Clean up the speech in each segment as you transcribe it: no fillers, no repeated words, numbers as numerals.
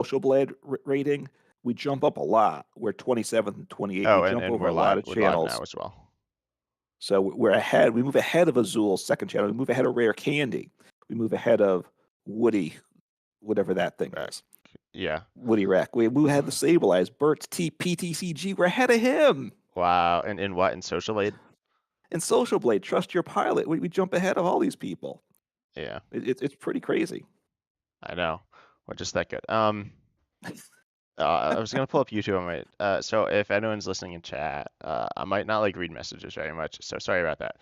Social Blade rating, we jump up a lot. We're 27th and 28th. We Oh, jump and over a lot of we're live channels. now as well. So we're ahead. We move ahead of Azul's second channel. We move ahead of Rare Candy. We move ahead of Woody, whatever that thing Back. is. Yeah. Woody Rack. We move ahead of Sableye. Bert's PTCG. We're ahead of him. Wow. And in what? In Social Aid? And Social Blade, Trust Your Pilot. We jump ahead of all these people. Yeah. It's pretty crazy. I know. We're just that good. I was gonna pull up YouTube. So if anyone's listening in chat, I might not like read messages very much. So sorry about that.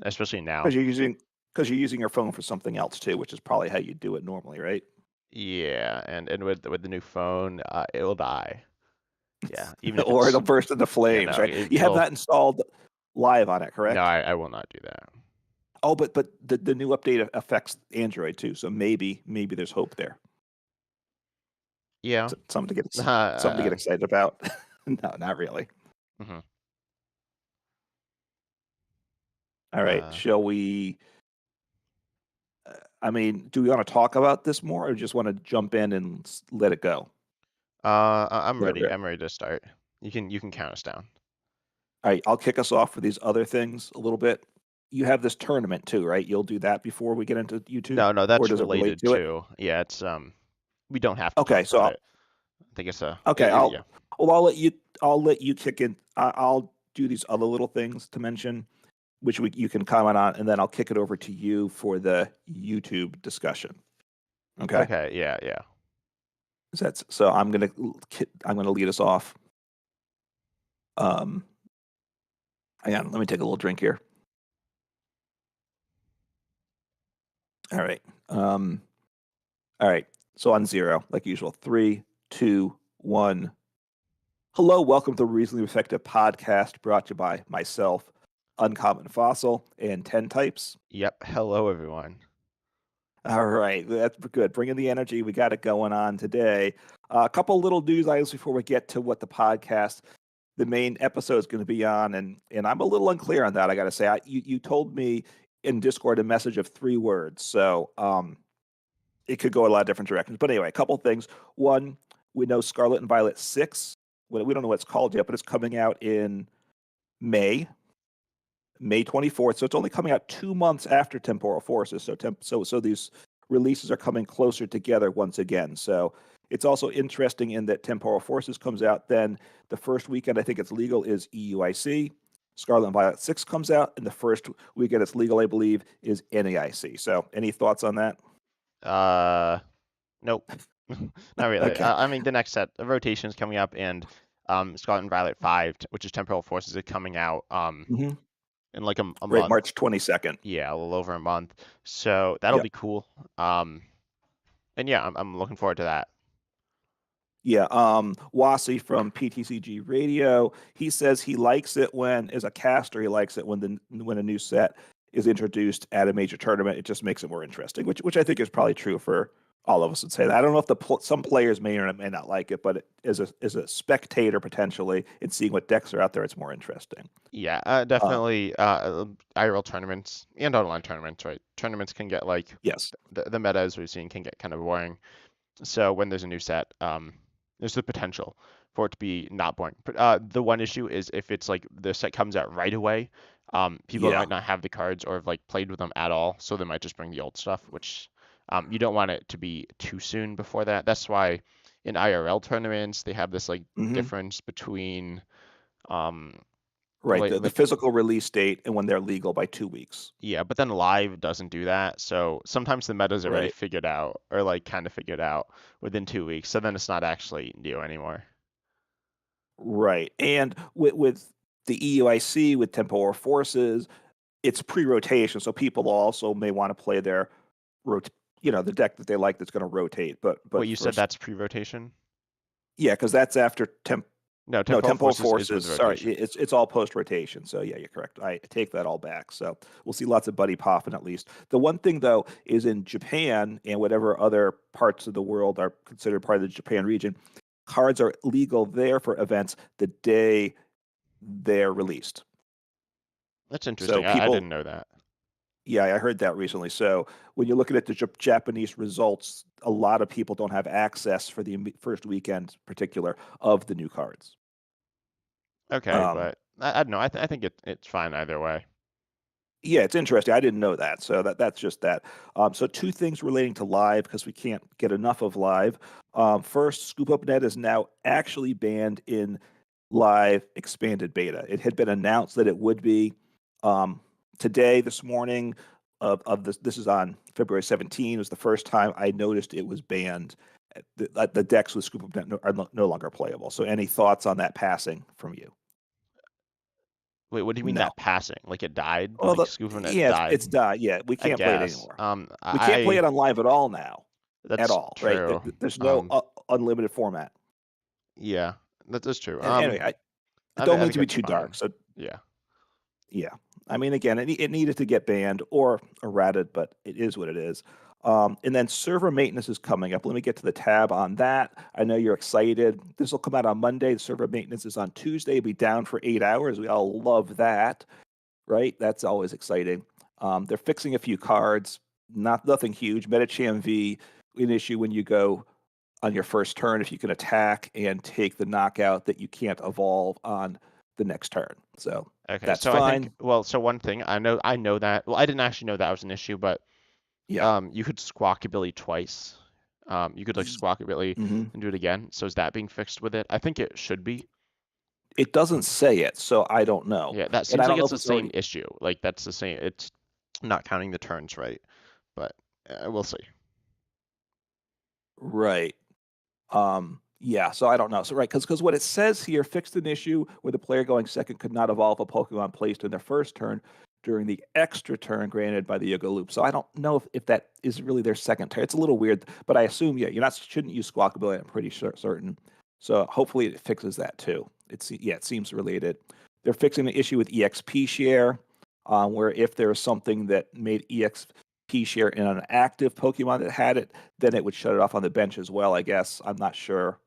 Especially now. Because you're using your phone for something else too, which is probably how you do it normally, right? Yeah, and with the new phone, it will die. Yeah, even if Or it's it'll burst into flames, right? You have it'll that installed live on it, no, correct? I will not do that. Oh, but the new update affects Android too, so maybe there's hope there. Yeah. Something to get excited about. No, not really. Mm-hmm. All right, shall we? I mean, do we want to talk about this more, or just want to jump in and let it go? I'm ready. Whatever. I'm ready to start. You can count us down. All right, I'll kick us off for these other things a little bit. You have this tournament too, right? You'll do that before we get into YouTube, No, or that's does it relate related to it? to. Yeah, it's we don't have to Okay, talk so about it. I think it's okay, yeah. I'll let you kick in. I'll do these other little things to mention, which you can comment on, and then I'll kick it over to you for the YouTube discussion. Okay. Okay, yeah. So I'm gonna lead us off. Hang on, let me take a little drink here. All right. All right. So on 0, like usual, 3, 2, 1. Hello, welcome to the Reasonably Effective podcast brought to you by myself, Uncommon Fossil, and 10 Types. Yep. Hello, everyone. All right, that's good. Bringing the energy. We got it going on today. A couple little news items before we get to what the main episode is going to be on, and I'm a little unclear on that. I got to say, you told me in Discord a message of 3 words, so it could go a lot of different directions. But anyway, a couple things. One, we know Scarlet and Violet 6. We don't know what it's called yet, but it's coming out in May 24th. So it's only coming out 2 months after Temporal Forces. So these releases are coming closer together once again. So it's also interesting in that Temporal Forces comes out. Then the first weekend I think it's legal is EUIC. Scarlet and Violet 6 comes out, and the first weekend it's legal, I believe, is NAIC. So any thoughts on that? Nope. Not really. Okay. I mean, the next set of rotations coming up, and Scarlet and Violet 5, which is Temporal Forces, is coming out Mhm. in like a Right, month. March 22nd. Yeah, a little over a month. So that'll Yep. be cool. And yeah, I'm looking forward to that. Yeah, Wasi from PTCG Radio, he says he likes it when, as a caster, he likes it when a new set is introduced at a major tournament. It just makes it more interesting, which I think is probably true for all of us would say that. I don't know if some players may or may not like it, but as a spectator potentially and seeing what decks are out there, it's more interesting. Yeah, definitely. IRL tournaments and online tournaments, right? Tournaments can get like Yes. the meta as we've seen can get kind of boring. So when there's a new set, there's the potential for it to be not boring. But the one issue is if it's like the set comes out right away, people Yeah. might not have the cards or have like played with them at all, so they might just bring the old stuff, which you don't want it to be too soon before that. That's why in IRL tournaments they have this like difference between Right. The like physical release date and when they're legal by 2 weeks. yeah, but then live doesn't do that. So sometimes the meta's already Right. figured out or like kind of figured out within 2 weeks. So then it's not actually new anymore. Right. And with the EUIC, with Temporal Forces, it's pre-rotation, so people also may want to play their the deck that they like that's going to rotate. But What you said first, that's pre-rotation? yeah, because that's after No, no temporal Temporal forces is with Forces. Sorry, rotation. it's all post-rotation. So yeah, you're correct. I take that all back. So we'll see lots of buddy popping at least. The one thing though is in Japan and whatever other parts of the world are considered part of the Japan region, cards are legal there for events the day they're released. That's So interesting. I people didn't know that. Yeah, I heard that recently. So when you're looking at the Japanese results, a lot of people don't have access for the first weekend, particular of the new cards. Okay, Um, but I don't know. I think it's fine either way. yeah, it's interesting. I didn't know that. So that's just that. So two things relating to live because we can't get enough of live. First, Scoop Up Net is now actually banned in live expanded beta. It had been announced that it would be um, today, this morning of this. This is on February 17. It was the first time I noticed it was banned. The decks with Scoop Up Net are no longer playable. So any thoughts on that passing from you? Wait, what do you mean No. that passing? Like it died? Well, Like ScubaNet yeah, died? it's died. Yeah, we I can't play it guess. anymore. We can't play I it on live at all now, at that's all, right? true. There's no Um, unlimited format. Yeah, that is true. And anyway, I don't I mean think to be it's too dark. fine. So Yeah. yeah, I mean, again, it needed to get banned or errated, but it is what it is. And then server maintenance is coming up. Let me get to the tab on that. I know you're excited. This will come out on Monday. The server maintenance is on Tuesday. It'll be down for 8 hours. We all love that, right? That's always exciting. They're fixing a few cards, nothing huge. Metacham V, an issue when you go on your first turn if you can attack and take the knockout that you can't evolve on the next turn. So Okay. that's So I think, fine. well, so one thing I know that. Well, I didn't actually know that was an issue, but Yeah. you could squawkabilly twice. You could like squawkabilly Mm-hmm. and do it again. So is that being fixed with it? I think it should be. It doesn't say it, so I don't know. Yeah, that And I seems like don't know it's if the it's same already issue. Like that's the same. It's not counting the turns right, but we'll see. right. Yeah, so I don't know. So right, because what it says here, fixed an issue where the player going second could not evolve a Pokemon placed in their first turn during the extra turn granted by the Yoga Loop. So I don't know if that is really their second turn. It's a little weird, but I assume yeah, you're not shouldn't use Squawkabilly. I'm pretty certain. So hopefully it fixes that too. It seems related. They're fixing the issue with EXP share, where if there's something that made EXP share in an active Pokemon that had it, then it would shut it off on the bench as well. I guess I'm not sure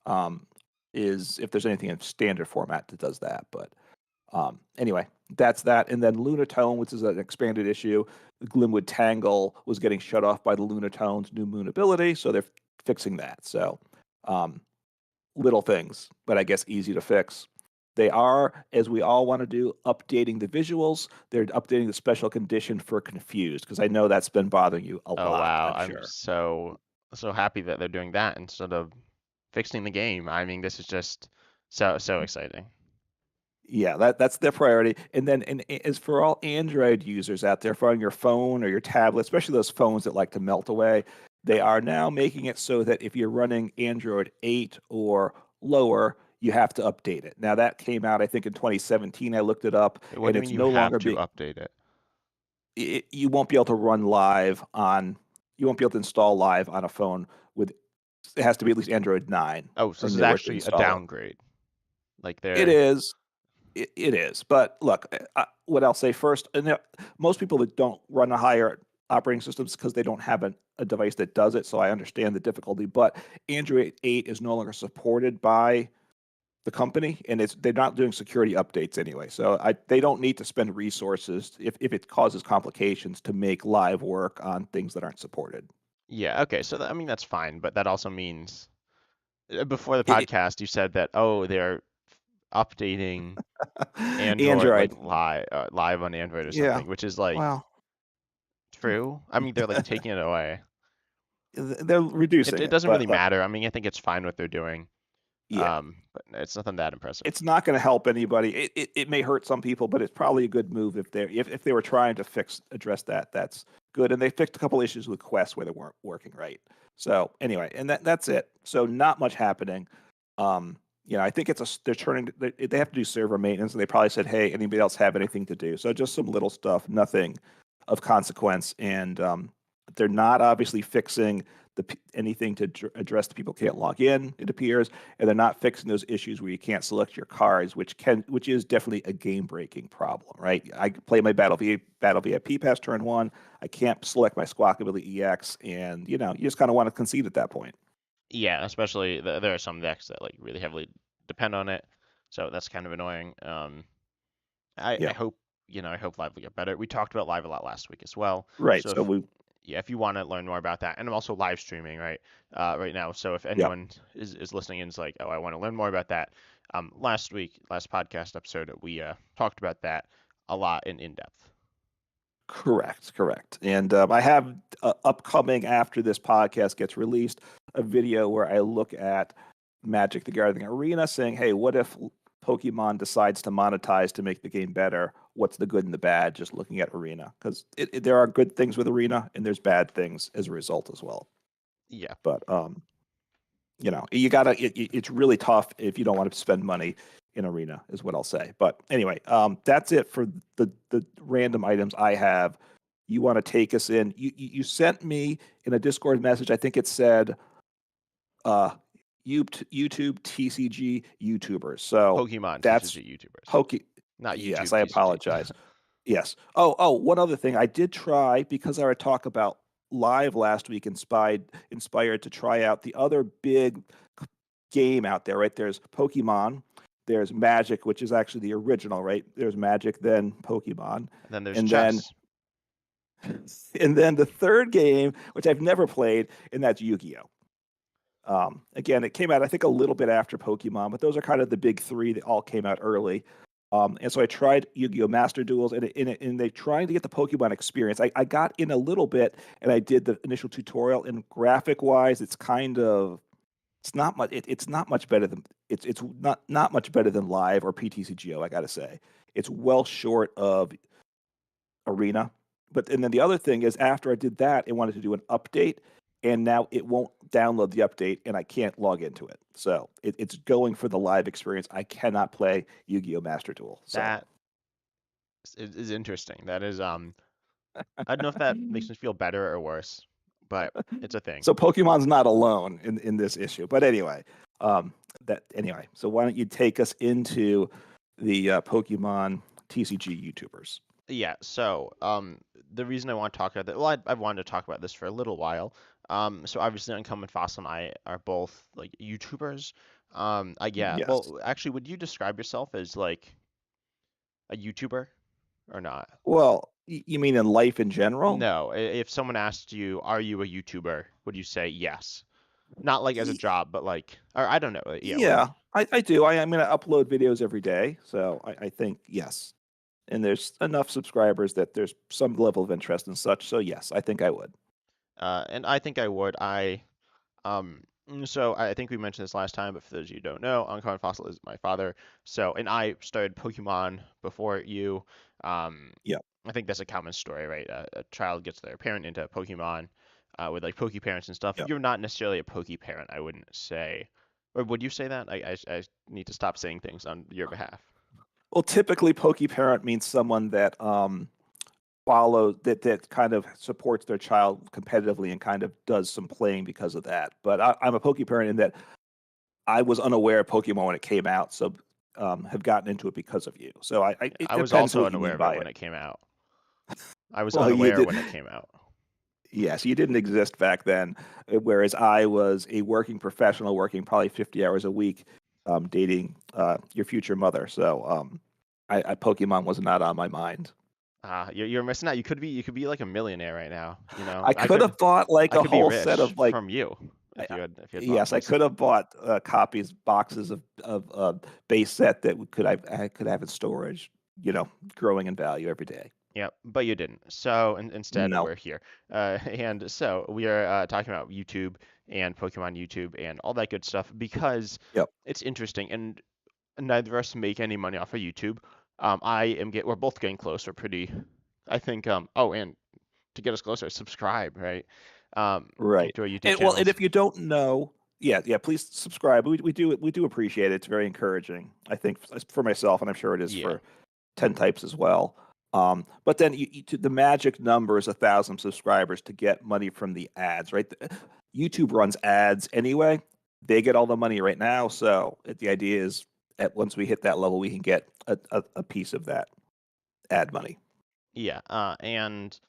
um, is if there's anything in standard format that does that. But anyway, that's that. And then Lunatone, which is an expanded issue, the Glimwood Tangle was getting shut off by the Lunatone's New Moon ability, so they're fixing that. So um, little things, but I guess easy to fix. They are, as we all want to do, updating the visuals. They're updating the special condition for confused because I know that's been bothering you a Oh lot, wow, I'm I'm sure. so happy that they're doing that instead of fixing the game. I mean, this is just so exciting. Yeah, that's their priority. And then, and as for all Android users out there, for on your phone or your tablet, especially those phones that like to melt away, they are now making it so that if you're running Android 8 or lower, you have to update it. Now that came out, I think, in 2017. I looked it up, What and do you mean it's you no have longer to being. update it? You won't be able to run live on. You won't be able to install live on a phone with. It has to be at least Android 9 Oh, so or this is newer to actually a install it. downgrade. Like It they're is. It is. But look, what I'll say first, and most people that don't run a higher operating systems because they don't have a device that does it. So I understand the difficulty. But Android 8 is no longer supported by the company, and they're not doing security updates anyway. So they don't need to spend resources if it causes complications to make live work on things that aren't supported. yeah, okay. So I mean that's fine, but that also means before the It, podcast you said that oh they're updating Android like Android, live on Android or yeah. something, which is like Well, true. I mean they're like taking it away. they're reducing It it, doesn't really but look, matter. I mean I think it's fine what they're doing. yeah. But it's nothing that impressive. It's not going to help anybody. It may hurt some people, but it's probably a good move if they were trying to address that. That's good, and they fixed a couple issues with Quest where they weren't working right. So anyway, and that's it. So not much happening. Um, I think they're turning. They have to do server maintenance, and they probably said, "Hey, anybody else have anything to do?" So just some little stuff, nothing of consequence, and they're not obviously fixing anything to address the people can't log in. It appears, and they're not fixing those issues where you can't select your cards, which is definitely a game breaking problem, right? I play my Battle VIP Pass turn one. I can't select my Squawkabilly EX, and you just kind of want to concede at that point. Yeah, especially there are some decks that like really heavily depend on it, so that's kind of annoying. I Yeah. hope I hope live will get better. We talked about live a lot last week as well. Right. So So if we, yeah, if you want to learn more about that, and I'm also live streaming right now. So if yeah, anyone is listening and is like, oh, I want to learn more about that, last podcast episode, we talked about that a lot in depth. correct. And I have upcoming after this podcast gets released a video where I look at Magic the Gathering Arena, saying, "Hey, what if Pokemon decides to monetize to make the game better? What's the good and the bad?" Just looking at Arena, because there are good things with Arena and there's bad things as a result as well. Yeah, But you gotta. It's really tough if you don't want to spend money in Arena, is what I'll say. But anyway, that's it for the random items I have. You want to take us in? You sent me in a Discord message. I think it said uh, YouTube TCG YouTubers. So Pokemon that's TCG YouTubers, Poke. not Yes, YouTube I TCG. apologize. Yes. Oh, one other thing. I did try because I would talk about live last week, inspired to try out the other big game out there, right? There's Pokemon, there's Magic, which is actually the original, right? There's Magic, then Pokemon, And then there's and then chess. and then the third game, which I've never played, and that's Yu-Gi-Oh. Again, it came out I think a little bit after Pokemon, but those are kind of the big three that all came out early. And so I tried Yu-Gi-Oh! Master Duels, and they trying to get the Pokemon experience. I got in a little bit, and I did the initial tutorial. And graphic wise, it's not much. It's not much better than it's not much better than Live or PTCGO. I got to say, it's well short of Arena. But and then the other thing is, after I did that, it wanted to do an update, and now it won't download the update, and I can't log into it. So it's going for the live experience. I cannot play Yu-Gi-Oh! Master Duel. So That is interesting. That is I don't know if that makes me feel better or worse, but it's a thing. so Pokemon's not alone in this issue. But anyway, anyway. So why don't you take us into the Pokemon TCG YouTubers? Yeah, so the reason I want to talk about that, well, I've wanted to talk about this for a little while. So obviously, Uncommon Fossil and I are both like YouTubers. Yeah, Yes. well, actually, would you describe yourself as like a YouTuber or not? Well, you mean in life in general? No, if someone asked you, are you a YouTuber, would you say yes? Not like as a Y- job, but like, or I don't know. Yeah, what would Yeah, I do. I'm going to upload videos every day. So I think yes. And there's enough subscribers that there's some level of interest and such. So yes, I think I would. and I think I would. So I think we mentioned this last time, but for those of you who don't know, Uncommon Fossil is my father. So, and I started Pokemon before you. Um, Yeah. I think that's a common story, right? A child gets their parent into Pokemon, with like Poke Parents and stuff. Yeah. You're not necessarily a Poke Parent, I wouldn't say. Or would you say that? I need to stop saying things on your behalf. Well, typically Poke-parent means someone that follows that kind of supports their child competitively and kind of does some playing because of that. But I'm a Poke-parent in that I was unaware of Pokemon when it came out, so have gotten into it because of you. So it I was depends also what you unaware mean of it by when it. it came out. I was Well, you unaware did. when it came out. Yes, you didn't exist back then, whereas I was a working professional, working probably 50 hours a week, dating your future mother. So Pokemon was not on my mind. You're missing out. You could be like a millionaire right now. I could have bought like I a could be whole set rich of like, from you I, if you had bought yes, I those. could have bought boxes of base set that I could have in storage, growing in value every day. Yeah, but you didn't. So instead, No. we're here, and so we are talking about YouTube and Pokemon YouTube and all that good stuff because Yep. it's interesting, and neither of us make any money off of YouTube. We're both getting close. We're pretty, I think. Oh, and to get us closer, subscribe, right? Right. To our YouTube And well, and channels. if you don't know, yeah, please subscribe. We do appreciate it. It's very encouraging. I think for myself, and I'm sure it is Yeah. for 10 types as well. But then the magic number is 1,000 subscribers to get money from the ads, right? YouTube runs ads anyway. They get all the money right now. So the idea is at once we hit that level, we can get a piece of that ad money. Yeah. And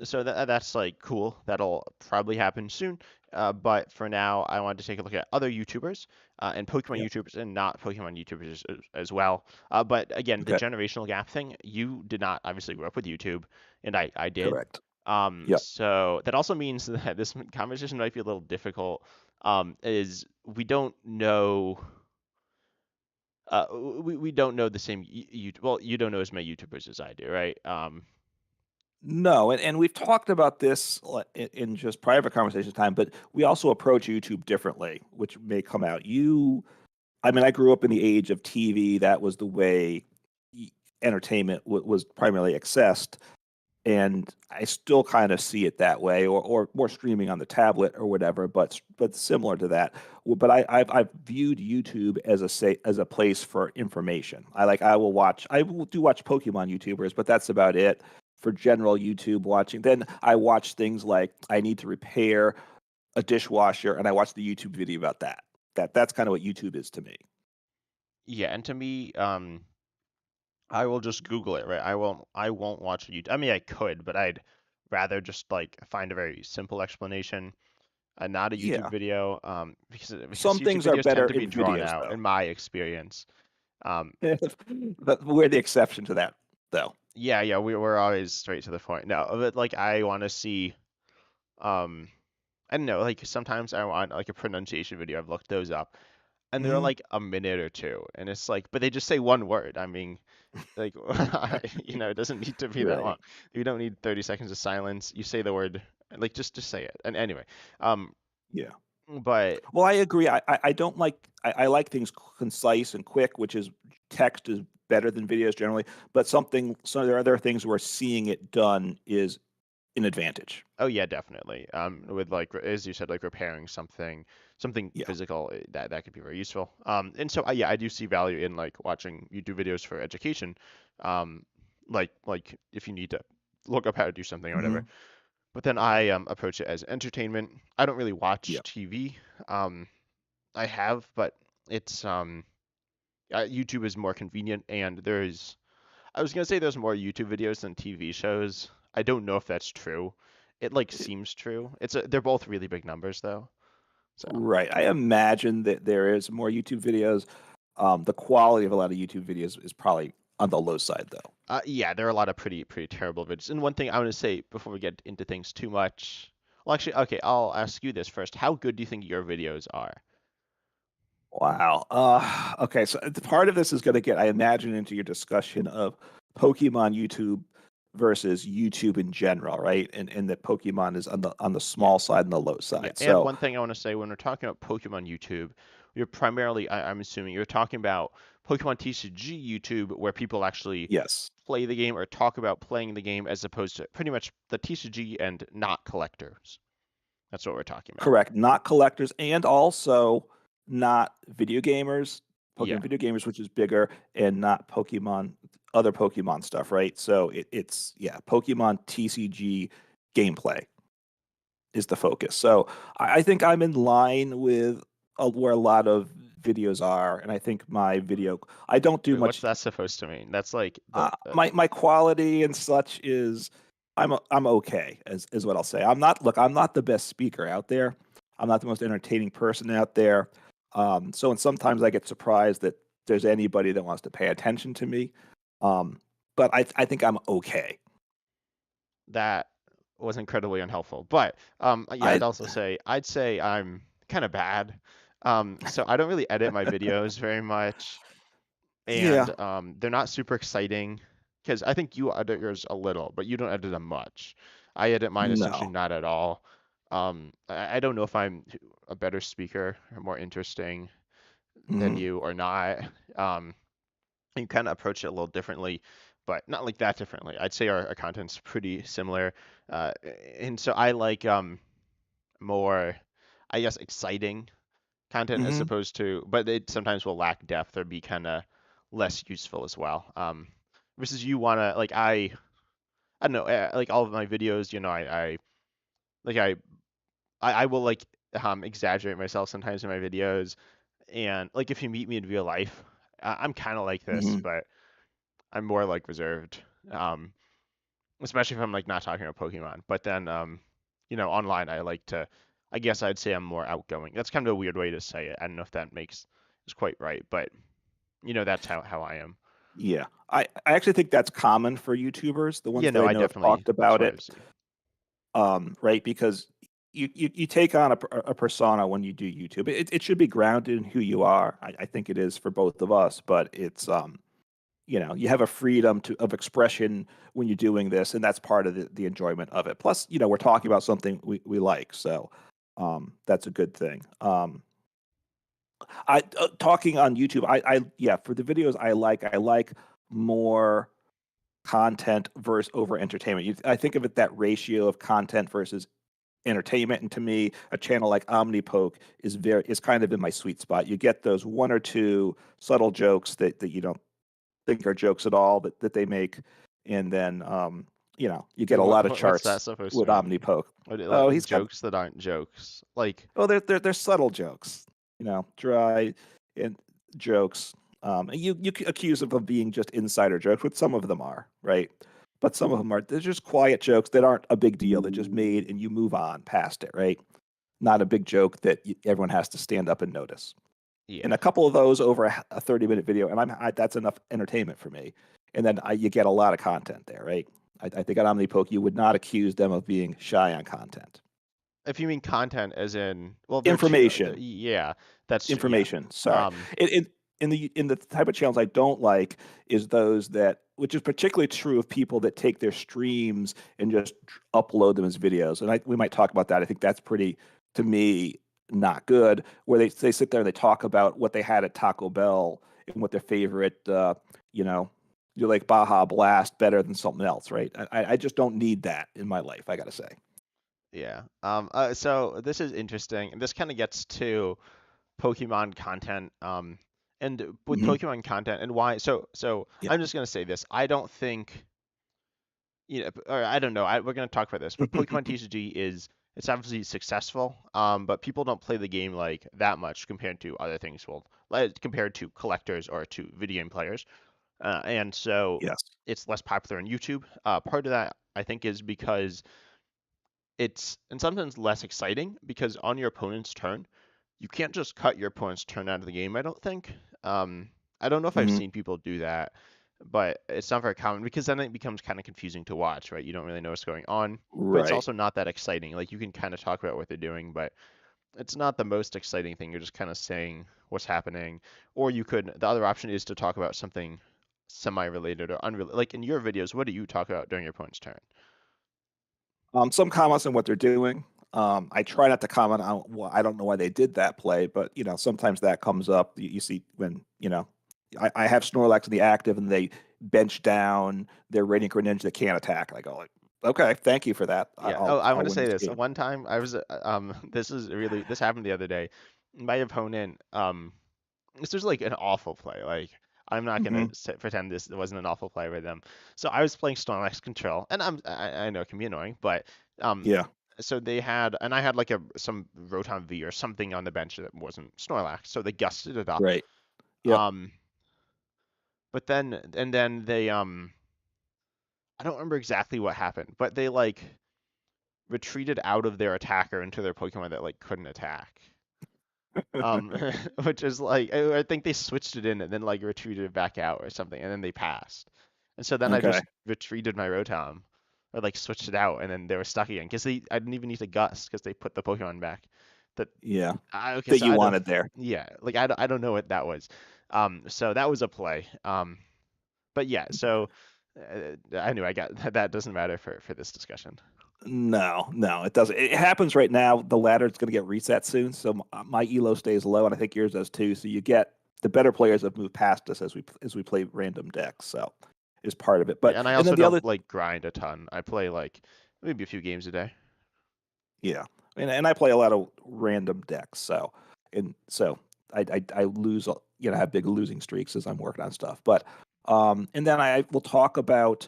so that's like cool. That'll probably happen soon. but for now, I wanted to take a look at other YouTubers and Pokemon Yeah. YouTubers and not Pokemon YouTubers as well. But again, the Okay. generational gap thing, you did not obviously grow up with YouTube, and I did. Correct. Yep. So that also means that this conversation might be a little difficult. Is we don't know. We don't know the same. Well, you don't know as many YouTubers as I do, right? No, and we've talked about this in just private conversation time, but we also approach YouTube differently, which may come out. I mean, I grew up in the age of TV. That was the way y- entertainment was primarily accessed, and I still kind of see it that way, or more streaming on the tablet or whatever. But similar to that. But I've viewed YouTube as as a place for information. I will do watch Pokemon YouTubers, but that's about it for general YouTube watching. Then I watch things like I need to repair a dishwasher, and I watch the YouTube video about that. That's kind of what YouTube is to me. Yeah, and to me, I will just Google it, right? I won't watch YouTube. I mean, I could, but I'd rather just like find a very simple explanation, not a YouTube Yeah, video, because some YouTube things are videos tend better to be in drawn videos, out, though. in my experience. Um, But we're the exception to that, though. yeah, yeah, we're always straight to the point. No, but like I want to see, um, I don't know, like sometimes I want like a pronunciation video. I've looked those up, and they're Hmm. like a minute or two, and it's like, but they just say one word. I mean, like, it doesn't need to be that long. Right. You don't need 30 seconds of silence. You say the word, like, just say it. And anyway, um, Yeah. but Well, I agree. I don't like I like things concise and quick, which is text is better than videos generally. But so there are other things where seeing it done is an advantage. oh yeah, definitely. With like as you said, like repairing something Yeah. physical, that could be very useful. And so yeah, I do see value in like watching YouTube videos for education. Um, like if you need to look up how to do something or whatever. Hmm. But then I approach it as entertainment. I don't really watch Yeah. TV. Um, I have, but it's YouTube is more convenient, and I was gonna say there's more YouTube videos than TV shows. I don't know if that's true. It like It- seems true. They're both really big numbers though. So right. I imagine that there is more YouTube videos. The quality of a lot of YouTube videos is probably on the low side, though. yeah, there are a lot of pretty terrible videos. And one thing I want to say before we get into things too much, well, actually, okay, I'll ask you this first. How good do you think your videos are? Wow. Okay. So part of this is going to get, I imagine, into your discussion of Pokemon YouTube versus YouTube in general, right? And that Pokemon is on the Yeah. small side and the low Yeah, side. and So one thing I want to say when we're talking about Pokemon YouTube, you're primarily, I'm assuming you're talking about Pokemon TCG YouTube, where people actually yes, play the game or talk about playing the game, as opposed to pretty much the TCG and not collectors. That's what we're talking about. correct. Not collectors and also not video gamers, Yeah, Pokemon video gamers, which is bigger, and not Pokemon, other Pokemon stuff, right? So it's, yeah, Pokemon TCG gameplay is the focus. So I think I'm in line with where a lot of videos are, and I think my video I don't do wait, what's much. that supposed to mean? That's like the My quality and such is I'm okay is what I'll say. I'm not the best speaker out there. I'm not the most entertaining person out there. And sometimes I get surprised that there's anybody that wants to pay attention to me. Um, but I think I'm okay. that was incredibly unhelpful. But yeah, I I'd say I'm kind of bad. So I don't really edit my videos very much, Yeah, and they're not super exciting because I think you edit yours a little, but you don't edit them much. I edit mine essentially no. not at all. I don't know if I'm a better speaker or more interesting than Mhm. you or not. Um, you kind of approach it a little differently, but not like that differently. I'd say our content's pretty similar, uh, and so I like more, I guess, exciting content as Mhm. opposed to, but it sometimes will lack depth or be kind of less useful as well. Versus you wanna like I don't know, like all of my videos, like I will like exaggerate myself sometimes in my videos, and like if you meet me in real life, I'm kind of like this, Mhm. but I'm more like reserved. Um, Especially if I'm like not talking about Pokemon. But then online I like to I guess I'd say I'm more outgoing. That's kind of a weird way to say it. I don't know if that is quite right, but that's how I am. Yeah. I actually think that's common for YouTubers, the Yeah, ones that no, I I know have definitely talked that's about what I've it, seen. right? Because you take on a persona when you do YouTube. It should be grounded in who you are. I think it is for both of us, but it's you have a freedom of expression when you're doing this, and that's part of the enjoyment of it. Plus, we're talking about something we like, so that's a good thing. I talking on YouTube, yeah, for the videos I like more content versus over entertainment. I think of it that ratio of content versus entertainment, and to me, a channel like Omnipoke is kind of in my sweet spot. You get those one or two subtle jokes that you don't think are jokes at all that they make, and then you get a lot of What's that charts supposed to with mean? Omnipoke. Like Oh, he's got jokes that aren't jokes. Like, they're subtle jokes, dry and jokes. And you accuse them of being just insider jokes, which some of them are, right? But some of them are they're just quiet jokes that aren't a big deal. They're just made, and you move on past it, right? Not a big joke that everyone has to stand up and notice. And yeah. a couple of those over a 30-minute video, and that's enough entertainment for me. And then you get a lot of content there, right? I think at Omnipoke, you would not accuse them of being shy on content. If you mean content as in, well, they're two, Information, yeah, that's true. Yeah. information. Sorry. Um, In the type of channels I don't like is those that, which is particularly true of people that take their streams and just upload them as videos. And we might talk about that. I think that's pretty, to me, not good. Where they sit there and they talk about what they had at Taco Bell and what their favorite, you're like Baja Blast better than something else, right? I just don't need that in my life. I gotta say. yeah. So this is interesting, and this kind of gets to Pokemon content. And with Hmm. Pokemon content and why. So Yeah. I'm just gonna say this. I don't think, or I don't know. We're gonna talk about this, but Pokemon TCG it's obviously successful. But people don't play the game like that much compared to other things. Well, like, compared to collectors or to video game players. And so Yes. it's less popular on YouTube. Part of that I think is because it's and sometimes less exciting because on your opponent's turn, you can't just cut your opponent's turn out of the game. I don't think. Um, I don't know if I've Hmm. seen people do that, but it's not very common because then it becomes kind of confusing to watch, right? You don't really know what's going on, but it's Right. also not that exciting. Like you can kind of talk about what they're doing, but it's not the most exciting thing. You're just kind of saying what's happening, or the other option is to talk about something semi-related or unrelated. Like in your videos, what do you talk about during your opponent's turn? Some comments on what they're doing. I try not to comment on. Well, I don't know why they did that play, but sometimes that comes up. You see when I have Snorlax in the active, and they bench down their Radiant Greninja that can't attack. And I go like, okay, thank you for that. Yeah. Oh, I I'll want to win say this this. game. One time I was this happened the other day. My opponent this was like an awful play. Like I'm not gonna Hmm. pretend this wasn't an awful play with them. So I was playing Snorlax Control, and I know it can be annoying, but um Yeah. so I had like some Rotom V or something on the bench that wasn't Snorlax, so they gusted it up. Right. Yep. Um but then they I don't remember exactly what happened, but they like retreated out of their attacker into their Pokemon that like couldn't attack. Um, which is like I think they switched it in and then like retreated it back out or something, and then they passed. And so then I Okay. just retreated my Rotom, or like switched it out, and then they were stuck again because I didn't even need to gust because they put the Pokemon back. That Yeah. okay, That so you I don't, wanted there. yeah, like I don't know what that was. So that was a play. But yeah, so anyway, I got that doesn't matter for this discussion. No, no, it doesn't. It happens right now. The ladder's going to get reset soon, so my elo stays low, and I think yours does too. So you get the better players have moved past us as we play random decks. So is part of it. Yeah, But and I and then also the other, don't like grind a ton. I play like maybe a few games a day. yeah, and I play a lot of random decks. So I lose, have big losing streaks as I'm working on stuff. But and then I will talk about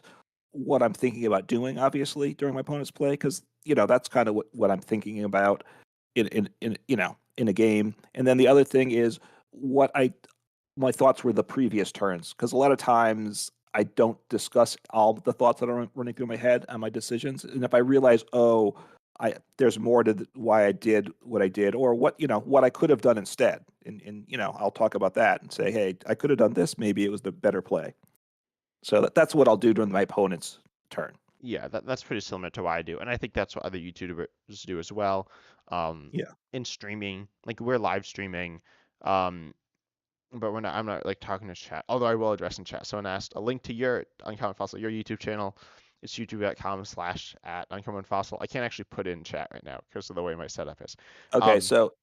what I'm thinking about doing, obviously, during my opponent's play, because that's kind of what I'm thinking about in a game. And then the other thing is what I my thoughts were the previous turns, because a lot of times I don't discuss all the thoughts that are running through my head on my decisions. And if I realize, oh, there's more to why I did what I did, or what I could have done instead. And I'll talk about that and say, hey, I could have done this. Maybe it was the better play. So that's what I'll do during my opponent's turn. Yeah, that's pretty similar to what I do, and I think that's what other YouTubers do as well. Um, Yeah. in streaming, like we're live streaming, um, but I'm not like talking to chat. Although I will address in chat. Someone asked a link to your Uncommon Fossil, your YouTube channel. It's youtube.com/@Uncommon Fossil. I can't actually put it in chat right now because of the way my setup is. Okay. Um, So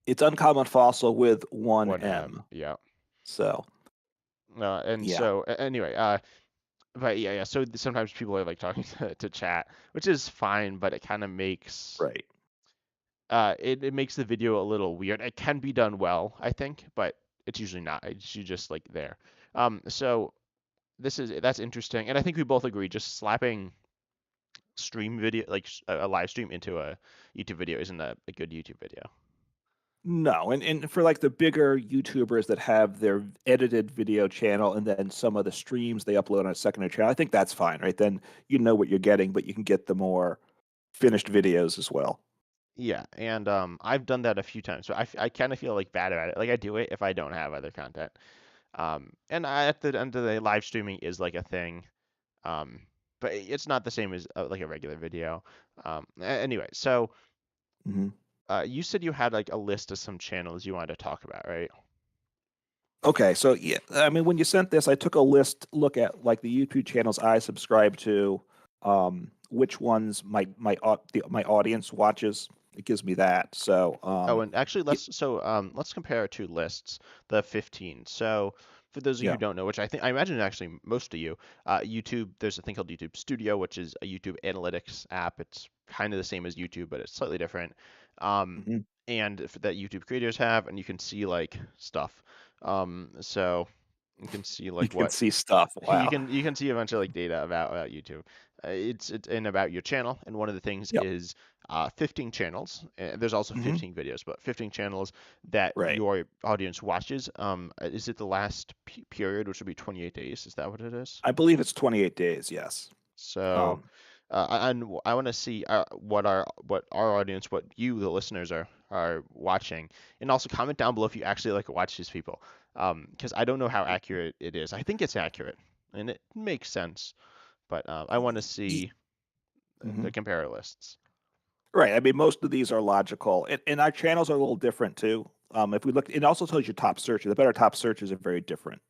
it's Uncommon Fossil with one one M, M. yeah. So And yeah. so anyway, but yeah. So sometimes people are like talking to chat, which is fine, but it kind of makes Right. it makes the video a little weird. It can be done well, I think, but it's usually not. It's usually just like there. So that's interesting, and I think we both agree. Just slapping stream video, like a live stream, into a YouTube video isn't a good YouTube video. No, and for like the bigger YouTubers that have their edited video channel and then some of the streams they upload on a secondary channel, I think that's fine, right? Then you know what you're getting, but you can get the more finished videos as well. Yeah, and I've done that a few times, so I kind of feel like bad about it. Like I do it if I don't have other content. And at the end of the day, live streaming is like a thing. Um, but it's not the same as like a regular video. Anyway, so Hmm. you said you had like a list of some channels you wanted to talk about, right? Okay, so yeah, I mean, when you sent this, I took a look at like the YouTube channels I subscribe to, which ones my audience watches. It gives me that. So Oh, and actually, y- let's compare two lists, the 15. So for those of you yeah. who don't know, which I imagine actually most of you, YouTube, there's a thing called YouTube Studio, which is a YouTube analytics app. It's kind of the same as YouTube, but it's slightly different. Um, Hmm. that YouTube creators have, and you can see like stuff. So you can see You like can what see stuff. you Wow. can see a bunch of like data about YouTube. It's and about your channel, and one of the things Yep. is 15 channels. There's also Hmm. 15 videos, but 15 channels that Right. your audience watches. Is it the last period, which would be 28 days? Is that what it is? I believe it's 28 days. Yes. So, Um, I want to see what our audience, what you, the listeners, are watching, and also comment down below if you actually like watch these people, because I don't know how accurate it is. I think it's accurate, and it makes sense, but I want to y- see the mhm. compare lists. Right. I mean, most of these are logical, and our channels are a little different too. If we look, it also tells you top searches. The better top searches are very different.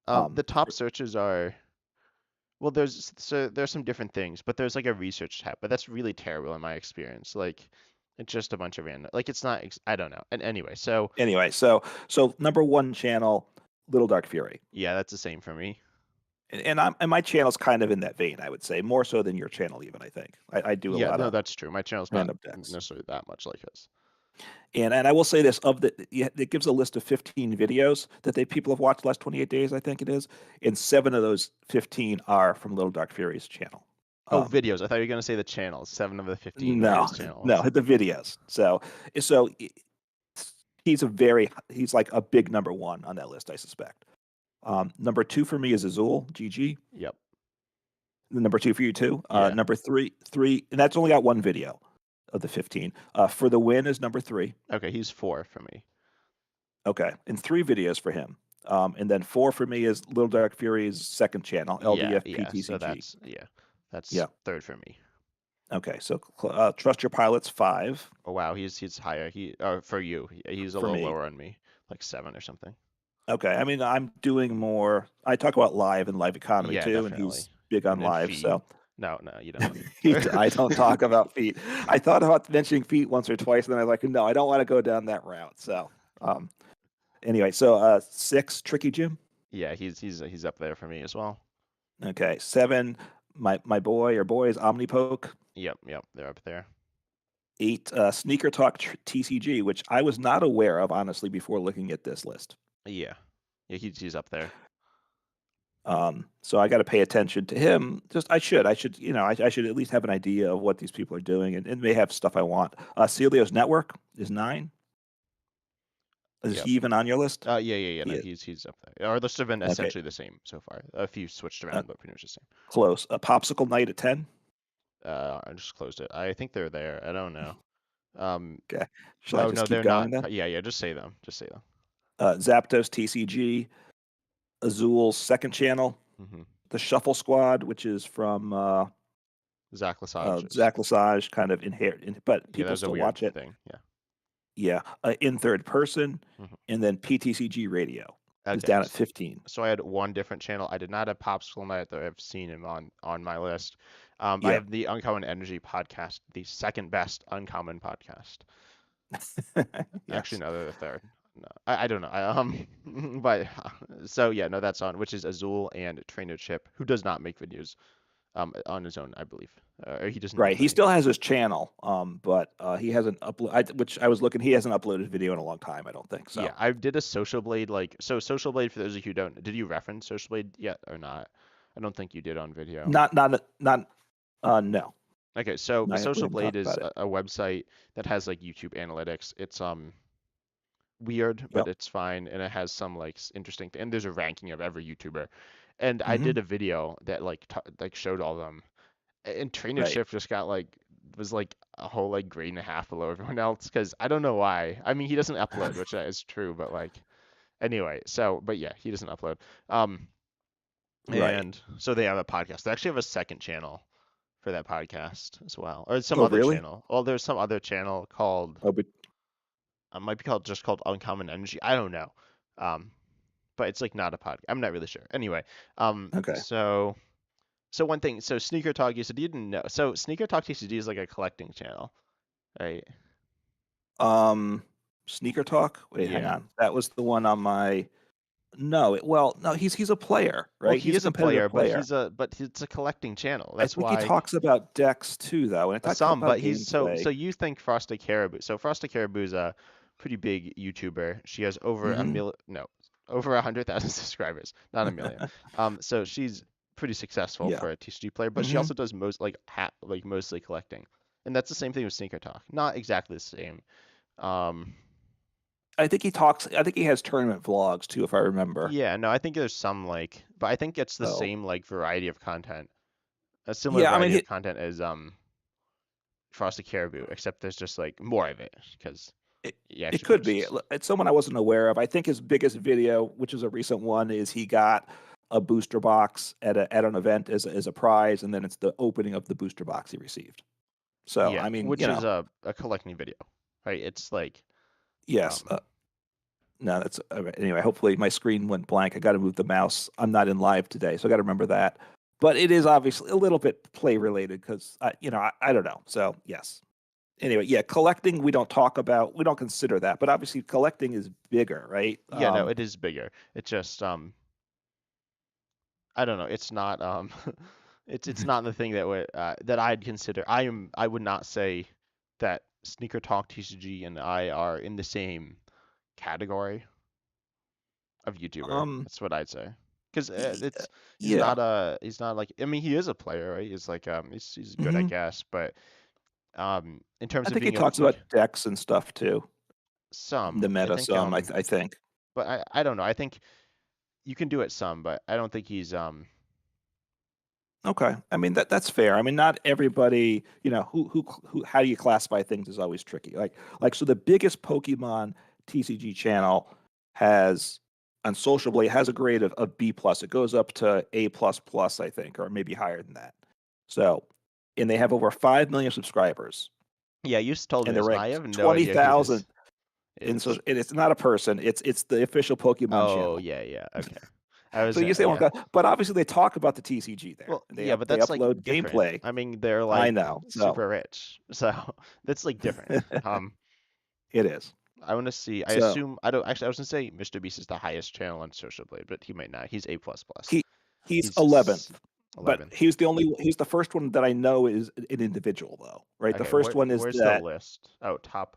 The top For, searches are well, there's some different things, but there's like a research tab, but that's really terrible in my experience. Like, it's just a bunch of random. Like, it's not. I don't know. And anyway, so anyway, so number one channel, Little Dark Fury, yeah, that's the same for me. and my channel's kind of in that vein. I would say more so than your channel, even. I think I do a Yeah, lot no, of that's true. My channel's not random decks. necessarily that much like his. And I will say this: it gives a list of 15 videos that people have watched the last 28 days. I think it is, and 7 of those 15 are from Little Dark Fury's channel. Oh, Um, videos. I thought you were gonna say the channels. 7 of the 15 are no, his no, channels. the videos. So he's like a big number one on that list, I suspect. Number two for me is Azul GG. Yep. The number two for you too. Yeah. Number three, and that's only got one video of the 15. For the win is number three. Okay, he's 4 for me. Okay, and 3 videos for him. And then 4 for me is Little Dark Fury's second channel, Yeah, LDF yeah. So PTCG. that's Yeah. third for me. Okay, so Trust Your Pilots 5 Oh wow, he's higher. For you, he's a for little me. lower on me, like 7 or something. Okay, I mean I'm doing more. I talk about live and live economy Yeah, too, and definitely. he's big on And live. feet. So No, no, you don't. I don't talk about feet. I thought about mentioning feet once or twice, and then I was like, no, I don't want to go down that route. So um, anyway, so 6, Tricky Jim. Yeah, he's up there for me as well. Okay, 7, my boy or boys Omnipoke. Yep, yep, they're up there. 8, Sneaker Talk TCG, which I was not aware of honestly before looking at this list. Yeah, yeah, he's up there. So I got to pay attention to him. I should at least have an idea of what these people are doing, and may have stuff I want. Celio's Network is 9. Is Yep. he even on your list? Yeah. He No, is. he's up there. Our lists have been Okay, essentially the same so far. A few switched uh, around, but pretty much the same. close. Popsicle Night at 10. I just closed it. I think they're there. I don't know. Um, Okay. Shall I oh just no, keep they're going not. then? Yeah, yeah. Just say them. Just say them. Zapdos TCG, Azul's second channel, Hmm. the Shuffle Squad, which is from Zach Lesage. Zach Lesage, kind of but Yeah, that people was a still weird watch it. thing. Yeah. Yeah, in third person, Hmm. and then PTCG Radio is Okay. down at 15. So I had one different channel. I did not have Popsicle Night, though I've seen him on my list. I Yeah. have the Uncommon Energy podcast, the second best uncommon podcast. Actually, Yes. no, they're the third. No, I don't know. But so yeah, no, that's on, which is Azul and Trainer Chip, who does not make videos on his own, I believe. Or he doesn't Right. do He many. still has his channel, but he hasn't uploaded. Which I was looking. He hasn't uploaded video in a long time. I don't think Yeah, so. I did a Social Blade so Social Blade, for those of you who don't, did you reference Social Blade yet or not? I don't think you did on video. Not. No. Okay, so No, we Social haven't Blade talked is about it. a website that has like YouTube analytics. It's weird, but Yep. it's fine, and it has some like interesting and there's a ranking of every YouTuber. And I Hmm. did a video that like showed all of them. And Trainer Right. Shift just got like was like a whole like grade and a half below everyone else because I don't know why. I mean, he doesn't upload, which is true, but like anyway, so but yeah, he doesn't upload. Um, Right. and so they have a podcast. They actually have a second channel for that podcast as well, or some Oh, other really? channel. Well, there's some other channel called Oh, but might be called just called Uncommon Energy. I don't know. Um, but it's like not a podcast. I'm not really sure. Anyway, okay. so one thing, so Sneaker Talk, you said you didn't know. So Sneaker Talk TCG is like a collecting channel, right? Um, Sneaker Talk. Wait, hang Yeah. on. That was the one on my. No. Well, no. He's a player, Well, right? he He's a is a competitive player, but player. it's a collecting channel. I That's think he why talks about decks too, though, and it talks some, about but he's so gameplay. you think Frosted Caribou. So Frosted Caribou is a pretty big YouTuber. She has over a Hmm. mil no, over 100,000 subscribers, not a million. So she's pretty successful Yeah. for a TCG player, but she Hmm. also does like mostly collecting. And that's the same thing with Sneaker Talk. Not exactly the same. Um, I think he talks. I think he has tournament vlogs too, if I remember. yeah, no, I think there's some like, but I think it's the So same like variety of content, a similar yeah, I mean, variety of content as Frosted Caribou, except there's just like more of it because it, he it actually could be. posts. It's someone I wasn't aware of. I think his biggest video, which is a recent one, is he got a booster box at an event as a prize, and then it's the opening of the booster box he received. So Yeah, I mean, which is a collecting video, right? It's like, yes. um, No, that's anyway. Hopefully, my screen went blank. I got to move the mouse. I'm not in live today, so I got to remember that. But it is obviously a little bit play related because I don't know. So yes. Anyway, yeah, collecting we don't talk about. We don't consider that, but obviously collecting is bigger, right? yeah, no, it is bigger. It's just, I don't know. It's not, it's not the thing that would that I'd consider. I would not say that Sneaker Talk TCG and I are in the same category of YouTuber. um, That's what I'd say. Because y- it's yeah. he's not like, I mean, he is a player, right? He's like he's good, I Hmm. guess, but in terms I of think he being a talks about decks and stuff too. The some, I meta, think some I think. but I don't know. I think you can do it some, but I don't think he's Okay, I mean that's fair. I mean, not everybody, who how do you classify things is always tricky. So the biggest Pokemon TCG channel has on Social Blade has a grade of B plus. It goes up to A plus plus, I think, or maybe higher than that. So, and they have over 5 million subscribers, yeah, you told me and they're this, and I ranked have no idea who 20,000. this And so, is. and it's not a person; it's the official Pokemon Oh channel. yeah, yeah, okay. I So was you say, well, yeah. but obviously they talk about the TCG there. Well, And yeah, but they that's like upload different. gameplay. I mean, they're I like know. So super rich, so that's like different. Um, it is. I want to see. I So assume I don't actually. I was gonna say Mr. Beast is the highest channel on Social Blade, but he might not. He's A plus plus. he he's He's 11th, but 11th. he's the first one that I know is an individual though, right? The Okay, first one is where's the that list? Oh, uh top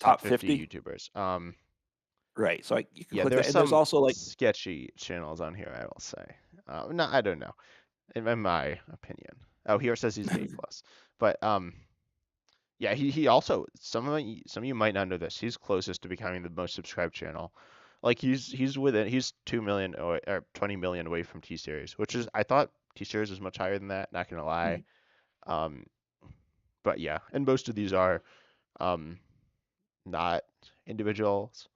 top 50 50, YouTubers. right? So you can Yeah, click there's that, and there's some also like, sketchy channels on here, I will say. No, I don't know, in my opinion. Oh, here it says he's A plus, but yeah, he also some of you might not know this. He's closest to becoming the most subscribed channel. Like he's 2 million or 20 million away from T Series, which is I thought T Series was much higher than that. Not gonna lie. Um, but yeah, and most of these are not individuals.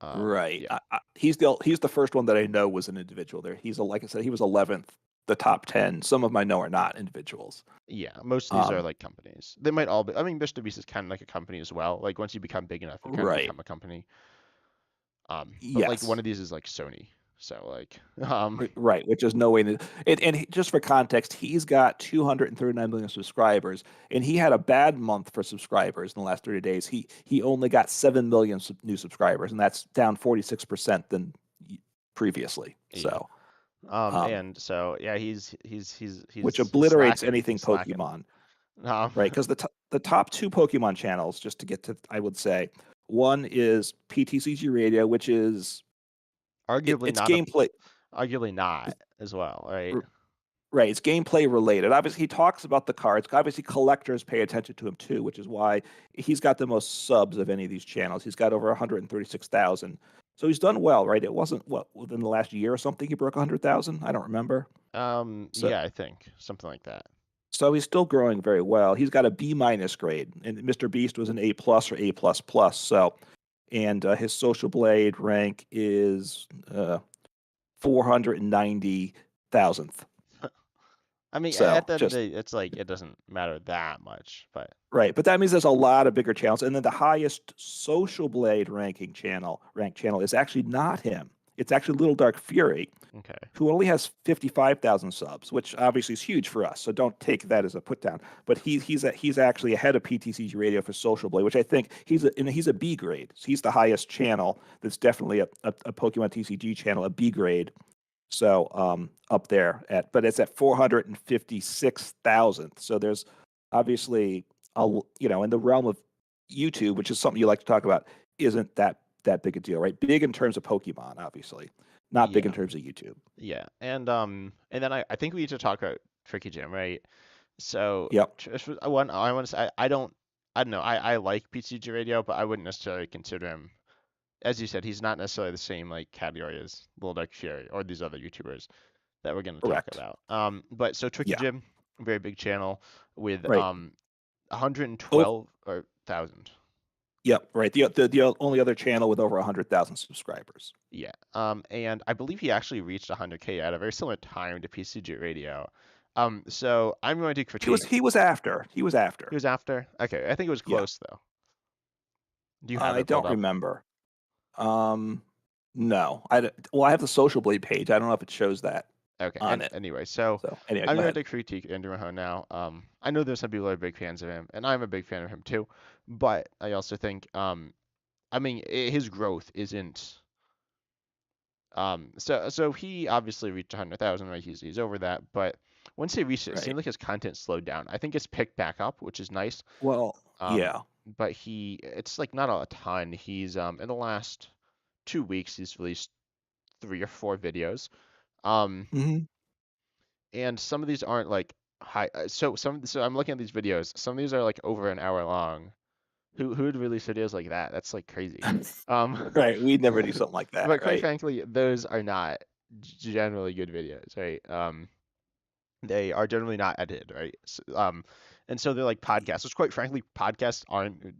Right. Yeah, He's the first one that I know was an individual. There, like I said, he was 11th, the top 10. Some of them I know are not individuals. yeah. Most of these are Um, like companies. They might all be. I mean, Mr. Beast is kind of like a company as well. Like once you become big enough, you kind of right. become a company. But like one Yes. of these is like Sony. So like, Right, which is no way to. Just for context, he's got 239 million subscribers, and he had a bad month for subscribers in the last 30 days. He only got 7 million new subscribers, and that's down 46% than previously. yeah. So, um, And so yeah, he's which he's obliterates slacking. anything He's slacking. Pokemon, Um, right? Because the top two Pokemon channels, just to get to, I would say, one is PTCG Radio, which is arguably it's not a, gameplay. arguably not as well, right? Right, it's gameplay related. Obviously, he talks about the cards. Obviously, collectors pay attention to him too, which is why he's got the most subs of any of these channels. He's got over 136,000. So he's done well, right? It wasn't what within the last year or something he broke 100,000. I don't remember. So Yeah, I think something like that. so he's still growing very well. He's got a B minus grade, and Mr. Beast was an A plus or A plus plus. So, and his Social Blade rank is 490,000th. I mean, at So the end of just the day, it's like it doesn't matter that much, but right, but that means there's a lot of bigger channels, and then the highest Social Blade ranked channel is actually not him. It's actually Little Dark Fury, okay. who only has 55,000 subs, which obviously is huge for us. So don't take that as a put down. But he's actually ahead of PTCG Radio for Social Blade, which I think he's a B grade. So he's the highest channel. That's definitely a Pokemon TCG channel, a B grade. So up there but it's at 456,000. So there's obviously in the realm of YouTube, which is something you like to talk about, isn't that big a deal, right? Big in terms of Pokemon, obviously, not big in Yeah, terms of YouTube. yeah, and then I think we need to talk about Tricky Jim, right? So Yep, one I want to say I don't know I like PCG Radio, but I wouldn't necessarily consider him, as you said, he's not necessarily the same like category as Lil Dark Fury or these other YouTubers that we're going to talk correct. about. But so Tricky Yeah, Jim, very big channel with right. 112 or thousand. Yep, right. The only other channel with over 100,000 subscribers. Yeah. And I believe he actually reached 100K at a very similar time to PCG Radio. So I'm going to He was critique. he was after. He was He after. was after. Okay, I think it was Yeah, close though. Do you have I it pulled don't up? remember. Um, no, well, I have the Social Blade page. I don't know if it shows that Okay. on And it. anyway, so So anyway, I'm go going ahead. to critique Andrew Mahone now. I know there's some people that are big fans of him, and I'm a big fan of him too. But I also think, I mean, his growth isn't. So he obviously reached 100,000, right? He's over that, but once he reached it, it Right. seemed like his content slowed down. I think it's picked back up, which is nice. Well, Um, yeah. but it's like not a ton. He's in the last 2 weeks, he's released 3 or 4 videos. Um, Hmm. and some of these aren't like high. So I'm looking at these videos. Some of these are like over an hour long. Who would release videos like that? That's like crazy. Um, Right. We'd never do something like that, but quite right? frankly, those are not generally good videos, right? They are generally not edited, right? And so they're like podcasts, which quite frankly, podcasts aren't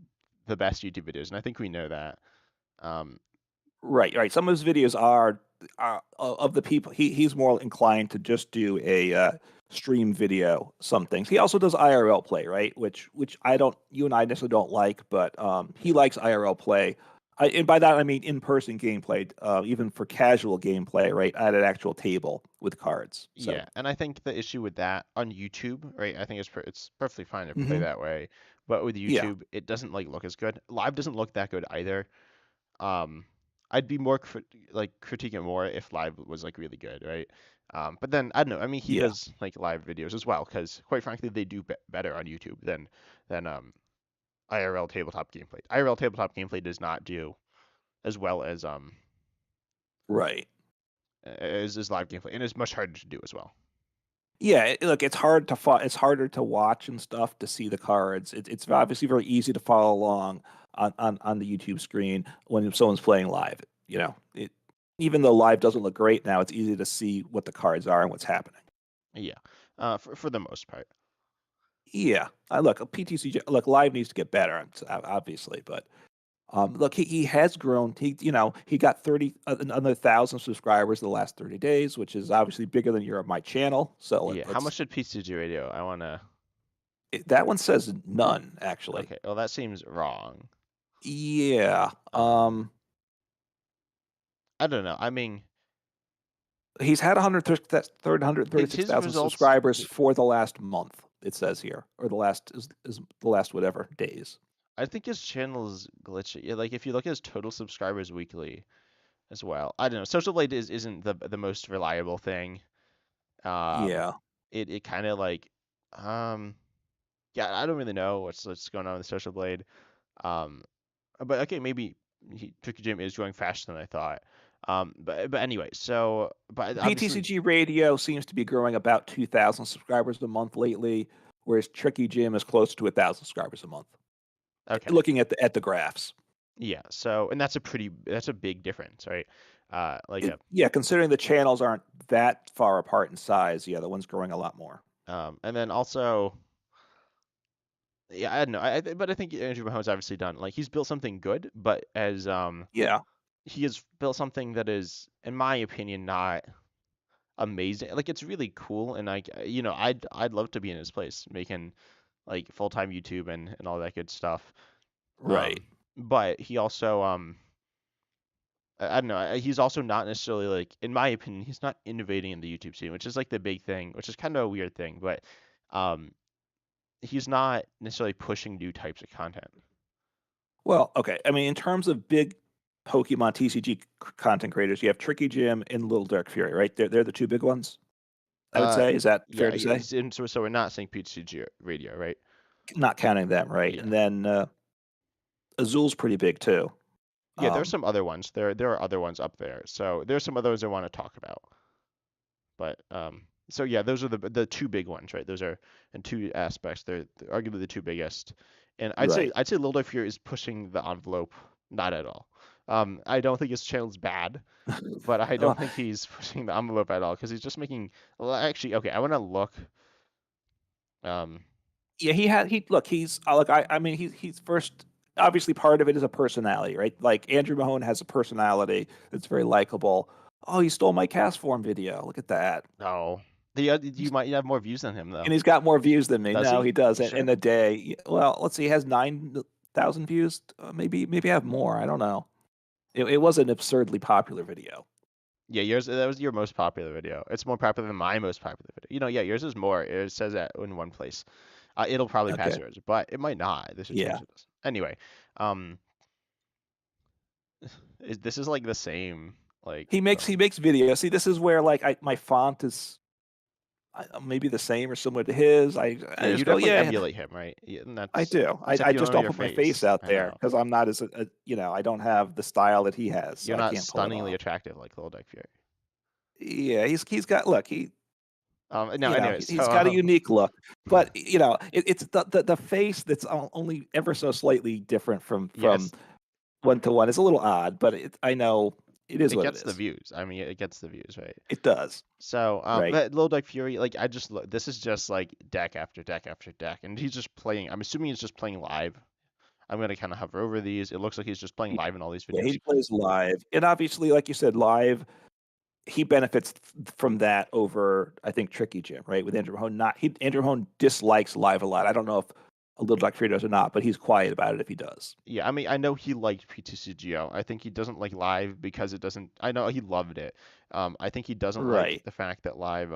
the best YouTube videos, and I think we know that. Um, Right, right. Some of his videos are of the people. He's more inclined to just do a stream video. Some things he also does IRL play, right? Which I don't. You and I necessarily don't like, but he likes IRL play. And by that I mean in person gameplay, even for casual gameplay, right? At an actual table with cards. So. yeah, and I think the issue with that on YouTube, right? I think it's perfectly fine to play Hmm. that way, but with Yeah, YouTube, it doesn't like look as good. Live doesn't look that good either. Um, I'd be more critiquing more if live was like really good, right? But then I don't know. I mean, he yeah, does like live videos as well because quite frankly, they do better on YouTube than IRL tabletop gameplay. IRL tabletop gameplay does not do as well right. as live gameplay, and it's much harder to do as well. Yeah, look, it's harder to watch and stuff to see the cards. It's obviously very easy to follow along on the YouTube screen when someone's playing live. Even though live doesn't look great now, it's easy to see what the cards are and what's happening. Yeah, for the most part. Yeah, I look, PTCG, look, live needs to get better, obviously, but look, he has grown. He got 30 another 1,000 subscribers in the last 30 days, which is obviously bigger than your my channel. So Yeah. How much did PCG Radio? I wanna. that one says none actually. Okay. Well, that seems wrong. Yeah. Um, I don't know. I mean, He's had 136,000 his results. subscribers for the last month. It says here, or is the last whatever days. I think his channel is glitchy. Yeah, like if you look at his total subscribers weekly as well. I don't know. Social Blade isn't the most reliable thing. Um, Yeah. it kind of like um yeah, I don't really know what's going on with Social Blade. Um, but okay, maybe Tricky Jim is growing faster than I thought. But anyway, so but obviously, PTCG Radio seems to be growing about 2,000 subscribers a month lately, whereas Tricky Jim is close to 1,000 subscribers a month. okay, Looking at the graphs, yeah. So and that's a big difference, right? Like yeah, considering the channels aren't that far apart in size, yeah, the one's growing a lot more. and then also. Yeah, I don't know. But I think Andrew Mahomes obviously done like he's built something good, but as Yeah, he has built something that is, in my opinion, not amazing. Like it's really cool, and like I'd love to be in his place, making like full time YouTube and all that good stuff. right. Um, but he also I don't know. He's also not necessarily like, in my opinion, he's not innovating in the YouTube scene, which is like the big thing, which is kind of a weird thing. But um, he's not necessarily pushing new types of content. Well, okay. I mean, in terms of big Pokemon TCG content creators, you have Tricky Jim and Little Dark Fury, right? They're the two big ones. I would Uh, say. Is that fair yeah, to say? and so we're not saying PCG radio, right? Not counting them, right? Yeah. And then Azul's pretty big too. Yeah, there's Um, some other ones. There are other ones up there. So there's some others I want to talk about. But so yeah, those are the two big ones, right? Those are in two aspects. They're arguably the two biggest. And right. I'd say Lil Dive Fear is pushing the envelope, not at all. I don't think his channel's bad, but I don't Well, think he's pushing the envelope at all because he's just making. Well, actually, okay, I want to look. Um, yeah, he's look. I mean, he's first. Obviously, part of it is a personality, right? Like Andrew Mahone has a personality that's very likable. Oh, he stole my cast form video. Look at that. no, you might have more views than him though. And he's got more views than me. Does No, he? he doesn't. Sure. In a day, well, let's see, he has 9,000 views. Maybe I have more. I don't know. It was an absurdly popular video. Yeah, yours that was your most popular video. It's more popular than my most popular video. Yeah, yours is more. It says that in one place. It'll probably pass Okay. yours, but it might not. This should Yeah. change this. Anyway, um, this is like the same. Like, He makes videos. See, this is where like my font is maybe the same or similar to his. yeah, I you just go, definitely yeah, emulate him, right? Yeah, and I do. except I you don't just know don't your put my face face. out I there know because I'm not I don't have the style that he has, so you're I not can't pull it stunningly off. attractive like Lil Dick Fury. Yeah, he's got look, No, anyways, he's so got a unique look, but it's the face that's only ever so slightly different from yes, one to one. It's a little odd, but I know it is it what it gets the is. views. I mean, it gets the views, right? It does, So, right? but Lil Dick Fury, like I just this is just like deck after deck after deck, and he's just playing. I'm assuming he's just playing live. I'm gonna kind of hover over these. It looks like he's just playing live in all these Yeah, videos. he plays live, and obviously, like you said, live. He benefits from that over, I think, Tricky Jim, right? With Andrew Mahone, Andrew Mahone dislikes live a lot. I don't know if a little Black Fury does or not, but he's quiet about it if he does. Yeah, I mean, I know he liked P2CGO. I think he doesn't like live because it doesn't. I know he loved it. I think he doesn't like Right. the fact that live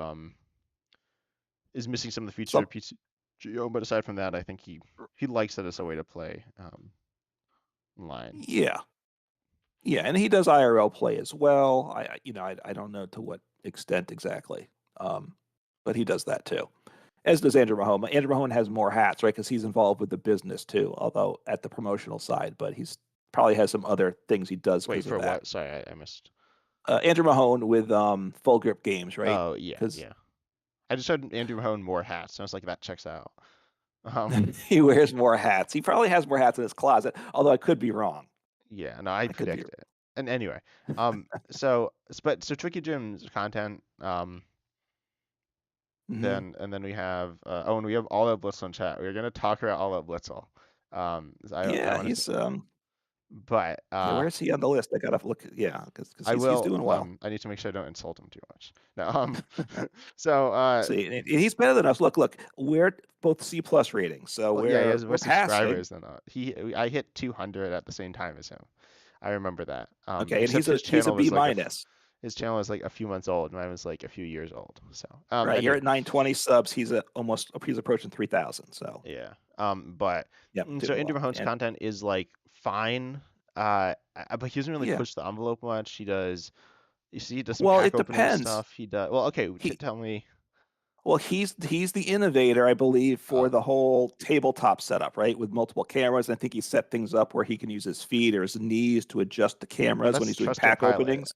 is missing some of the features So of P2CGO. But aside from that, I think he likes that as a way to play online. yeah, yeah, and he does IRL play as well. I don't know to what extent exactly, um, but he does that too. As does Andrew Mahone. Andrew Mahone has more hats, right? Because he's involved with the business too, although at the promotional side. But he's probably has some other things he does Wait because of for that. what? Sorry, I missed. Andrew Mahone with Full Grip Games, right? Oh yeah, Because yeah. I just heard Andrew Mahone more hats. I was like, that checks out. Um, he wears more hats. He probably has more hats in his closet, although I could be wrong. yeah, no, I I could be. predict it. And anyway, so Tricky Jim's content, Mm-hmm. Then we have oh, and we have All Out Blitzel in chat. We're gonna talk about All Out Blitzel. I Yeah, want to, he's but yeah. Where is he on the list? I gotta look. Yeah, because I he's will doing well. I need to make sure I don't insult him too much. No, so See, and he's better than us. Look, we're both C plus ratings, so well, yeah, he has we're more passing. subscribers than I hit 200 at the same time as him. I remember that. Okay, and Except he's a B minus. his channel is like a few months old, and mine was like a few years old. So, Right, you're anyway, at 920 subs. He's approaching 3,000. So yeah. But yep, so doing Andrew well. Mahone's And content is like fine. But he doesn't really yeah, push the envelope much. He does. You see, he does some well, pack it opening depends. stuff. He does. Well, okay. He Tell me. well, he's the innovator, I believe, for Oh, the whole tabletop setup, right? With multiple cameras. I think he set things up where he can use his feet or his knees to adjust the oh, cameras when that's he's doing Trust Your pack Pilot. openings.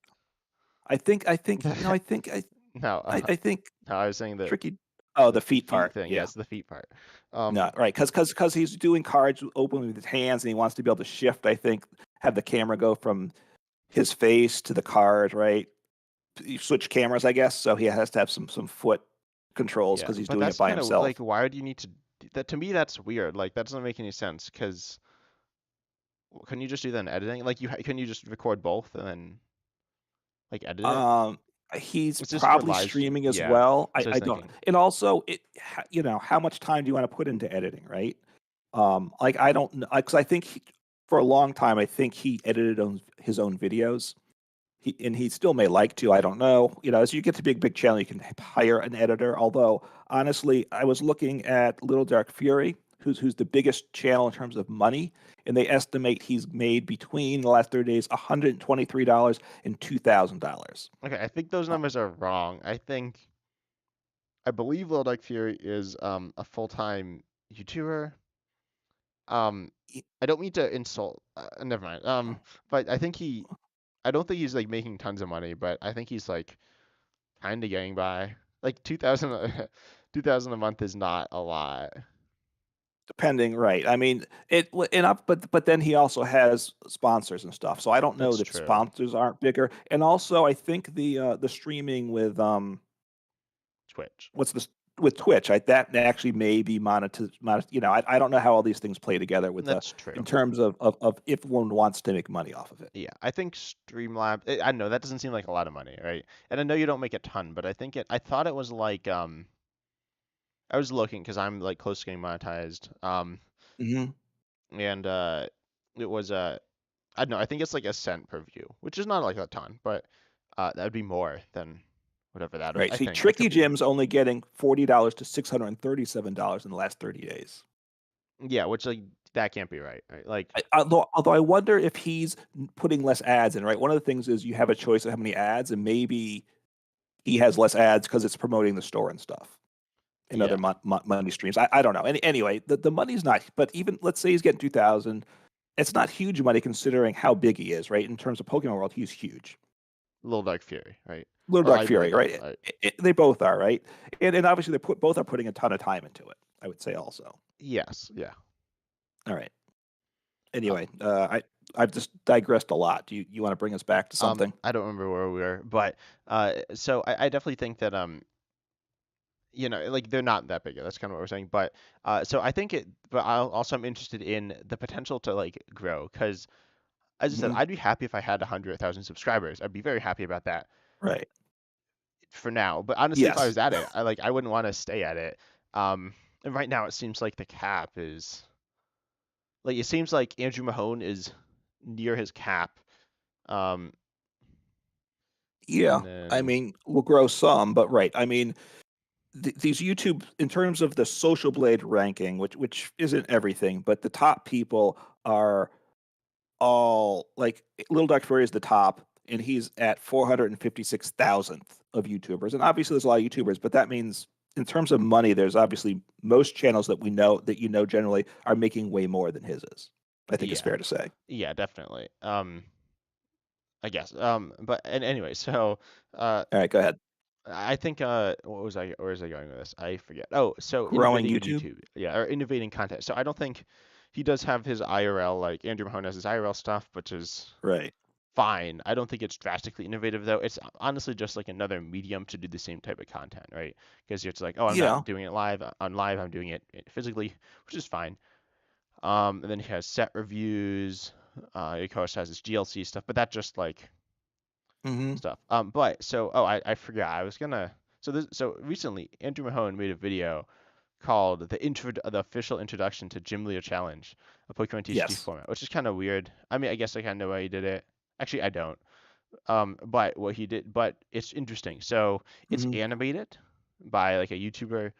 No, I think no, I was saying that tricky. Oh, the the feet feet part. thing. Yeah, Yeah. it's the feet part. No, right. Because he's doing cards open with his hands and he wants to be able to shift, I think, have the camera go from his face to the card, right? You switch cameras, I guess. So he has to have some foot controls Yeah, because he's but doing it that's by kind of like, himself. why would you need to? That to me, that's weird. Like that doesn't make any sense. Because can you just do that in editing? Like can you just record both and then like edit it? Um, he's It's just for probably live stream. streaming as Yeah, well. that's what I was I don't, thinking. and also how much time do you want to put into editing, right? Like I don't know, because I think for a long time, I think he edited on his own videos. He still may like to. I don't know. As you get to big channel, you can hire an editor. Although honestly, I was looking at Little Dark Fury, who's the biggest channel in terms of money, and they estimate he's made between the last 30 days $123 and $2,000. Okay, I think those Uh, numbers are wrong. I believe Lil Duck Fury is a full-time YouTuber. Um, y- I don't mean to insult. Never mind. But I don't think he's like making tons of money, but I think he's like kind of getting by. Like 2000, 2000 a month is not a lot. Depending, right? I mean, but then he also has sponsors and stuff. So I don't know That's that true. sponsors aren't bigger. And also, I think the streaming with Twitch. what's this with Twitch, that actually may be I don't know how all these things play together with the That's in true. terms of if one wants to make money off of it. Yeah, I think Streamlabs. I don't know. That doesn't seem like a lot of money, right? And I know you don't make a ton, but I think it. I thought it was like I was looking because I'm like close to getting monetized. Hmm. And it was I don't know. I think it's like a cent per view, which is not like a ton, but that would be more than whatever that is. Right. I See, think I could Tricky be. Jim's only getting $40 to $637 in the last 30 days. Yeah, which like that can't be right, right? Like Although I wonder if he's putting less ads in, right? One of the things is you have a choice of how many ads, and maybe he has less ads because it's promoting the store and stuff and other yeah, money streams. I don't know. Anyway, the money's not, but even let's say he's getting 2,000, it's not huge money considering how big he is, right? In terms of Pokemon World, he's huge. Little Dark Fury, right? Little Well, Dark either of Fury, them, right? right? They both are, right? And obviously both are putting a ton of time into it. I would say also. Yes, yeah. All right. Anyway, Um, I've just digressed a lot. Do you want to bring us back to something? I don't remember where we were, but so I definitely think that like they're not that big. That's kind of what we're saying. But so I think but I'm interested in the potential to like grow because as I said, Hmm. I'd be happy if I had 100,000 subscribers. I'd be very happy about that Right. for now. But honestly, if I Yes. was at it, I wouldn't want to stay at it. And right now it seems like the cap is like it seems like Andrew Mahone is near his cap. Um, Yeah. and I then mean, we'll grow some, but right. I mean, these YouTube in terms of the Social Blade ranking, which isn't everything, but the top people are all like Little Duck Furry is the top, and he's at 456,000th of YouTubers. And obviously, there's a lot of YouTubers, but that means in terms of money, there's obviously most channels that we know that generally are making way more than his is. I think it's yeah, fair to say. yeah, definitely. I guess. But and anyway, so uh, All right, go ahead. I think what was I where was I going with this? I forget. Oh, so Growing innovating YouTube. YouTube. Yeah, or innovating content. So I don't think he does have his IRL like Andrew Mahone has his IRL stuff, which is Right. fine. I don't think it's drastically innovative though. It's honestly just like another medium to do the same type of content, right? Because it's like, oh, I'm Yeah. not doing it live on live. I'm doing it physically, which is fine. And then he has set reviews. He of course has his GLC stuff, but that's just like Hmm. stuff. But so I forgot. I was gonna so recently Andrew Mahone made a video called the official introduction to Gym Leader Challenge, a Pokemon TCG Yes. format, which is kind of weird. I mean, I guess I kind of know why he did it. Actually, I don't. But what he did, but it's interesting. So it's Hmm. animated by like a YouTuber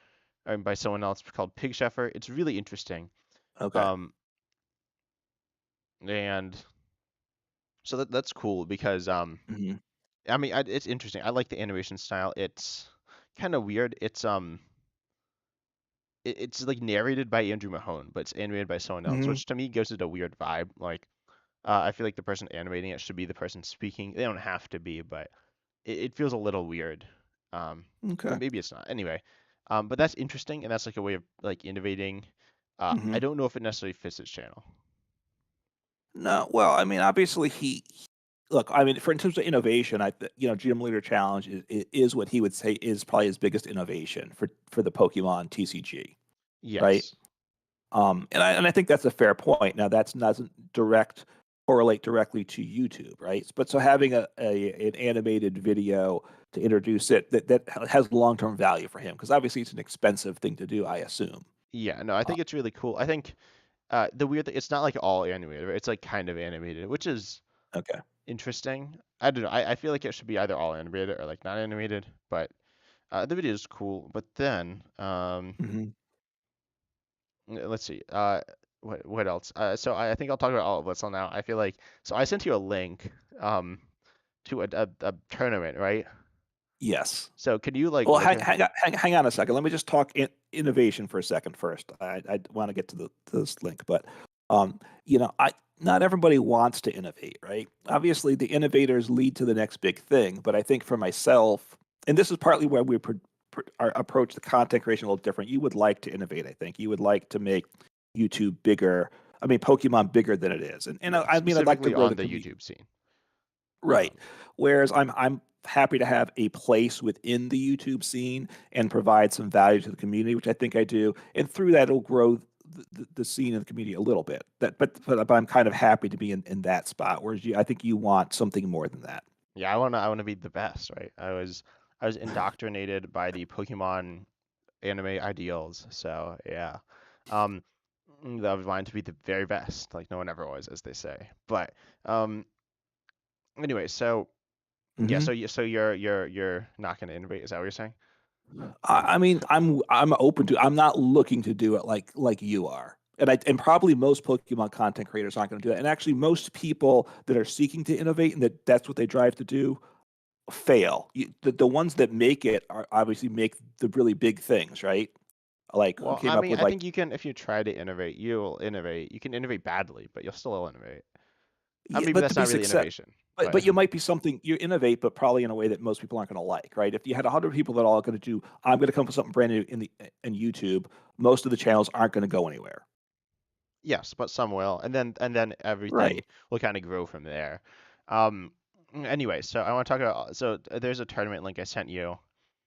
or by someone else called Pig Sheffer. It's really interesting. Okay. Um, and so that's cool because Hmm. I mean, it's interesting. I like the animation style. It's kind of weird. It's like narrated by Andrew Mahone, but it's animated by someone else, Hmm. which to me gives it a weird vibe. Like, I feel like the person animating it should be the person speaking. They don't have to be, but it feels a little weird. But Okay. maybe it's not. Anyway, but that's interesting, and that's like a way of like innovating. I Hmm. don't know if it necessarily fits its channel. No, well, I mean, obviously look. I mean, for in terms of innovation, Gym Leader Challenge is what he would say is probably his biggest innovation for the Pokemon TCG, right? Yes. And I think that's a fair point. Now, that's doesn't correlate directly to YouTube, right? But so having an animated video to introduce it that has long term value for him because obviously it's an expensive thing to do, I assume. Yeah. No, I Uh, think it's really cool. I think the weird thing, it's not like all animated, right? It's like kind of animated, which is okay. interesting. I don't know. I feel like it should be either all animated or like not animated, but the video is cool. But then, Hmm. let's see. What else? So I think I'll talk about all of Blitzel now. I feel like so I sent you a link um to a tournament, right? Yes. So could you like Well, look hang, at? hang, on- hang on a second. Let me just talk innovation for a second first. I want to get to this link, but um, I not everybody wants to innovate, right? Obviously, the innovators lead to the next big thing. But I think for myself, and this is partly where our approach to content creation a little different. You would like to innovate. I think you would like to make YouTube bigger. I mean, Pokemon bigger than it is, and Yeah, I mean, I'd like to specifically grow the on the community. YouTube scene. Right. Um, Whereas I'm happy to have a place within the YouTube scene and provide some value to the community, which I think I do, and through that it'll grow the scene and the community a little bit. But I'm kind of happy to be in that spot. Whereas I think you want something more than that. yeah, I wanna be the best, right? I was indoctrinated by the Pokemon anime ideals, so yeah. Um, that was mine to be the very best, like no one ever was, as they say. But um, anyway, so yeah, Hmm. so you're not gonna innovate, is that what you're saying? I mean, I'm open to. I'm not looking to do it like you are. And probably most Pokemon content creators aren't going to do that. And actually, most people that are seeking to innovate and that's what they drive to do fail. The ones that make it are obviously make the really big things, right? Like who Well, came I up mean, with I like think you can if you try to innovate, you'll innovate. You can innovate badly, but you'll still innovate. yeah, Maybe but to that's be not really success. innovation, but But you might be something you innovate, but probably in a way that most people aren't going to like, right? If you had 100 people that all going to do, I'm going to come up with something brand new in YouTube. Most of the channels aren't going to go anywhere, yes, but some will, and then everything right? will kind of grow from there. Um, anyway, so I want to talk about there's a tournament link I sent you.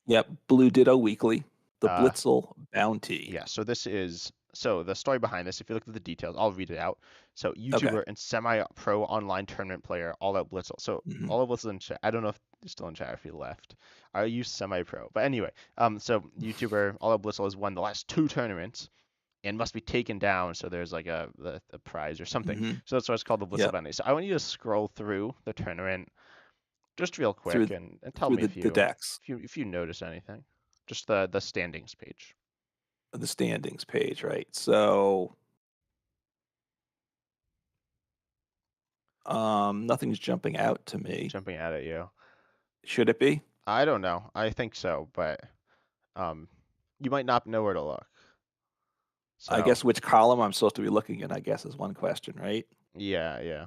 Yep. Blue Ditto Weekly, the Uh, Blitzel Bounty. yeah, so the story behind this. If you look at the details, I'll read it out. So Okay. YouTuber and semi-pro online tournament player, All Out Blitzel. So Hmm. All Out Blitzel in chat. I don't know if he's still in chat or if he left. Are you semi-pro? But anyway, so YouTuber All Out Blitzel has won the last two tournaments and must be taken down. So there's like a prize or something. Hmm. So that's why it's called the Blitzel Yep. Bounty. So I want you to scroll through the tournament just real quick Through and tell through me the decks, if you notice anything. Just the standings page. the standings page, right? So nothing's jumping out to me. Jumping out at you. Should it be? I don't know. I think so, but um, you might not know where to look. I So guess which column I'm supposed to be looking in, I guess, is one question, right? yeah, yeah,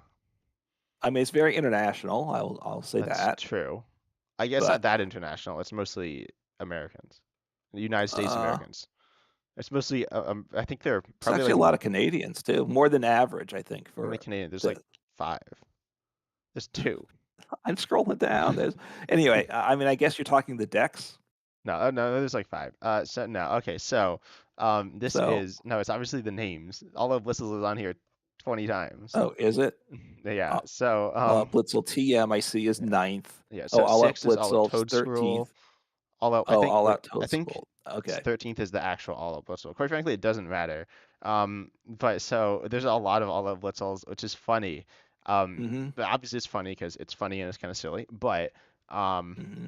I mean, it's very international. I'll say that's that, true. I guess not but that international. It's mostly Americans, the United States uh, Americans. It's mostly. I think they're it's probably actually like a lot of Canadians too, more than average, I think, how many for Canadian. There's like the. five. There's two. I'm scrolling down. Anyway. I mean, I guess you're talking the decks. No, no, there's like five. So no, okay, so this So, is no, it's obviously the names. All of Bliss's is on here 20 times. oh, is it? Yeah, Uh, so Blitzel TM I see is yeah, ninth. yeah. Oh, So All Out six is All Out Blitzel's Toad 13th. Scroll. All Out, I Oh, think. All Wait, Out I Toad think Scroll. Okay. 13th is the actual All Out Blitzel. Quite frankly, it doesn't matter. But so there's a lot of All Out Blitzels, which is funny. Mm-hmm. But obviously it's funny because it's funny and it's kind of silly. But um, Mm-hmm.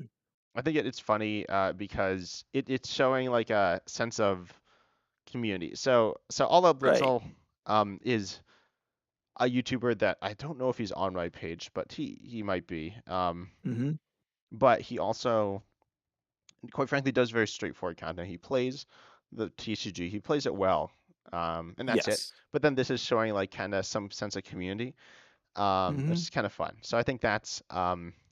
I think it's funny because it's showing like a sense of community. So All Out Right. Blitzel is a YouTuber that I don't know if he's on my page, but he might be. Mm-hmm. But he also, quite frankly, does very straightforward content. He plays the TCG, he plays it well, and that's it. Yes. But then this is showing like kind of some sense of community, which Mm-hmm. is kind of fun. So I think that's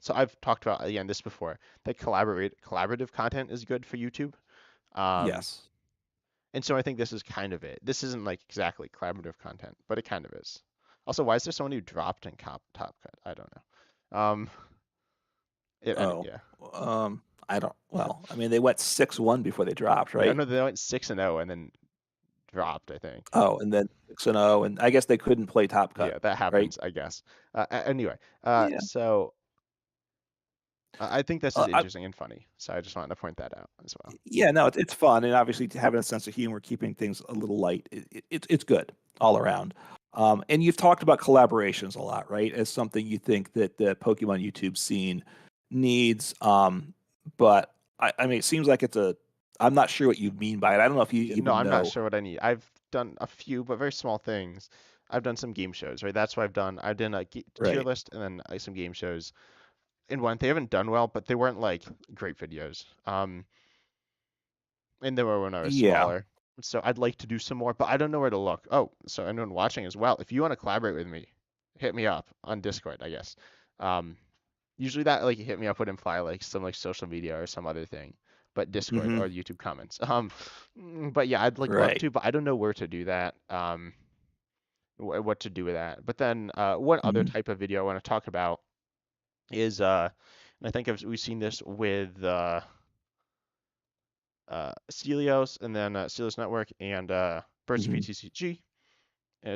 so I've talked about again this before that collaborative content is good for YouTube. Um, Yes. And so I think this is kind of it. This isn't like exactly collaborative content, but it kind of is. Also, why is there someone who dropped in Top Cut? I don't know. Oh. Yeah. I don't. Well, I mean, they went 6-1 before they dropped, Yeah, right? no, they went 6-0 and then dropped, I think. Oh, and then 6-0, and I guess they couldn't play Top Cut, Yeah, that right? happens, I guess. Anyway, Yeah. so I think this is I, interesting and funny. So I just wanted to point that out as well. yeah. No, it's fun, and obviously having a sense of humor, keeping things a little light. It's good all around. And you've talked about collaborations a lot, right? As something you think that the Pokemon YouTube scene needs. But I mean, it seems like it's a. I'm not sure what you mean by it. I don't know if you Yeah, no, even I'm not know. sure what I need. I've done a few, but very small things. I've done some game shows, right? That's what I've done. I've done a tier Right. list and then some game shows. And one, they haven't done well, but they weren't like great videos. And they were when I was Yeah. smaller. So I'd like to do some more, but I don't know where to look. Oh, so anyone watching as well, if you want to collaborate with me, hit me up on Discord, I guess. Um, Usually that like hit me up would imply like some like social media or some other thing, but Discord Mm-hmm. or YouTube comments. But yeah, I'd like love Right. to, but I don't know where to do that. What to do with that. But then one other Mm-hmm. type of video I want to talk about is and I think we've seen this with Celios and then Celios Network and Birds of Mm-hmm. PTCG.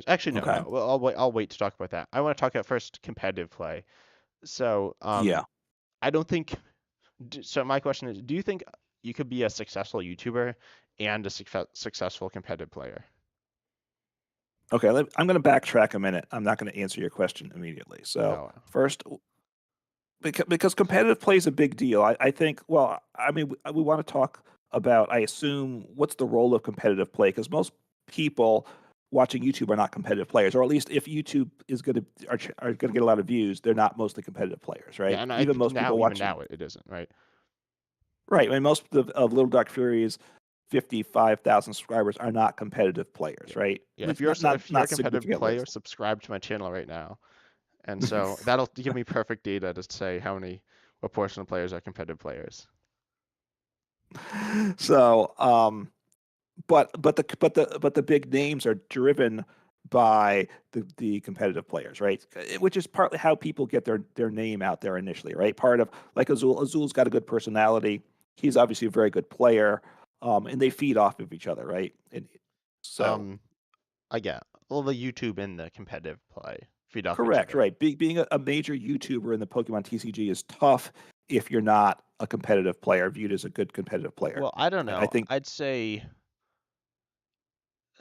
Actually, no, Okay. no. Well, I'll wait to talk about that. I want to talk about first competitive play. So, Yeah. I don't think. So my question is, do you think you could be a successful YouTuber and a successful competitive player? Okay. I'm going to backtrack a minute. I'm not going to answer your question immediately. So Oh, first, because competitive play is a big deal. I think. Well, I mean, we want to talk about. I assume what's the role of competitive play because most people watching YouTube are not competitive players, or at least if YouTube is going to are going to get a lot of views, they're not mostly competitive players, yeah, right? and I Even think most now, people even watching, now, it isn't, right? right? I mean, most of Little Dark Fury's 55,000 subscribers are not competitive players, Yeah, right? At yeah. least not If you're a not competitive significantly. player, subscribe to my channel right now, and so that'll give me perfect data to say what portion of players are competitive players. So, but the big names are driven by the competitive players, right? Which is partly how people get their name out there initially, right? Part of like Azul. Azul's got a good personality. He's obviously a very good player, and they feed off of each other, right? And so Um, I get all the YouTube and the competitive play feed off each correct, other. right? Being a major YouTuber in the Pokemon TCG is tough if you're not a competitive player, viewed as a good competitive player. Well, I don't I know. think I'd say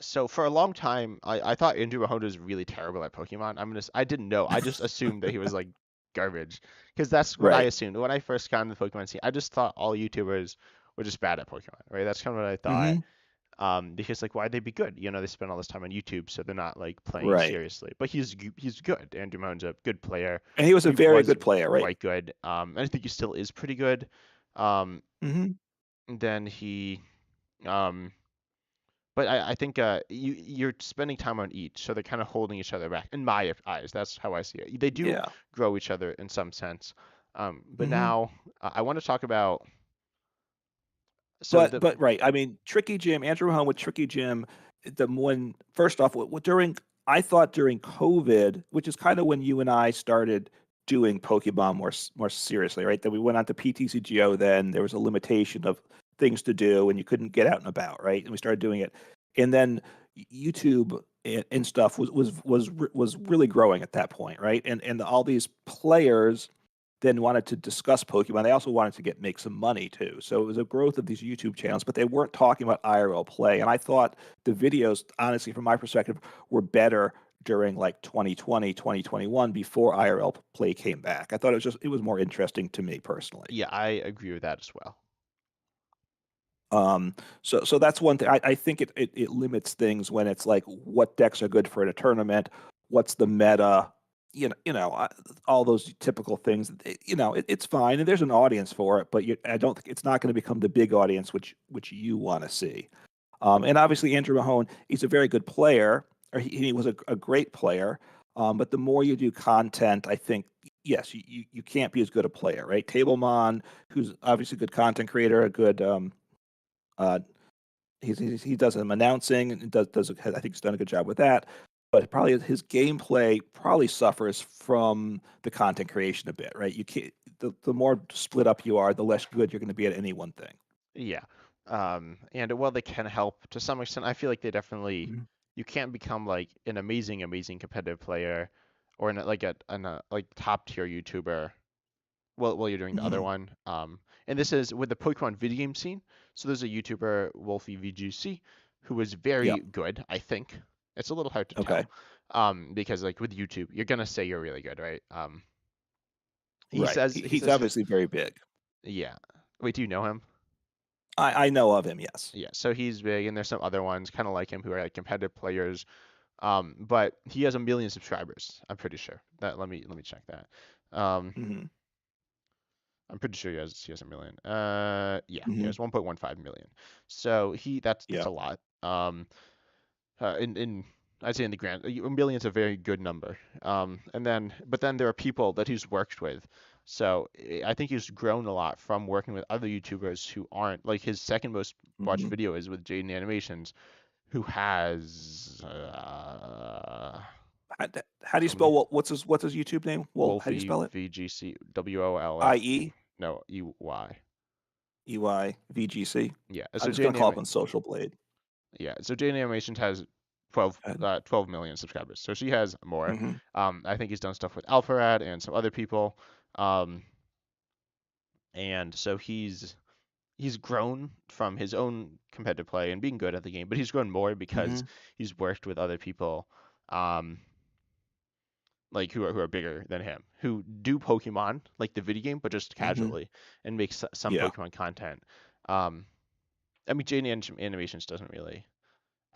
so. For a long time, I thought Andrew Mahone was really terrible at Pokemon. I didn't know. I just assumed that he was like garbage because that's what I right. assumed when I first got into the Pokemon scene. I just thought all YouTubers were just bad at Pokemon, right? That's kind of what I thought. Hmm. Because like why'd they be good? You know, they spend all this time on YouTube, so they're not like playing Right. seriously. But he's good. Andrew Mahomes a good player. And he was a He very was good player, right? quite good. And I think he still is pretty good. Um, Hmm. and then he, um, but I think you're spending time on each, so they're kind of holding each other back. In my eyes, that's how I see it. They do Yeah. grow each other in some sense. But Hmm. now I want to talk about so But the but right. I mean, Tricky Jim, Andrew Mahone with Tricky Jim, the when first off, during I thought during COVID, which is kind of when you and I started doing Pokemon more seriously, right? Then we went on to PTCGO. Then there was a limitation of things to do, and you couldn't get out and about, right? And we started doing it, and then YouTube and stuff was really growing at that point, right? And all these players then wanted to discuss Pokemon. They also wanted to make some money too. So it was a growth of these YouTube channels, but they weren't talking about IRL play. And I thought the videos, honestly, from my perspective, were better during like 2020, 2021, before IRL play came back. I thought it was more interesting to me personally. Yeah, I agree with that as well. So that's one thing. I think it limits things when it's like what decks are good for in a tournament, what's the meta, all those typical things. It's fine, and there's an audience for it, but I don't think it's not going to become the big audience which you want to see. And obviously, Andrew Mahone, he's a very good player, or he was a great player. But the more you do content, I think, yes, you can't be as good a player, right? Tablemon, who's obviously a good content creator, a good uh, he does some announcing and does I think he's done a good job with that. But probably his gameplay probably suffers from the content creation a bit, right? You can't the more split up you are, the less good you're going to be at any one thing. Yeah. And while they can help to some extent, I feel like they definitely Mhm. you can't become like an amazing, amazing competitive player or an like top tier YouTuber while you're doing the other Mhm. one. And this is with the Pokemon video game scene. So there's a YouTuber, Wolfie VGC, who is very Yep. good, I think. It's a little hard to Okay. tell. Because like with YouTube, you're gonna say you're really good, right? He Right. says he He's says he's obviously very big. yeah. Wait, do you know him? I know of him. Yes. Yeah, so he's big, and there's some other ones kind of like him who are like competitive players. But he has 1 million subscribers. I'm pretty sure. That let me check that. Um, Hmm. I'm pretty sure he has 1 million. Yeah, he Hmm. has 1.15 million. So that's Yeah. a lot. In I'd say in the grand, 1 million is a very good number. But then there are people that he's worked with. So I think he's grown a lot from working with other YouTubers who aren't like his second most watched Hmm. video is with Jaden Animations, who has How do you how many? spell what's his YouTube name? Well, how do you Wolfie spell it? VGC WOLFE. IE No, EY. EY VGC. Yeah. So I'm just gonna Jaden call Anima- up on Social Blade. yeah. So Jaden Animations has 12 million subscribers. So she has more. Mm-hmm. I think he's done stuff with Alpharad and some other people. Um, and so he's grown from his own competitive play and being good at the game, but he's grown more Mm-hmm. because he's worked with other people, um, like who are bigger than him, who do Pokemon like the video game, but just Mm-hmm. casually and make some Yeah. Pokemon content. Um, I mean, Jane Animations doesn't really.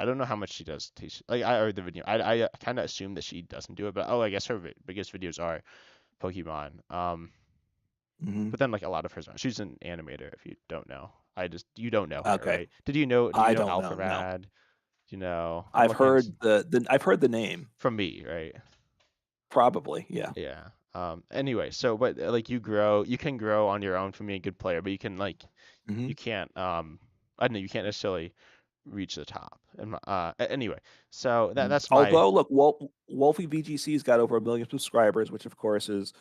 I don't know how much she does teach. Like I or the video. I kind of assume that she doesn't do it, but oh, I guess her biggest videos are Pokemon. Mm-hmm. But then like a lot of hers, she's an animator. If you don't know, you don't know her, Okay. right? Did you know? Do you I know don't know. No. Alpharad? Do you know? I'm I've looking heard I've heard the name. from me, right? Probably. Yeah. Yeah. Anyway, so but like you can grow on your own from being a good player, but you can like Mm-hmm. you can't I don't know, you can't necessarily reach the top. And anyway, so that's my Although, look, Wolfie VGC's got over 1 million subscribers, which of course is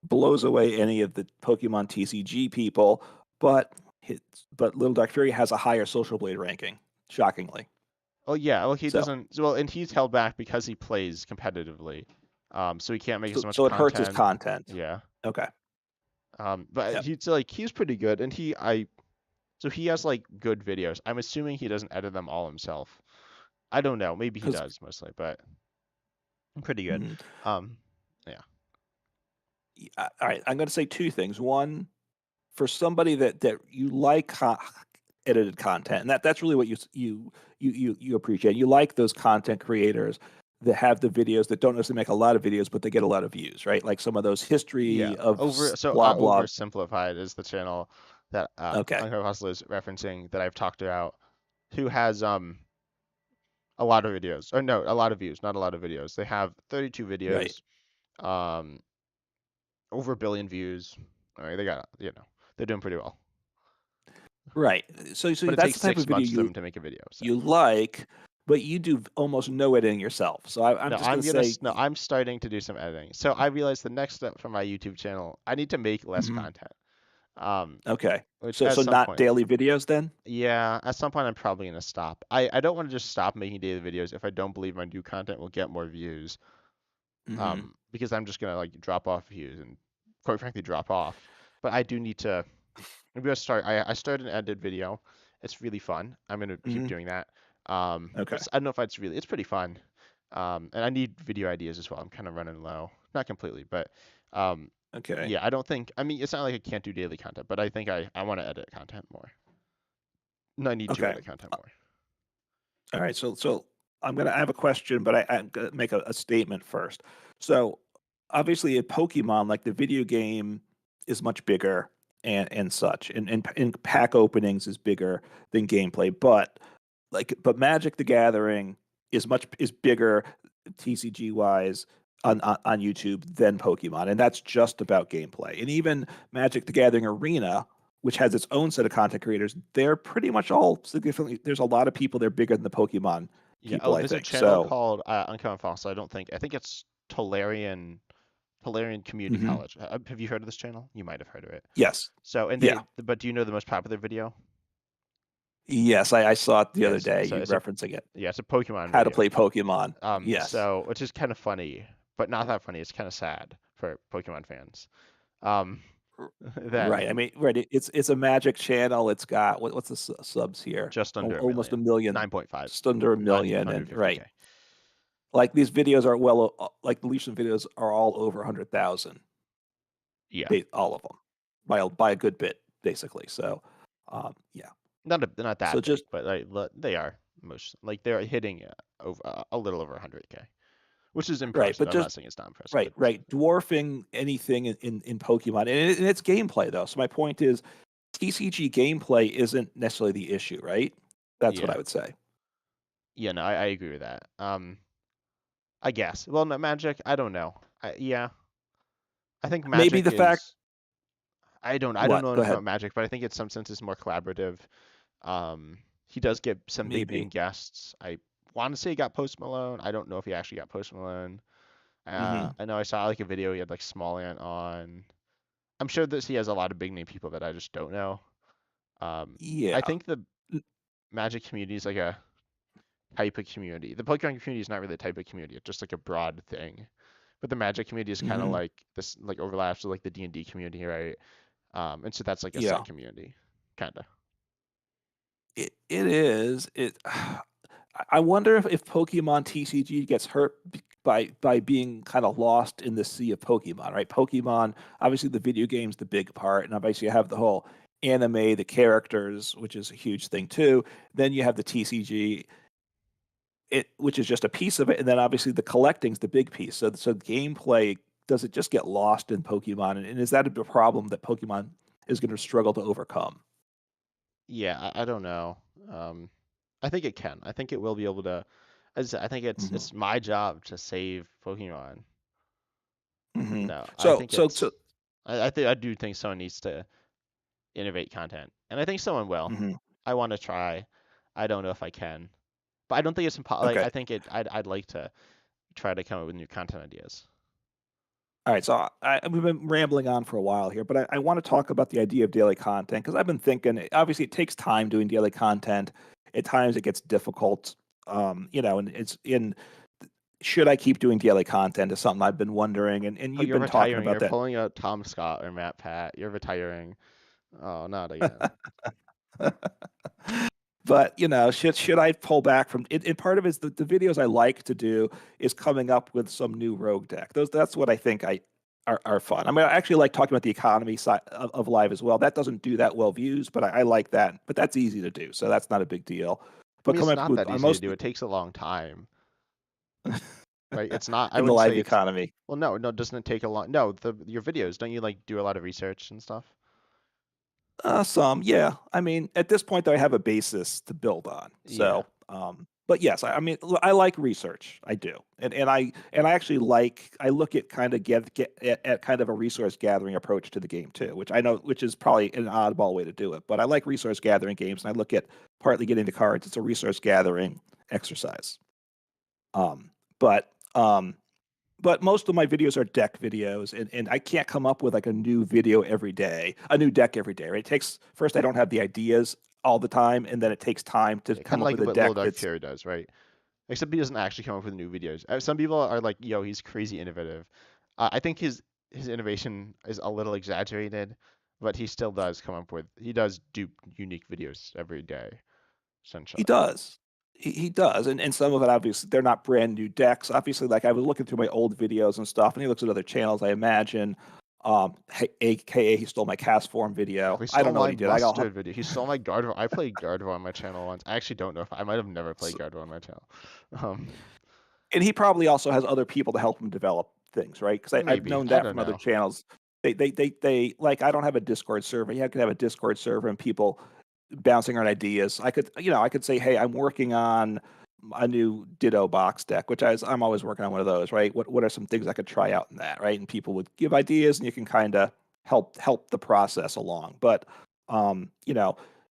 blows away any of the Pokemon TCG people. But his, but Little Dark Fury has a higher Social Blade ranking, shockingly. oh yeah, well he So doesn't well and he's held back because he plays competitively. So he can't make as so, much so it hurts his content. content. Yeah. Okay. But Yep. he's pretty good and so he has like good videos. I'm assuming he doesn't edit them all himself. I don't know, maybe he Because does mostly, but pretty good. Um yeah. all right, I'm going to say two things. One, for somebody that you like edited content, and that's really what you appreciate. You like those content creators that have the videos that don't necessarily make a lot of videos, but they get a lot of views, right? Like some of those Yeah, history of blah blah. Oversimplified is the channel that Okay, Uncomfortable is referencing that I've talked about, who has a lot of videos, or no, a lot of views, not a lot of videos. They have 32 right, videos, um, over 1 billion views. All right, they got they're doing pretty well, right. So but it that's takes the type of six video months for them to make a video. So you like, but you do almost no editing yourself. So I'm No, just going to say, no, I'm starting to do some editing. So I realized the next step for my YouTube channel, I need to make less mhm, content. Um, okay. which So at so some not point, daily videos then? yeah, at some point I'm probably gonna stop. I don't want to just stop making daily videos if I don't believe my new content will get more views. Hmm. Because I'm just gonna like drop off views and quite frankly drop off. But I do need to. I'm gonna start. I started an edited video. It's really fun. I'm gonna keep Hmm. doing that. Okay. I don't know if it's really. It's pretty fun. And I need video ideas as well. I'm kind of running low. Not completely, but um, Okay. yeah. I don't think. I mean, it's not like I can't do daily content, but I think I want to edit content more. No, I need to Okay. edit content more. All right. So I have a question, but I'm gonna make a statement first. So obviously, a Pokemon, like the video game, is much bigger and such, and pack openings is bigger than gameplay. But Magic the Gathering is bigger TCG wise on YouTube than Pokemon, and that's just about gameplay. And even Magic the Gathering Arena, which has its own set of content creators, they're pretty much all significantly. There's a lot of people there bigger than the Pokemon Yeah. people, Oh, I there's a think. channel So, called Uncommon Fossil. I don't think. I think it's Tolarian Community mhm. College. Have you heard of this channel? You might have heard of it. Yes, So, and yeah, but do you know the most popular video? yes, I saw it the other Yes. day. So You it's a referencing it. yeah, it's a Pokemon How to video. play Pokemon. Yes. So which is kind of funny, but not that funny. It's kind of sad for Pokemon fans. Um, that Right. I mean, right. It's a Magic channel. It's got what's the subs here? just under a Almost a million, million, 9.5, just under a million, and right. 950K. Like these videos are like the recent videos are all over 100,000. Yeah. All of them by a good bit, basically. So, yeah. They're not So that big, just but like they are most like they're hitting over a little over 100K, which is right, impressive. but I'm just not saying it's not impressive, right, but right, dwarfing anything in Pokemon, and it's gameplay though. So my point is, TCG gameplay isn't necessarily the issue, right? That's what yeah. I would say. Yeah, no, I agree with that. I guess. Well, no, Magic, I don't know. Yeah, I think Maybe Magic the fact is. I don't what? know Go enough ahead. about Magic, but I think in some sense it's more collaborative. He does get some big name Maybe. guests. I want to say he got Post Malone. I don't know if he actually got Post Malone. Hmm. I know I saw like a video he had like Smallant on. I'm sure that he has a lot of big name people that I just don't know. Um, I Yeah. think the Magic community is like a type of community. The Pokemon community is not really a type of community. It's just like a broad thing. But the Magic community is kind of Hmm. like this, like overlaps with like the D&D community, right? And so that's like a Yeah. set community, kind of. It is. I wonder if Pokemon TCG gets hurt by being kind of lost in the sea of Pokemon, right? Pokemon, obviously the video game's the big part, and obviously you have the whole anime, the characters, which is a huge thing too. Then you have the TCG, which is just a piece of it, and then obviously the collecting's the big piece. So gameplay, does it just get lost in Pokemon, and is that a problem that Pokemon is going to struggle to overcome? Yeah, I don't know. Um, I think it can. I think it will be able to. As I said, I think Hmm. it's my job to save Pokemon. Hmm. No, I So think so so. it's. I think I do think someone needs to innovate content, and I think someone will. Mhm. I want to try. I don't know if I can, but I don't think it's impossible. Like Okay. I think it. I'd like to try to come up with new content ideas. All right, so we've been rambling on for a while here, but I want to talk about the idea of daily content because I've been thinking. Obviously, it takes time doing daily content. At times, it gets difficult. And it's in. Should I keep doing daily content? Is something I've been wondering, and Oh, you've you're been talking retiring. about You're that. pulling out Tom Scott or Matt Pat. You're retiring. Oh, not again. But should I pull back from it? And part of it is the videos I like to do is coming up with some new rogue deck. That's what I think I are fun. I mean, I actually like talking about the economy side of live as well. That doesn't do that well views, but I like that. But that's easy to do, so that's not a big deal. I But mean, it's coming up not with that easy to most do. It takes a long time, right? It's not. I in the wouldn't live say it's. economy. Well, no, no. Doesn't it take a long? No, your videos. Don't you like do a lot of research and stuff? Some, yeah. I mean, at this point, though, I have a basis to build on. Yeah. But yes, I mean, I like research. I do, and I actually I look at kind of get at kind of a resource gathering approach to the game too, which I know, which is probably an oddball way to do it. But I like resource gathering games, and I look at partly getting the cards. It's a resource gathering exercise. Um, but um, but most of my videos are deck videos, and I can't come up with like a new video every day, a new deck every day, right? It takes first I don't have the ideas all the time, and then it takes time to Yeah, kind come of up like with a what Little deck Dark that's Cherry does, right? Except he doesn't actually come up with new videos. Some people are like, yo, he's crazy innovative. I think his innovation is a little exaggerated, but he still does come up with he does do unique videos every day, he essentially. does. He does, and some of it obviously they're not brand new decks. Obviously, like I was looking through my old videos and stuff, and he looks at other channels. I imagine, AKA he stole my cast form No, video. he I stole don't know what my he did. I got mustard video. He stole my Gardevoir. I played Gardevoir on my channel once. I actually don't know if I might have never played Gardevoir on my channel. Um, and he probably also has other people to help him develop things, right? Because I've maybe. known I that don't from other know. channels. They like I don't have a Discord server. He could have a Discord server and people bouncing around ideas. I could say, hey, I'm working on a new Ditto box deck, which I'm always working on one of those, right? What are some things I could try out in that, right? And people would give ideas, and you can kind of help the process along. But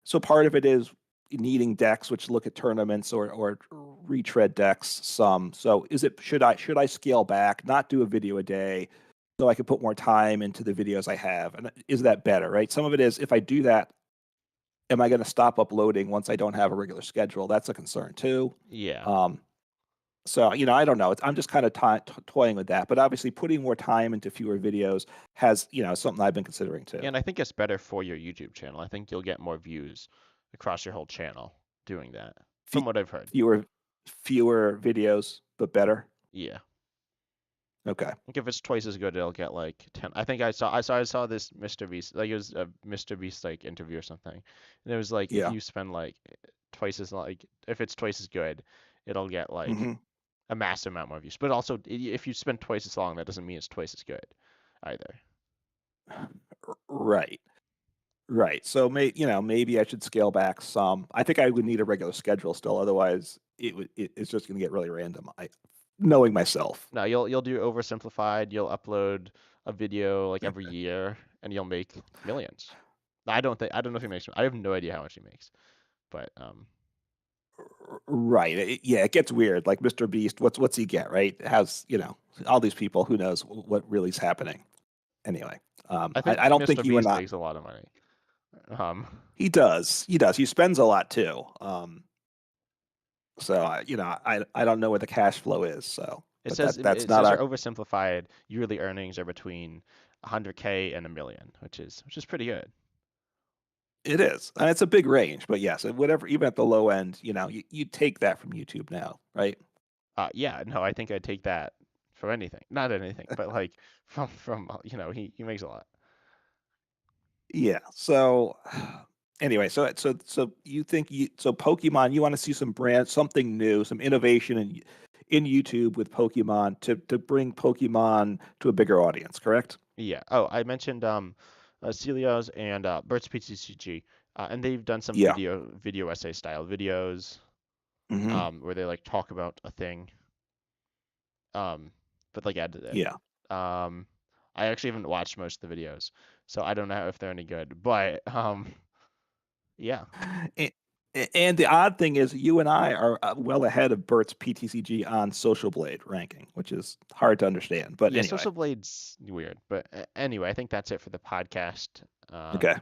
so part of it is needing decks which look at tournaments or retread decks some. So should I scale back, not do a video a day, so I can put more time into the videos I have? And is that better, right? Some of it is if I do that, am I going to stop uploading once I don't have a regular schedule? That's a concern too. Yeah. Um, so I don't know. I'm just kind of toying with that. But obviously, putting more time into fewer videos has something I've been considering too. And I think it's better for your YouTube channel. I think you'll get more views across your whole channel doing that, from Fe- what I've heard. fewer fewer videos, but better. Yeah. Okay. Like if it's twice as good, it'll get like 10. I think I saw this Mr. Beast, like it was a Mr. Beast like interview or something. And it was like if Yeah. you spend like twice as like if it's twice as good, it'll get like Hmm. a massive amount more views. But also if you spend twice as long, that doesn't mean it's twice as good either. Right. Right. So maybe I should scale back some. I think I would need a regular schedule still. Otherwise, it's just going to get really random. Knowing myself. No, you'll do oversimplified, you'll upload a video like every year and you'll make millions. I don't know if he makes I have no idea how much he makes. But Right. Yeah, it gets weird. Like Mr. Beast, what's he get, right? It has, all these people, who knows what really is happening. Anyway, I think I don't think Mr. you and Beast I, makes a lot of money. Um, he does. He does. He spends a lot too. So I don't know where the cash flow is. So, It but says that's it not says your our, oversimplified yearly earnings are between 100K and a million, which is pretty good. it is. And it's a big range, but yes, whatever, even at the low end, you take that from YouTube now, right? Yeah, no, I think I'd take that from anything, not anything, but like from he makes a lot. Yeah. So anyway, so you think so Pokemon, you want to see some something new, some innovation in YouTube with Pokemon to bring Pokemon to a bigger audience, correct? Yeah. Oh, I mentioned Celios and Burt's PTCG, and they've done some Yeah. video essay style videos Hmm. where they like talk about a thing um, but like edited. Yeah. Um, I actually haven't watched most of the videos, so I don't know if they're any good. But yeah, And, and the odd thing is, you and I are well ahead of Bert's PTCG on Social Blade ranking, which is hard to understand. But yeah, anyway, Social Blade's weird. But anyway, I think that's it for the podcast. okay.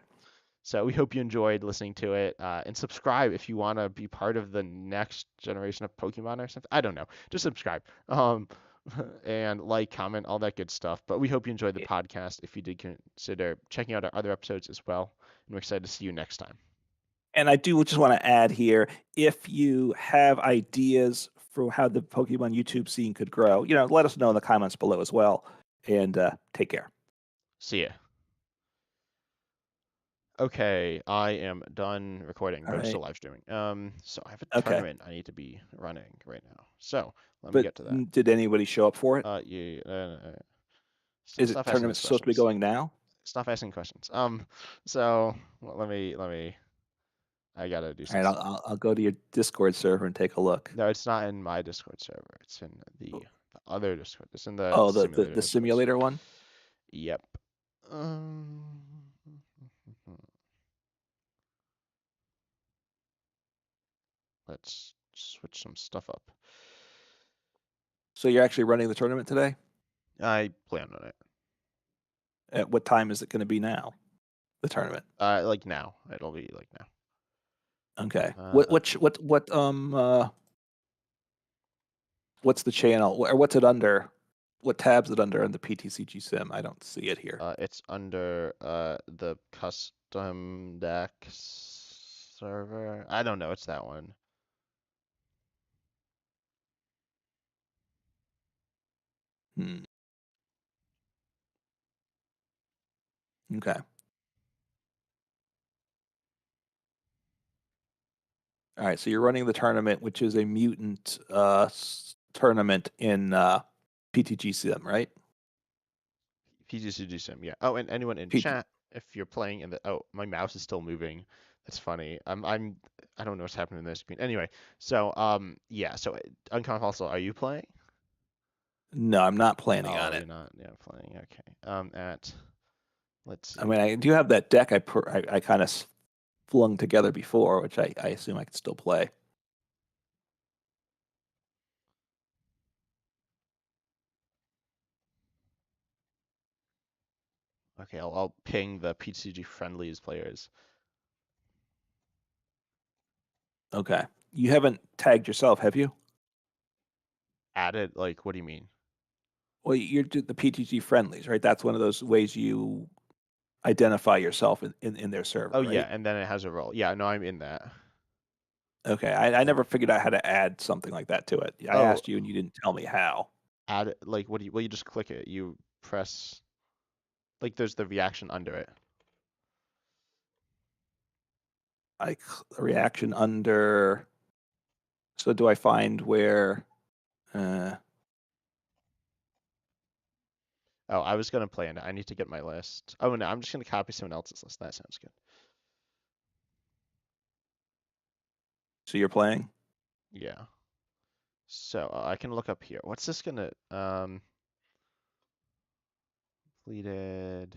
So we hope you enjoyed listening to it, and subscribe if you want to be part of the next generation of Pokemon or something. I don't know. Just subscribe. And like, comment, all that good stuff. But we hope you enjoyed the podcast. If you did consider checking out our other episodes as well, and we're excited to see you next time. And I do just want to add here, if you have ideas for how the Pokemon YouTube scene could grow, let us know in the comments below as well. And take care. See ya. Okay, I am done recording, All but I'm right. still live streaming. So I have a Okay. tournament I need to be running right now. So let me But get to that. did anybody show up for it? Yeah. Is it Stop asking tournament those supposed to be questions. going now? Stop asking questions. So let me. I gotta do All right, some stuff. I'll go to your Discord server and take a look. No, it's not in my Discord server. It's in the other Discord. It's in the Oh, simulator the Discords. simulator one? Yep. Um, let's switch some stuff up. So you're actually running the tournament today? I plan on it. At what time is it going to be now? The tournament. Like now. It'll be like now. Okay. Uh, What's the channel or what's it under? What tab's it under on the PTCG Sim? I don't see it here. It's under the custom deck server. I don't know. It's that one. Hmm. Okay. All right. So you're running the tournament, which is a mutant tournament in PTG Sim, right? PGCG Sim, yeah. Oh, and anyone in PT. chat, if you're playing in the my mouse is still moving. That's funny. I don't know what's happening in this screen. Anyway, so yeah. So Uncommon Fossil, are you playing? No, I'm not planning Oh, on you're it. not. Yeah, playing. Okay. Let's I see. mean, I do have that deck I kind of flung together before, which I assume I could still play. Okay, I'll ping the PCG friendlies players. Okay. You haven't tagged yourself, have you? Added, like, what do you mean? Well, you're the PTG friendlies, right? That's one of those ways you identify yourself in their server, Oh yeah, right? and then it has a role. Yeah, no, I'm in that. Okay. I never figured out how to add something like that to it. I Oh, asked you and you didn't tell me how. add like what do you? Well, you just click it. You press like there's the reaction under it. Reaction under. So do I find where? Uh, Oh, I was gonna play it. I need to get my list. Oh no, I'm just gonna copy someone else's list. That sounds good. so you're playing? Yeah. So I can look up here. What's this gonna completed?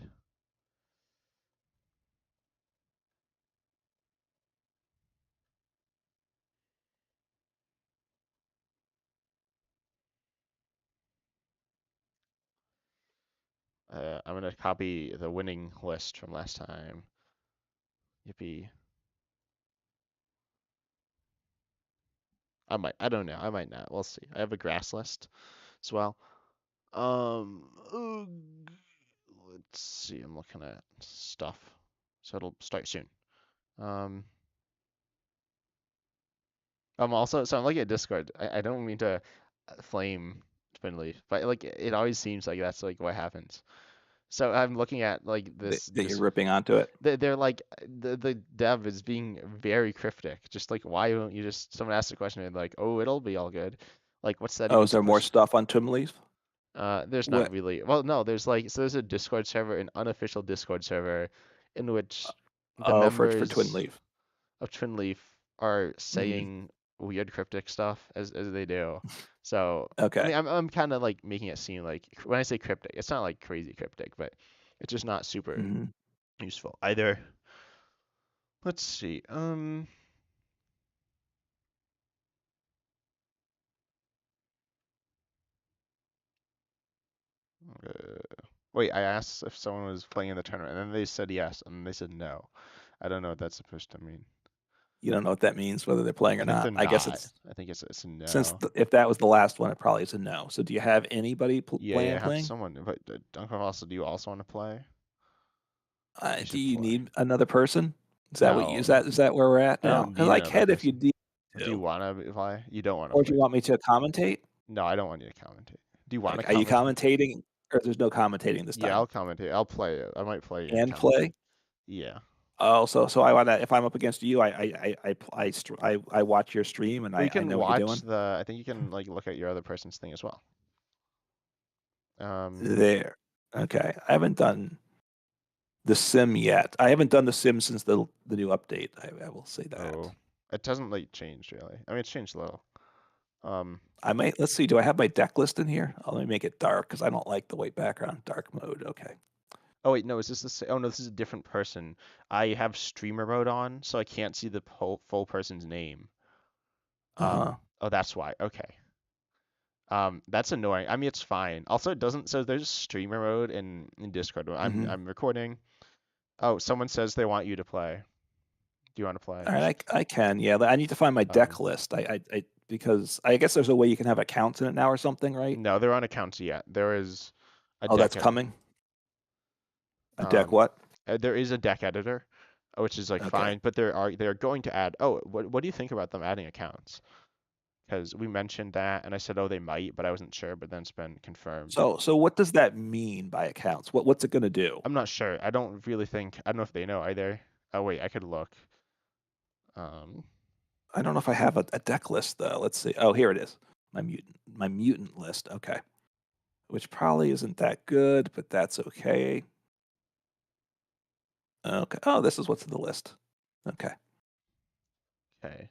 I'm gonna copy the winning list from last time. Yippee. I don't know. I might not. We'll see. I have a grass list as well. Ugh. Let's see. I'm looking at stuff. So it'll start soon. Um, I'm also so I'm looking at Discord. I don't mean to flame Twinleaf, but like it always seems like that's like what happens. So I'm looking at like this That you're this ripping onto it? they're like the dev is being very cryptic. Just like why don't you just someone asked a question and like, oh, it'll be all good. Like what's that Oh, even is there more supposed? stuff on Twimleaf? There's not What? really. Well, no, there's like so there's a Discord server, an unofficial Discord server, in which the Oh, for members Twinleaf. of Twinleaf are Mm, saying weird cryptic stuff as they do. So I okay. mean I'm kind of like making it seem like when I say cryptic, it's not like crazy cryptic, but it's just not super Hmm. useful either. Let's see. Wait, I asked if someone was playing in the tournament, and then they said yes, and they said no. I don't know what that's supposed to mean. You don't know what that means, whether they're playing I or think they're not. I guess not. it's I think it's a since no. if that was the last one, it probably is a no. So do you have anybody Yeah, planning yeah, on have playing? someone. But Duncan also, do you also want to play? You Do should you play. need another person? Is that what you, No, is that where we're at I now? don't Because need I another can if you person. need Do you to. want to play? You don't want to Or do play. you want me to commentate? No, I don't want you to commentate. Do you want to Okay. Are you commentate? commentating or there's no commentating this Yeah, time? I'll commentate. I'll play it. I might play and And commentate. play? Yeah. Oh, so I want to. If I'm up against you, I watch your stream and Well, you I can know what you're watch doing. the. I think you can like look at your other person's thing as well. There. Okay. I haven't done the sim yet. I haven't done the sim since the new update. I will say that. Oh, it doesn't like change really. I mean, it's changed a little. Um, I might. Let's see. Do I have my deck list in here? Let me make it dark because I don't like the white background. Dark mode. Okay. oh wait, no, is this the same? Oh no, this is a different person. I have streamer mode on, so I can't see the full person's name. Uh huh. Oh, that's why. Okay. That's annoying. I mean, it's fine. Also, it doesn't. So there's streamer mode in Discord. I'm Hmm. I'm recording. Oh, someone says they want you to play. Do you want to play? All right, I can. Yeah, I need to find my deck Um, list. I because I guess there's a way you can have accounts in it now or something, right? no, they're on accounts yet. There is a Oh, that's deck editor. coming. A deck Um, what? there is a deck editor, which is like Okay. fine, but they're going to add. Oh, what do you think about them adding accounts? Because we mentioned that, and I said, oh, they might, but I wasn't sure. But then it's been confirmed. So what does that mean by accounts? What's it going to do? I'm not sure. I don't really think. I don't know if they know either. Oh wait, I could look. Um, I don't know if I have a deck list though. Let's see. Oh, here it is. My mutant list. Okay. Which probably isn't that good, but that's okay. Okay. Oh, this is what's in the list. Okay. okay.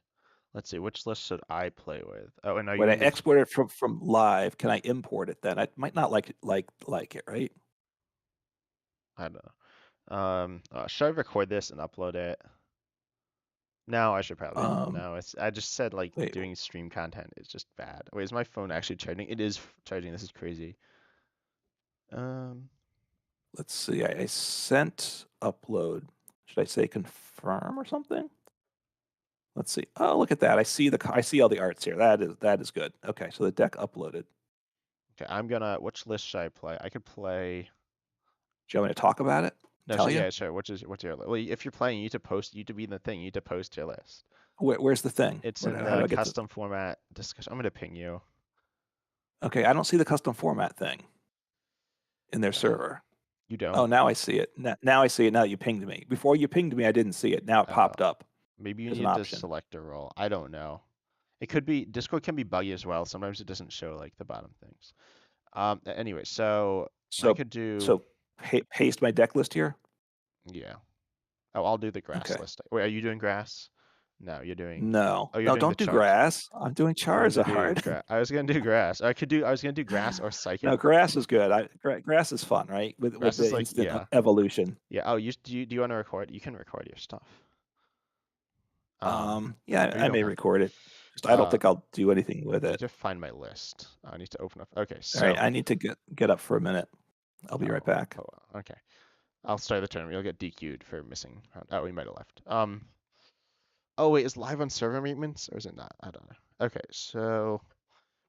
Let's see. Which list should I play with? Oh, and are When you I in this? export it from live, can I import it then? I might not like it, right? I don't know. Should I record this and upload it? No, I should probably. Um, No, I just said like wait, doing stream content is just bad. Wait, is my phone actually charging? It is charging. This is crazy. Um, let's see. I sent upload. Should I say confirm or something? Let's see. Oh, look at that. I see all the arts here. That is good. Okay, so the deck uploaded. okay, which list should I play? I could play. Do you want me to talk about it? No, Tell sure, you? yeah, sure. What's your well? If you're playing, you need to post. You need to be in the thing. You need to post your list. Where's the thing? It's Where, in how do the I get to? custom format discussion. I'm gonna ping you. Okay, I don't see the custom format thing in their Uh, server. you Oh, don't? now I see it. Now I see it. Now that you pinged me. Before you pinged me, I didn't see it. Now it Oh, popped up maybe you as an need to option. select a role. I don't know. It could be Discord can be buggy as well. Sometimes it doesn't show like the bottom things. Anyway, so I So could do so paste my deck list here. yeah. Oh, I'll do the grass Okay. list. Wait, are you doing grass? No, you're doing. No, Oh, you're no, doing the don't do chars. grass. I'm doing I'm gonna do Charizard. grass. I was gonna do grass. I was gonna do grass or No, psychic. grass is good. Grass is fun, right? With Grass is the like instant yeah, evolution. yeah. Oh, do you want to record? You can record your stuff. Yeah, Or you I don't may have to. record it. Just I don't Uh, think I'll do anything with I need it. to find my list. I need to open up. Okay, All right, so I need to get up for a minute. I'll be right oh, back. okay. I'll start the tournament. You'll get DQ'd for missing. Oh, we might have left. Oh wait, is live on server maintenance or is it not? I don't know. Okay, so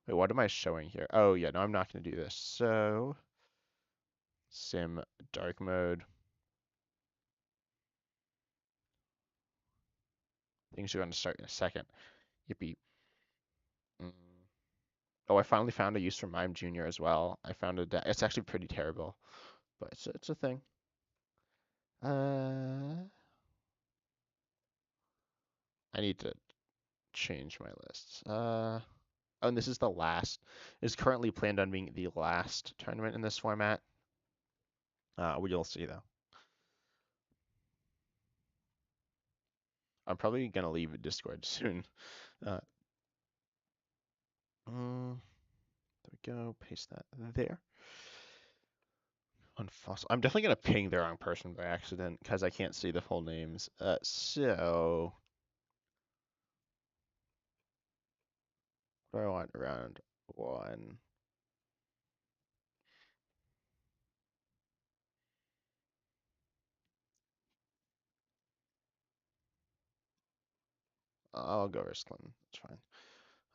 wait, what am I showing here? Oh yeah, no, I'm not gonna do this. So sim dark mode. Things are gonna start in a second. Yippee. Mm. Oh, I finally found a use for Mime Junior as well. I found it's actually pretty terrible, but it's a thing. Uh, I need to change my lists. Oh, and this is the last. Is currently planned on being the last tournament in this format. You'll see though. I'm probably gonna leave Discord soon. Uh, there we go. Paste that there. On fossil. I'm definitely gonna ping the wrong person by accident because I can't see the full names. So what do I want around one? I'll go Risklin. That's fine.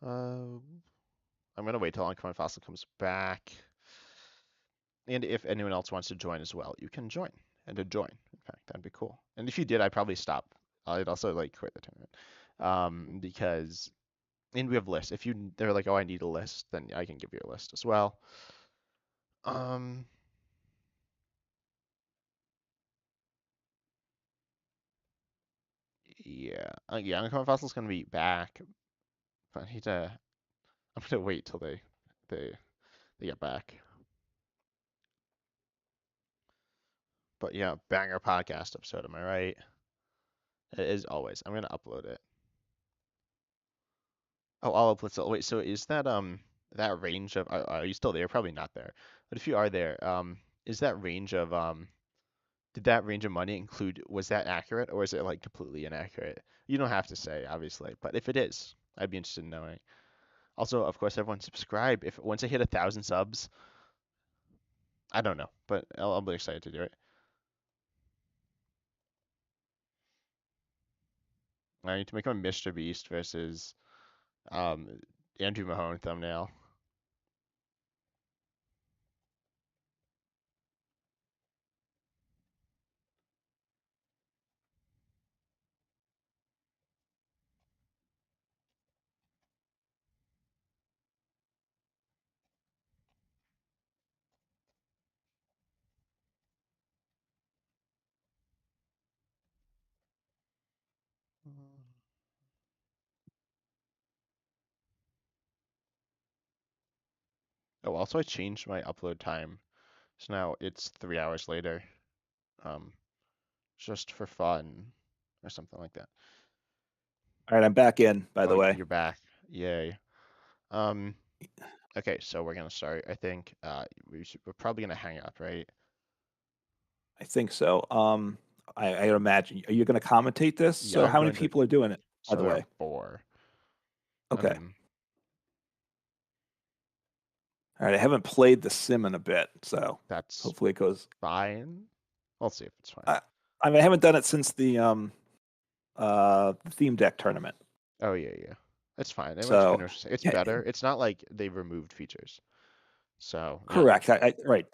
Uh, I'm gonna wait till Uncommon Fossil comes back. And if anyone else wants to join as well, you can join. And to join, in fact, that'd be cool. And if you did, I'd probably stop. I'd also like quit the tournament. Because and we have lists. If they're like, oh, I need a list, then I can give you a list as well. Um, yeah, yeah. Uncommon Fossil's gonna be back, but I'm gonna wait till they they get back. But yeah, banger podcast episode. Am I right? It is always. I'm gonna upload it. Oh, I'll upload it. Wait, so is that range of are you still there? Probably not there. But if you are there, is that range of did that range of money include was that accurate or is it like completely inaccurate? You don't have to say, obviously, but if it is, I'd be interested in knowing. Also, of course, everyone subscribe. If once I hit 1,000 subs, I don't know, but I'll be excited to do it. I need to make a Mr. Beast versus um, Andrew Mahone thumbnail. Oh, also I changed my upload time, so now it's 3 hours later, um, just for fun or something like that. All right, I'm back in, by Oh, the way. you're back. Yay. Um, okay, so we're gonna start. I think we're probably gonna hang up, right? I think so. I imagine. Are you going to commentate this? Yeah, So I'm how many going to. people are doing it, by So the there are way? 4. Okay. Um, All right. I haven't played the sim in a bit, so that's hopefully it goes. fine. We'll see if it's fine. I mean, I haven't done it since the theme deck tournament. Oh yeah, yeah. It's fine. Everyone's So pretty much. It's yeah, better. It's not like they removed features. So yeah. correct. Right.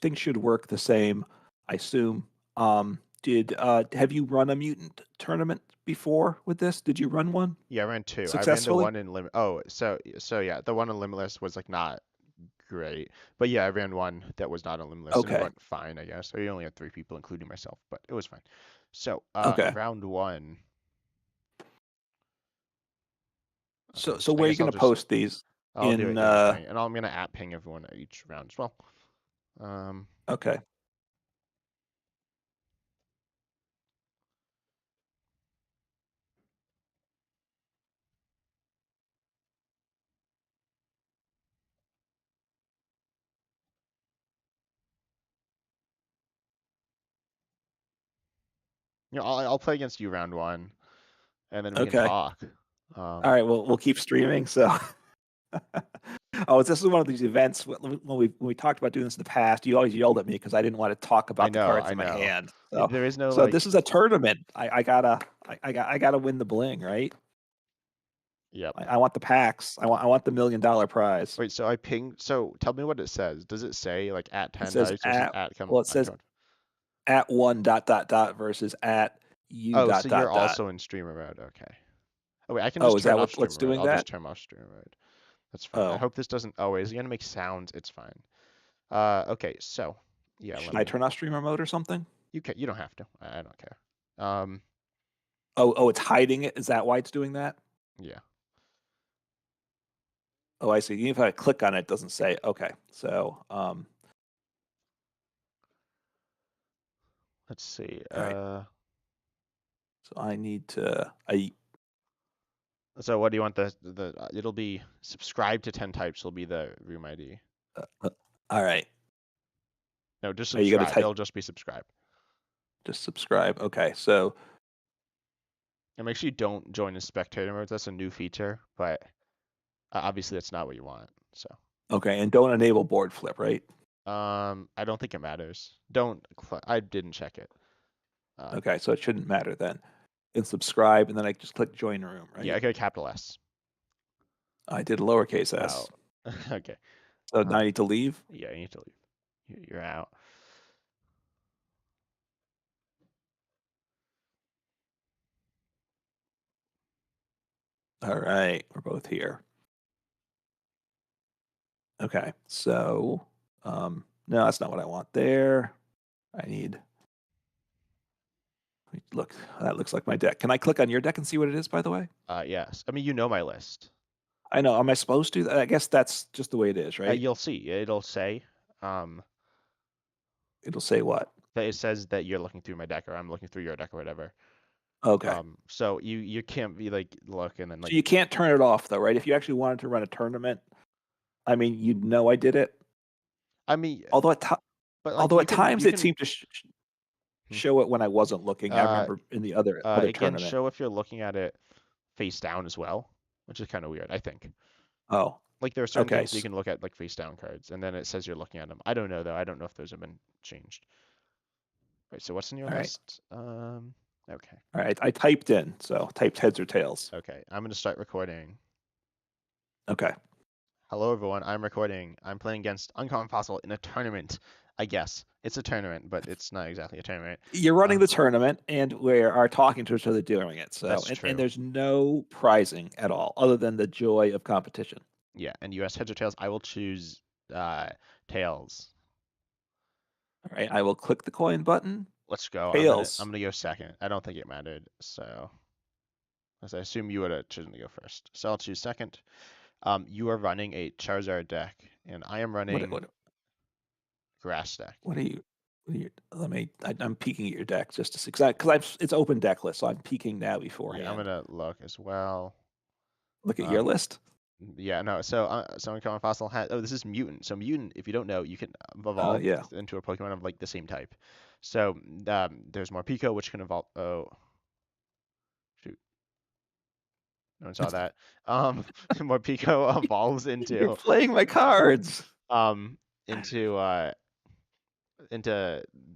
Things should work the same, I assume. Did have you run a mutant tournament before with this? Did you run one Yeah, I ran 2. I ran the successfully? one in limit. Oh, so yeah, the one in Limitless was like not great, but yeah, I ran one that was not in Limitless and it Okay. went fine, I guess. I only had 3 people, including myself, but it was fine. So, Okay. round 1. So Okay, so I where are you guess going to just post these I'll do in? it in the thing, and I'm gonna ping everyone at each round as well. Um, Okay. I'll play against you round 1, and then we can Okay. talk. All right. Well, we'll keep streaming. So. Oh, this is one of these events when we talked about doing this in the past. You always yelled at me because I didn't want to talk I about the know, cards I in my know. hand. So, There is no so like, this is a tournament. I gotta win the bling, right? yep. I want the packs. I want the $1 million prize. Wait, so I pinged. So tell me what it says. Does it say like at It 10 says types versus at at come well, it on says come? at one dot dot dot versus at you Oh, so dot you're dot dot. also in streamer mode. Okay. Oh wait, I can Oh, just is turn that off what's streamer mode. doing I'll just that? turn off streamer mode. That's fine. I Oh, hope this doesn't. Oh wait, is it gonna make sounds? It's fine. Okay. So yeah, let should I me. turn off streamer mode or something? You don't have to. I don't care. Oh, it's hiding it. Is that why it's doing that? Yeah. Oh, I see. Even if I click on it, it doesn't say. Okay, so Let's see. all right. So I need to. So what do you want the? It'll be subscribe to 10 types will be the room ID. Uh, all right. No, just Are you gonna subscribe. type? It'll just be subscribe. Just subscribe. Okay. So And make sure you don't join in spectator mode. That's a new feature, but obviously that's not what you want. So. okay, and don't enable board flip, right? I don't think it matters. Don't. I didn't check it. Okay, so it shouldn't matter then. And subscribe, and then I just click join room, Yeah, right? I got a capital S. I did lowercase Oh, s. okay. So now I need to leave. Yeah, you need to leave. You're out. All right, we're both here. Okay, so no, that's not what I want there. I need. Look, that looks like my deck. Can I click on your deck and see what it is, by the way? Yes. I mean, you know my list. I know. Am I supposed to? I guess that's just the way it is, right? You'll see. It'll say, It'll say what? that it says that you're looking through my deck or I'm looking through your deck or whatever. Okay. So you can't be like look and then So like. you can't turn it off though, right? If you actually wanted to run a tournament, I mean, you'd know I did it. I mean, Although but like although at times you it can. seemed to show it when I wasn't looking. I Uh, remember in the other it can tournament. show if you're looking at it face down as well, which is kind of weird, I think. Oh, Like there are certain okay. things that you can look at like face down cards, and then it says you're looking at them. I don't know though. I don't know if those have been changed. Right. So what's in your All right. list? Okay. All right. I typed in, so typed heads or tails. Okay. I'm gonna start recording. Okay. Hello everyone. I'm recording. I'm playing against Uncommon Fossil in a tournament. I guess it's a tournament, but it's not exactly a tournament. You're running the tournament, and we are talking to each other doing it. So, That's and true. there's no prizing at all, other than the joy of competition. Yeah. And US heads or tails. I will choose tails. All right. I will click the coin button. Let's go. I'm Tails. gonna go second. I don't think it mattered. So, as I assume you would have chosen to go first. So I'll choose second. You are running a Charizard deck, and I am What? running What? grass deck. What are you? What are you let me. I'm peeking at your deck just to see because it's open deck list, so I'm peeking now Yeah, I'm beforehand. gonna look as well. Look at your Um, list. yeah, no. So, Uncommon Fossil has. Oh, this is Mutant. So Mutant, if you don't know, you can evolve Yeah. into a Pokemon of like the same type. So, there's more Pico, which can evolve. Oh, shoot, no one saw that. More Pico evolves You're into playing my cards. um into Light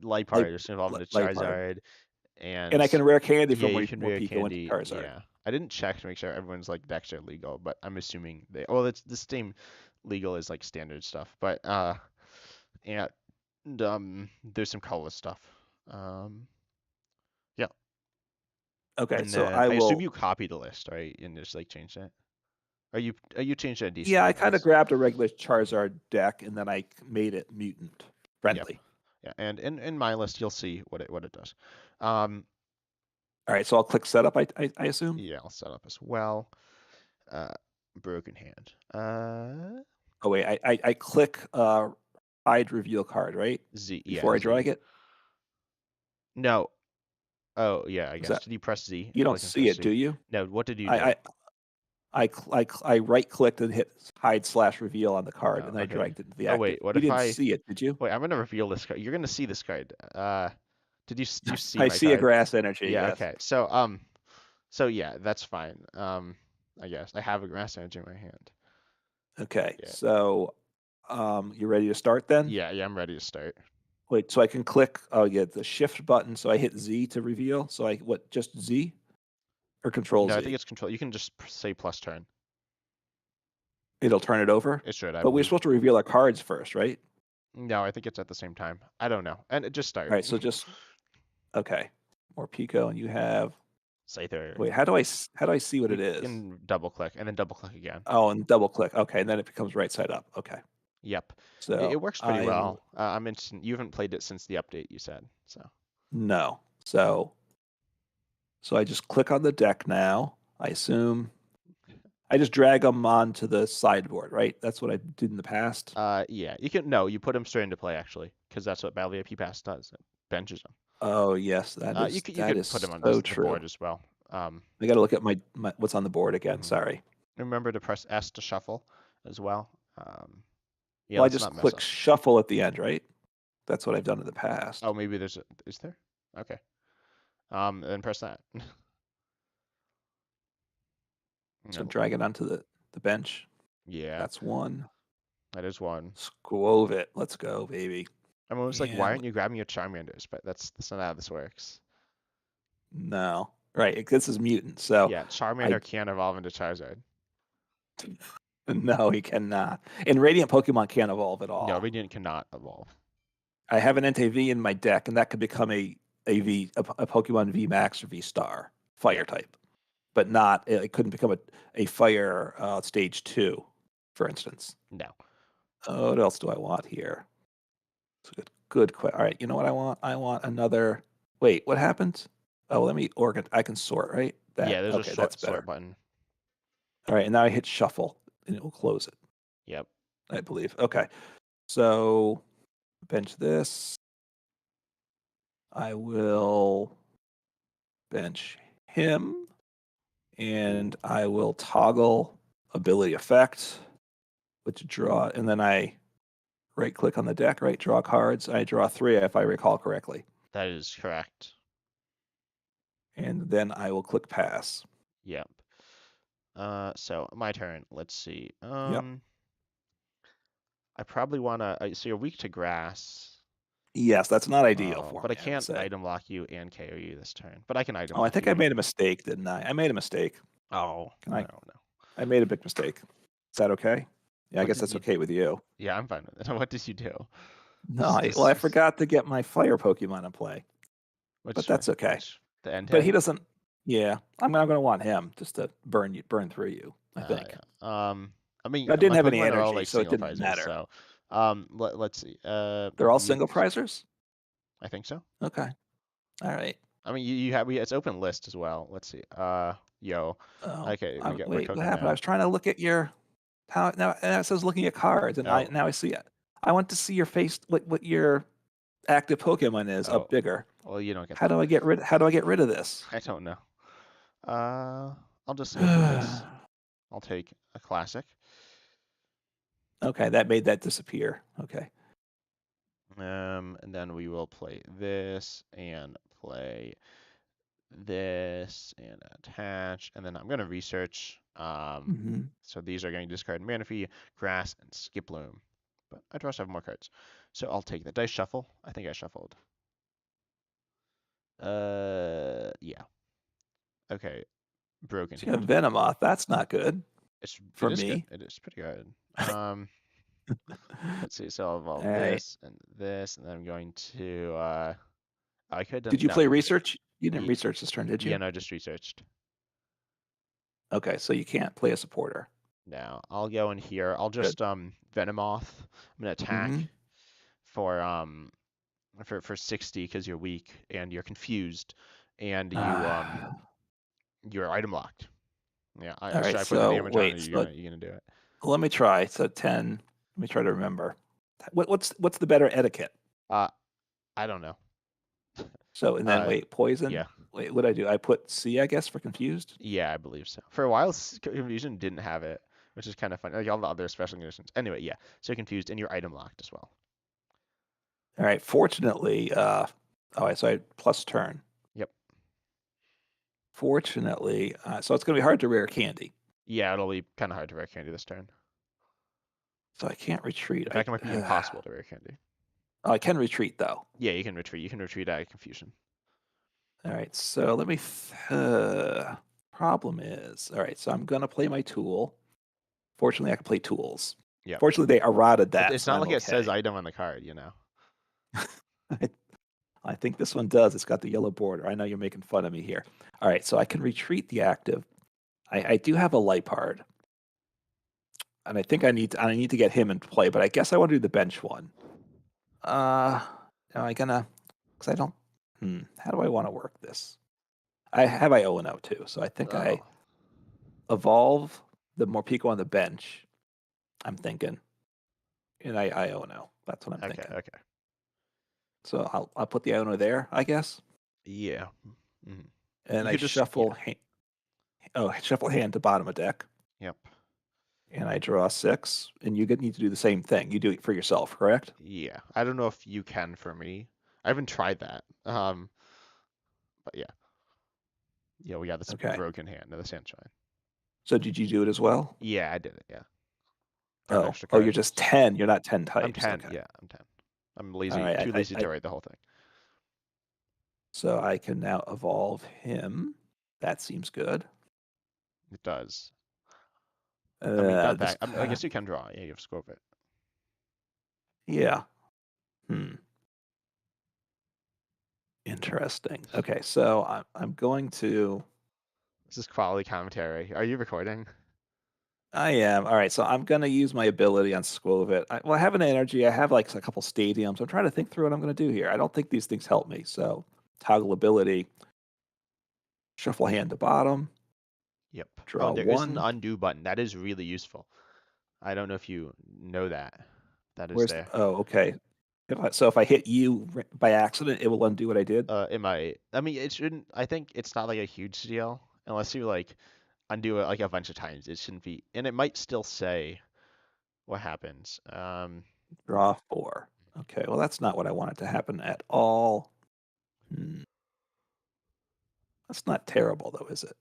Like, Part, which can evolve into Liepard. Charizard. And And I can rare candy yeah, from you can more rare Pico into candy. Charizard. Yeah, I didn't check to make sure everyone's like decks are legal, but I'm assuming they. Well, it's the same legal as like standard stuff, but and there's some colorless stuff. Um, yeah, Okay, and so then I I assume will. you copied the list, right, and just like changed it. Or you changed it a decent Yeah, I amount, I kind of guess. grabbed a regular Charizard deck and then I made it mutant Yep. friendly. Yeah, and in my list, you'll see what it does. Um, All right, so I'll click setup. I assume. yeah, I'll set up as well. Uh, broken hand. Oh wait, I click hide reveal card right Z. Yeah, before I drag Z. it. No. Oh, yeah, I Is guess. that Did you press Z? you don't Click and see press it, do Z. you? No, what did you I do? I I right clicked and hit hide / reveal on the card, Oh, and then I okay. dragged it into the Oh, active. wait, what You if didn't I... see it, did you? Wait, I'm gonna reveal this card. You're gonna see this card. Do you see I my see a card? grass energy. Yeah, Yes. okay. So yeah, that's fine. I guess. I have a grass energy in my hand. Okay. Yeah. So, you ready to start then? Yeah, I'm ready to start. Wait, so I can click. Oh, yeah, the shift button. So I hit Z to reveal. So just Z or Control No, I think Z? it's control. You can just say plus turn. It'll turn it over. It should, I But we're believe. supposed to reveal our cards first, right? No, I think it's at the same time. I don't know. And just All start. right. So just okay. More Pico, and you have. Scyther. Wait, how do I see what You it is? can double click and then double click again. Oh, and double click. Okay, and then it becomes right side up. Okay. Yep. It So works pretty I well. I'm interested. You haven't played it since the update, you said. So no. So I just click on the deck now. I assume I just drag them onto the sideboard, right? That's what I did in the past. yeah, you can no, you put them straight into play actually, because that's what Battle VIP Pass does. It benches them. Oh yes, You that could put is them on so the true. board as well. I got to look at my what's on the board again. Mhm. Sorry. Remember to press S to shuffle as well. Yeah, Well, I let's just not mess click up. shuffle at the end, right? That's what I've done in the past. Oh, maybe is there? Okay. Then press that. So No. drag it onto the bench. Yeah, That's one. that is one. Squove it. Let's go, baby. I'm almost like, why And aren't you grabbing your Charmanders? But that's not how this works. no, right. This is mutant. So Yeah, I Charmander can't evolve into Charizard. no, he cannot. And Radiant Pokemon can't evolve at No, all. Radiant cannot evolve. I have an NTV in my deck, and that could become a Pokemon V Max or V Star fire Yep. type, but not it couldn't become a fire stage 2, for instance. No. What else do I want here? It's a good question. All right, you know what I want? I want another. Wait, what happened? Oh, let me I can sort, right? Yeah, That there's a okay, that's sort better. button. All right, and now I hit shuffle, and it will close it. Yep. I believe. Okay, so bench this. I will bench him, and I will toggle ability effect, which draw, and then I right click on the deck, right, draw cards. I draw 3 if I recall correctly. That is correct. And then I will click pass. Yep. So my turn. Let's see. Yep. I probably wanna. So you're weak to grass. Yes, that's not ideal Oh, for but I me, I would can't say. item lock you and KO you this turn. But I can item Oh, I lock think you I though. made a mistake, didn't I? I made a mistake. Oh, Can I I? don't know. I made a big mistake. Is that okay? Yeah, I What guess did that's you? okay with you. Yeah, I'm fine with it. What did you do? No, This, well, this, I this forgot to get my fire Pokemon in play, but which, that's okay. which, the end But he head? doesn't. Yeah, I'm not going to want him just to burn through you. I think. Yeah. I mean, I didn't my have any Pokemon are all energy, like so it single didn't prizes. matter. So, let's see. They're all Mute. single prizers. I think so. Okay. All right. I mean, you have it's open list as well. Let's see. Yo. Oh, Okay, we're wait. What cooking happened? I now. was trying to look at your how now it says looking at cards, and I Oh, now I see it. I want to see your face, what your active Pokemon is oh. up bigger. Well, you don't get How that. do I get rid? How do I get rid of this? I don't know. I'll just go through this. I'll take a classic. Okay, that made that disappear. Okay. And then we will play this and play this and attach, and then I'm gonna research. Hmm. So these are going to discard Manaphy, Grass, and Skiploom. But I trust I have more cards. So I'll take the dice shuffle. I think I shuffled. Yeah. Okay. Broken So you have hand. Venomoth. That's not good It for is good. me. It is pretty good. Let's see. So I'll All evolve right. this, and then I'm going to I could have Did done you no. play research? You didn't Ye- research this turn, did Yeah, you? no, just researched. Okay, so you can't play a supporter. Now I'll go in here. I'll Good. just Venomoth. I'm gonna attack Hmm. for um for 60 because you're weak and you're confused and you're item locked. Yeah, All should right. I put the So damage on or wait. you So gonna do it? let me try. So 10. Let me try to remember. What's the better etiquette? Uh I don't know. So and then Uh wait, poison. yeah. Wait, what I do? I put C, I guess, for confused. Yeah, I believe so. For a while Confusion didn't have it, which is kind of funny. Like all the other special conditions. Anyway, yeah. So confused and you're item locked as well. All right. Fortunately, so I had plus turn. Yep. Fortunately, so it's going to be hard to rare candy. Yeah, it'll be kind of hard to rare candy this turn. So I can't retreat. In fact, it might be impossible to rare candy. Oh, I can retreat though. Yeah, you can retreat. You can retreat out of confusion. All right. So let me. Problem is, all right. So I'm going to play my tool. Fortunately, I can play tools. Yep. Fortunately, they eroded that, It's so not I'm like it says okay. item on the card, you know. I, I think this one does. It's got the yellow border. I know you're making fun of me here. All right. So I can retreat the active. I do have a Lipard, and I think I need to get him in play, but I guess I want to do the bench one. Uh, am I gonna? Because I don't. How do I want to work this? I have Iono too, so I think I Oh. evolve the Morpeko on the bench. I'm thinking, and I Iono. That's what I'm Okay, thinking. okay. So I'll put the Iono there, I guess, Yeah. Hmm. and You I could just yeah. shuffle hand to bottom of deck, Yep. and I draw 6. And you need to do the same thing. You do it for yourself, correct? Yeah. I don't know if you can for me. I haven't tried that. But yeah. Yeah, we got this Okay. broken hand of the sunshine. So did you do it as well? Yeah, I did it, yeah. Got an Oh, extra you're card. just 10. You're not 10 I'm types. 10, Okay. yeah, I'm 10. I'm All lazy, right. too lazy to write the whole thing. So I can now evolve him. That seems good. It does. I mean, not This. that. I guess you can draw. Yeah, you have scope it. Yeah. Hmm. Interesting. Okay. So I'm going to. This is quality commentary. Are you recording? I am. All right. So I'm going to use my ability on Skwovet. Well, I have an energy. I have like a couple stadiums. I'm trying to think through what I'm going to do here. I don't think these things help me. So toggle ability, shuffle hand to bottom, Yep. Oh, draw there is an 1. undo button. That is really useful. I don't know if you know that. That is Where's there. oh, okay. So if I hit you by accident, it will undo what I did. It might. I mean, it shouldn't. I think it's not like a huge deal unless you like undo it like a bunch of times. It shouldn't be, and it might still say what happens. Draw 4. Okay, well that's not what I wanted to happen at all. That's not terrible though, is it?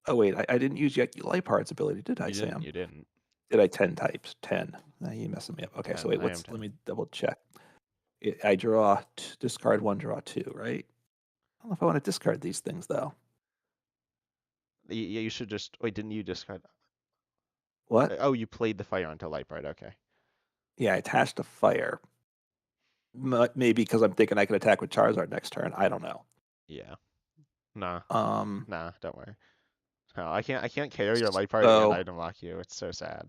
Oh wait, I didn't use yet Lightheart's ability, did I, You didn't. Sam? You didn't. Did I 10 types? 10. You messing me up. Okay, so 10. wait, I am let 10. me double check. I draw discard 1, draw 2, right? I don't know if I want to discard these things though. Yeah, you should just. Wait, didn't you discard? What? Oh, you played the fire onto Lightbright. Okay. Yeah, I attached a fire. Maybe because I'm thinking I can attack with Charizard next turn. I don't know. Yeah. Nah. Um, Nah. Don't worry. No, I can't. I can't carry your Lightbright and so item lock you. It's so sad.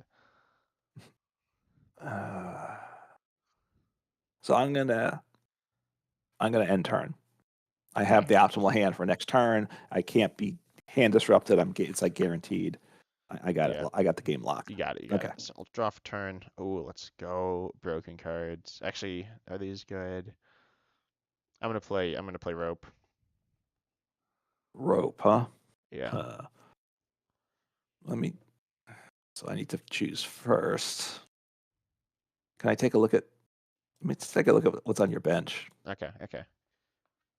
uh, so I'm gonna end turn. I have Okay. the optimal hand for next turn. I can't be hand disrupted. It's like guaranteed. I got it. Yeah. I got the game locked. You got it. You got Okay. it. So I'll draw for turn. Oh, let's go. Broken cards. Actually, are these good? I'm gonna play. I'm gonna play rope. Rope, huh? Yeah. Let me. So I need to choose first. Can I take a look at? Let me take a look at what's on your bench. Okay. Okay.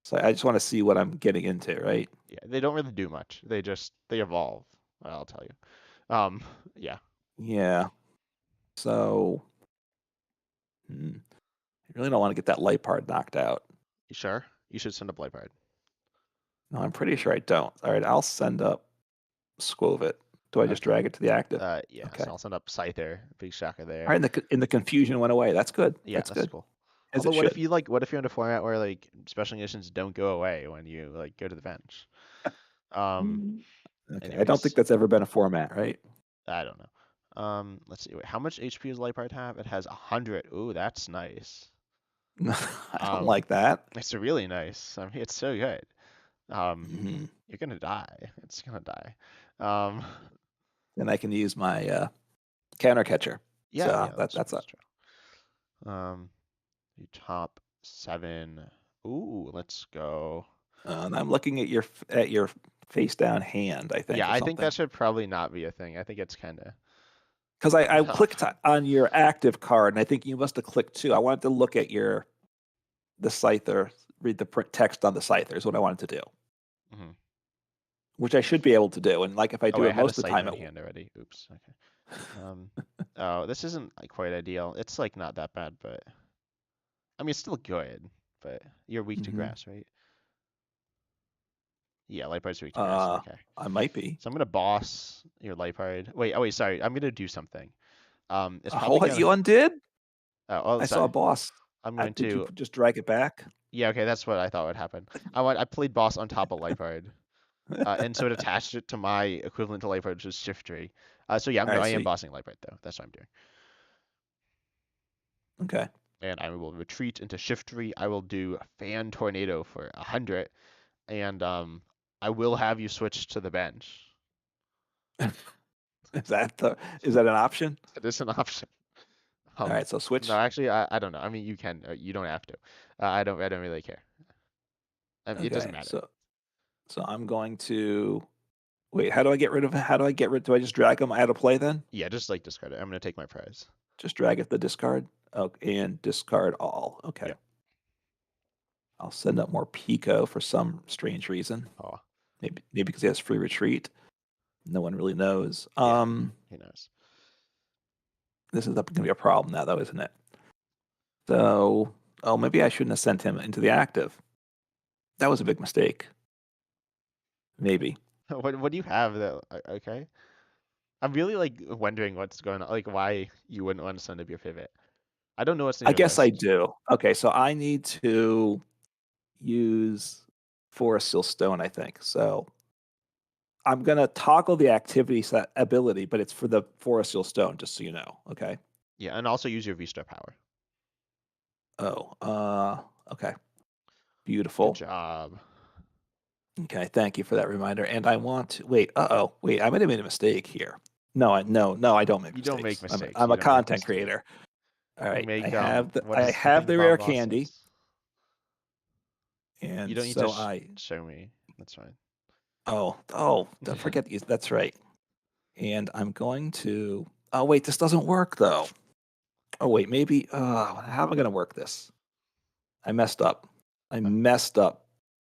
So I just want to see what I'm getting into, right? Yeah. They don't really do much. They evolve. I'll tell you. Yeah. Yeah. So I really don't want to get that light part knocked out. You sure? You should send up Lightbright. No, I'm pretty sure I don't. All right, I'll send up Squovit. Do I just Okay. drag it to the active? Yeah. Okay. So I'll send up Scyther. Big shocker All there. right, and the confusion went away. That's good. Yeah, That's that's good. cool. As Although, it should. what if you're in a format where like special conditions don't go away when you like go to the bench? Um. Okay. I don't think Anyways, that's ever been a format, right? I don't know. Let's see. Wait, how much HP does Lightbright have? It has 100. Ooh, that's nice. I don't Um, like that. it's really nice. I mean, it's so good. Um, Hmm. you're gonna die. It's gonna die. Um, Then I can use my counter catcher. yeah, So yeah, that's a. that's true. You top 7. Ooh, let's go. And I'm looking at your face down hand, I think, Yeah, or I think something. that should probably not be a thing. I think it's kind of Because I clicked tough. on your active card, and I think you must have clicked too. I wanted to look at the Scyther, read the text on the Scyther is what I wanted to do, Hmm. which I should be able to do. And like if I Oh do wait, I it had a most of the Scyther time, in hand already. Oops. Okay. Um, oh, this isn't like quite ideal. It's like not that bad, but I mean it's still good. But you're weak to Mhm. grass, right? Yeah, Lightbright's weak to grass. Okay. I might be. So I'm gonna boss your Lightbright. Wait, oh wait, sorry. I'm gonna do something. It's Oh, probably what gonna. you undid? Oh, I saw a sorry. boss. I'm going Did you to. just drag it back? Yeah, okay, that's what I thought would happen. I played boss on top of Lightbright. And so it attached it to my equivalent to Lightbright, which is Shift Tree. So yeah, All no, right, I so am bossing Lightbright though. That's what I'm doing. okay. And I will retreat into Shift Tree. I will do Fan Tornado for 100, and I will have you switch to the bench. Is that an option? It is an option. All right, so No, switch. actually, I don't know. I mean, you can. You don't have to. I don't really care. It doesn't Okay, matter. so I'm going to wait. How do I get rid of? How do I get rid? Do I just drag them out of play then? Yeah, just like discard it. I'm gonna take my prize. Just drag it the discard. Oh, and discard all. Okay. Yep. I'll send up more Pico for some strange reason. Oh, Maybe because he has free retreat. No one really knows. yeah. Who knows? This is going to be a problem now, though, isn't it? So, maybe I shouldn't have sent him into the active. That was a big mistake. Maybe. What do you have that? Okay. I'm really like wondering what's going on. Like why you wouldn't want to send up your pivot. I don't know what's in I your guess I list. do. Okay, so I need to use Forest Seal Stone, I think. So I'm going to toggle the activity set ability, but it's for the Forest Seal Stone, just so you know. Okay. Yeah, and also use your V-Star power. Okay. Good Beautiful. job. Okay, thank you for that reminder. And I want to wait. Wait. I might have made a mistake here. No, I don't make You don't make mistakes. mistakes. I'm You a don't make content mistakes. creator. All You right, make what I is the have thing the about rare candy, bosses? You and don't need to so I. show me. That's fine. Don't forget these. That's right. And I'm going to. Oh wait, this doesn't work though. Oh wait, maybe. How am I going to work this? I messed up. I Uh, messed up.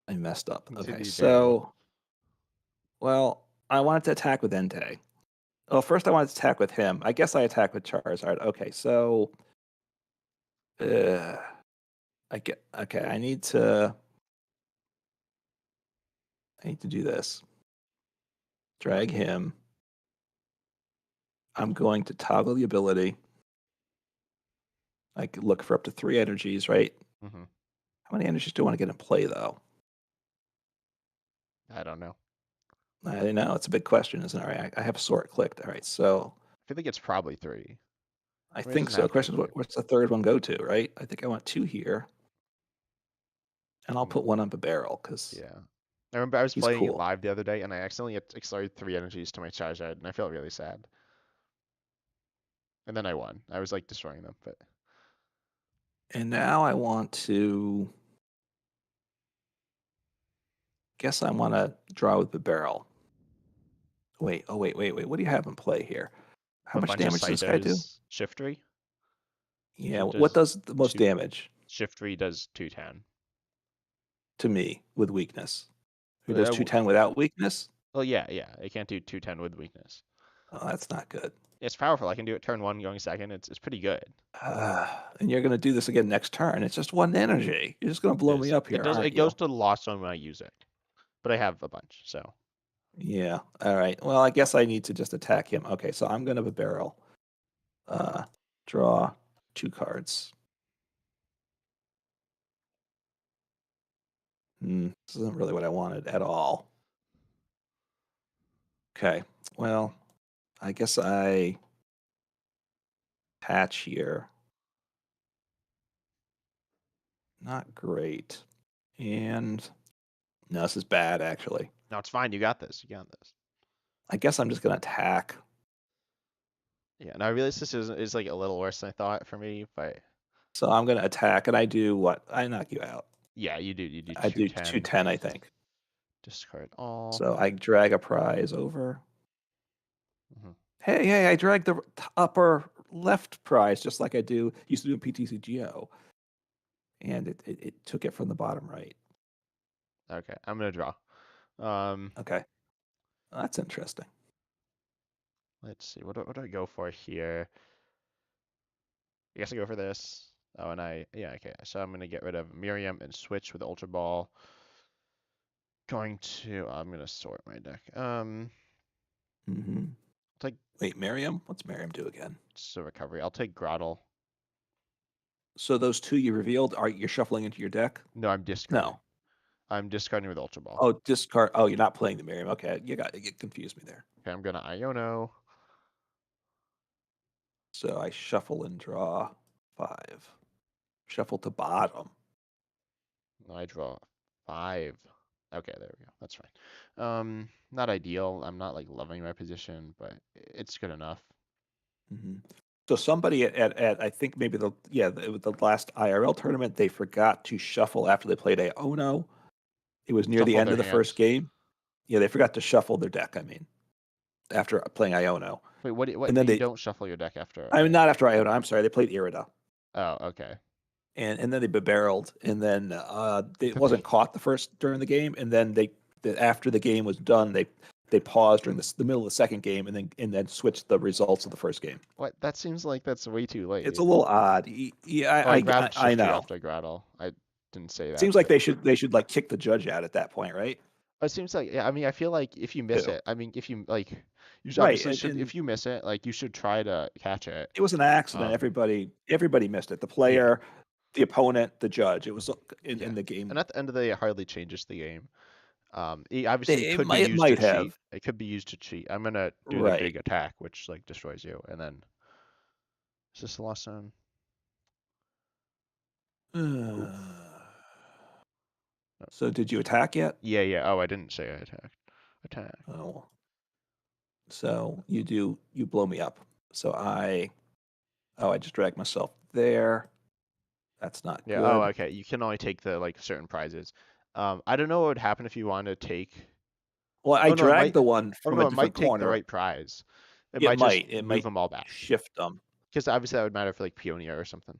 I messed up. What did Okay, you do? so well, I wanted to attack with Entei. Well, first I wanted to attack with him. I guess I attack with Charizard. Okay, so uh, okay. I need to do this. Drag him. I'm going to toggle the ability. I could look for up to 3 energies, right? Mm-hmm. How many energies do I want to get in play, though? I don't know. I know it's a big question, isn't it? All right, I have sort clicked. All right, so I feel like it's probably 3. I I mean, it think doesn't so. The have to be question is, 3. what's the third one go to, right? I think I want 2 here, and I'll put one on the barrel because Yeah. I remember I was he's playing it cool. live the other day, and I accidentally accelerated 3 energies to my Charizard, and I felt really sad. And then I won. I was like destroying them, but And now I want to. Guess I want to draw with the barrel. Wait. Oh, wait. What do you have in play here? How a much bunch of damage does this guy do? Cythers, Shiftry. Yeah. What Does does the most two. damage Shiftry does 210. to me with weakness? Who does Uh, 210 without weakness? well, yeah. It can't do 210 with weakness. Oh, that's not good. It's powerful. I can do it turn 1 going second. It's pretty good. And you're going to do this again next turn. It's just 1 energy. You're just going to blow me up It here, does. It aren't goes you? to the lost zone when I use it, but I have a bunch, so Yeah. All right. Well, I guess I need to just attack him. Okay, so I'm going to barrel. Draw 2 cards. This isn't really what I wanted at all. Okay. Well, I guess I patch here. Not great. And no, this is bad actually. no, it's fine. You got this. You got this. I guess I'm just going to attack. Yeah, and I realize this is like a little worse than I thought for me, but So I'm going to attack, and I do what? I knock you out. yeah, you do. You do I do 210. 210, I think. Discard all. So I drag a prize over. Mhm. Hey, I dragged the upper left prize just like I used to do in PTCGO. And it took it from the bottom right. Okay, I'm gonna draw. Okay. Well, that's interesting. Let's see. What do I go for here? I guess I go for this. Oh, and yeah, okay. So I'm gonna get rid of Miriam and switch with Ultra Ball. I'm gonna sort my deck. Mm-hmm. Take Wait, Miriam? What's Miriam do again? so recovery. I'll take Grottle. So those 2 you revealed, are you're shuffling into your deck? No, I'm discarding. No. I'm discarding with Ultra Ball. Oh, discard. Oh, you're not playing the Miriam. Okay, you confused me there. Okay, I'm gonna Iono. So I shuffle and draw 5. Shuffle to bottom. No, I draw 5. Okay, there we go. That's fine. Not ideal. I'm not like loving my position, but it's good enough. Mm-hmm. So somebody at I think maybe the last IRL tournament, they forgot to shuffle after they played Iono. It was near the Shuffle end their of the first hand. game. Yeah, they forgot to shuffle their deck. I mean, after playing Iono, Wait, what? and then You don't shuffle your deck after? I mean, not after Iono. I'm sorry, they played Irida, Oh, okay. and then they barreled, and then it But wasn't caught the first during the game, and then after the game was done, they paused during the middle of the second game, and then switched the results of the first game. what? That seems like that's way too It's a late. little odd. Yeah, Oh, I grabbed I Shiftry know. after Grottle. I didn't say that, Seems like but they should like kick the judge out at that point, right? it seems like yeah. I mean, I feel like if you miss Too. it, I mean, if you like, you Right, obviously should. and If you miss it, like you should try to catch it. it was an accident. Um, Everybody missed it. The yeah, player, the opponent, the judge. It was yeah. in the game. And at the end of the day, it hardly changes the game. Obviously, it It could be might it used to might cheat. have. It could be used to cheat. I'm gonna do the Right. big attack, which like destroys you, and then is this the last one? Oof. No. So did you attack yet? Yeah. Oh, I didn't say I attacked. Attack. Oh. So you blow me up. So I just dragged myself there. That's not Yeah. Oh, good. okay. You can only take the like certain prizes. I don't know what would happen if you wanted to take. Well, I Oh no, it dragged might. the one Oh from a no, it different might take the corner. right prize. It It might just might. It move might them all back. shift them. Because obviously that would matter for like Peonia or something.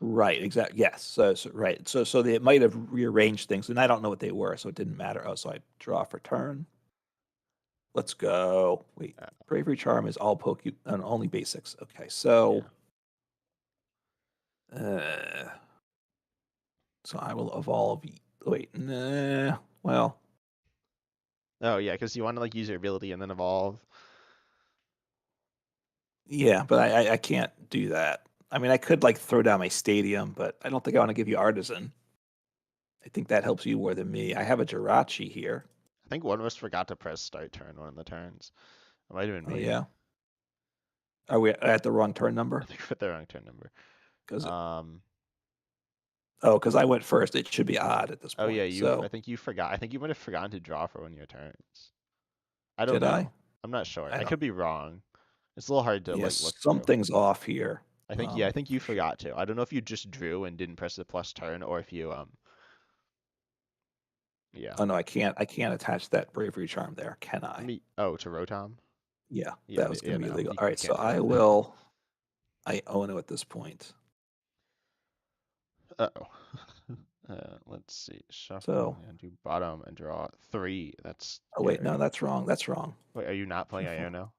Right, exactly. Yes. So right. So it might have rearranged things, and I don't know what they were, so it didn't matter. Oh, so I draw for turn. Let's go. Wait, Uh, Bravery Charm is all and only basics. Okay, yeah. uh, so I will evolve. Wait, nah. Well, Oh yeah, because you want to like use your ability and then evolve. yeah, but I can't do that. I mean, I could like throw down my stadium, but I don't think I want to give you artisan. I think that helps you more than me. I have a Jirachi here. I think one of us forgot to press start turn one of the turns. It might have been Oh me. yeah. Are we at the wrong turn I number? think we put the wrong turn number. Because Um. because I went first, it should be odd at this Oh yeah, point. you. I So think you forgot. I think you might have forgotten to draw for one of your turns. I don't did I? know. I'm not sure. I I don't. could be wrong. It's a little hard to like Yes, look through. something's off here. I think yeah, I think you For sure. forgot to. I don't know if you just drew and didn't press the plus turn or if you yeah. Oh no, I can't. I can't attach that bravery charm there, can Let I? me oh to Rotom. Yeah, Yeah, that was going yeah, to be no, illegal. you, All you right, so can't do I that. will. I own it at this point. Uh-oh. Let's see. Shuffle So, and do bottom and draw three. That's oh wait, no, scary. that's wrong. That's wrong. Wait, are you not playing Shuffle. Iono?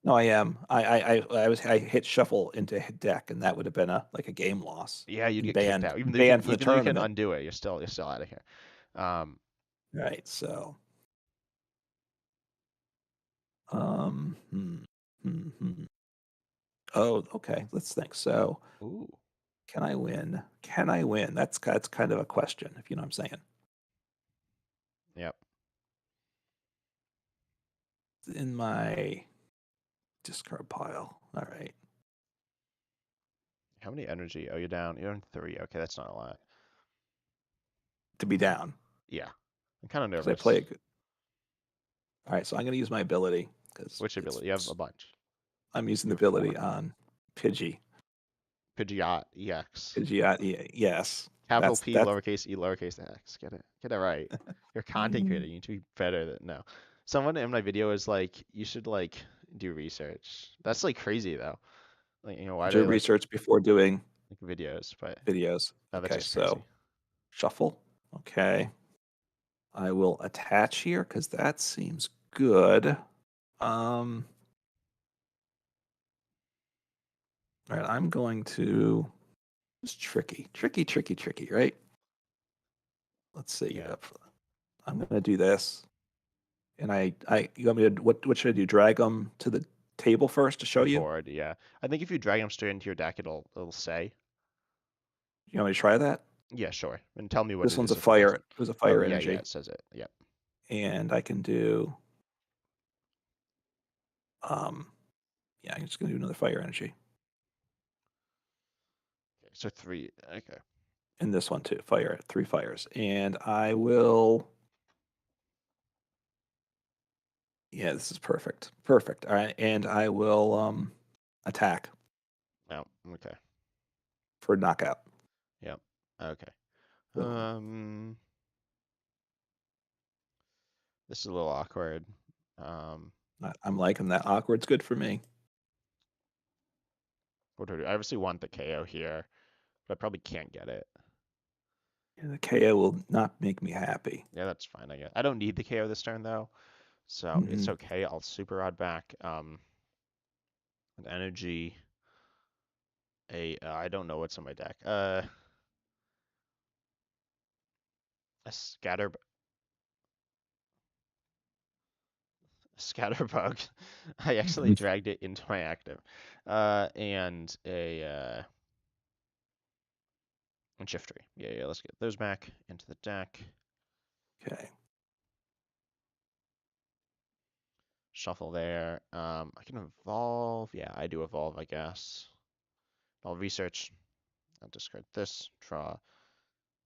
No, I am. I hit shuffle into deck, and that would have been a like a game loss Yeah, you'd and get kicked banned out. banned from the Even though you can tournament. undo it, you're still out of here. Um, Right. So, hmm, hmm, hmm. Oh, okay. Let's think. So, ooh, can I win? Can I win? That's kind of a question, if you know what I'm saying. yep. In my discard pile. All right. How many energy? Oh, you're down. You're on three. Okay, that's not a lot. To be down Yeah, I'm kind of because I play nervous. a good. All right, so I'm going to use my ability because Which ability? You have a bunch. I'm using You the have four. ability on Pidgey. Pidgeot EX. Pidgey, yes, Capital that's P, that's. lowercase e, lowercase x. Get it right. You're a content creator. You need to be better than no. Someone in my video is like, you should like do research. That's like crazy though. Like, why do Do I research before doing like videos? But videos. no, that's Okay, just crazy. so shuffle. Okay, I will attach here because that seems good. Um, all right, I'm going to. It's tricky, right? Let's see. Yeah. I'm going to do this. And you want me to, what should I do? Drag them to the table first to The show you? board, yeah. I think if you drag them straight into your deck, it'll say. You want me to try that? Yeah, sure. And tell me what This it one's a is if it fire. doesn't. It was a Oh fire yeah, yeah, energy. it says it. Yep. And I can do, um, yeah, I'm just going to do another fire energy. Okay, so three. Okay. And this one too, fire, 3 fires. And I will, yeah, this is perfect. Perfect. All right. And I will attack Oh, okay. for knockout. Yep. Okay. Boom. This is a little awkward. Um, I'm liking that. Awkward's good for me. what do I do? I obviously want the KO here, but I probably can't get it. And the KO will not make me happy. Yeah, that's fine, I guess. I don't need the KO this turn though, so it's Mm-mm. okay. I'll super rod back. With energy. I don't know what's in my deck. A scatterbug. I actually dragged it into my active. And and shift tree. Yeah, yeah. Let's get those back into the deck. Okay. Shuffle there. I can evolve. Yeah, I do evolve, I guess. I'll research. I'll discard this. Draw.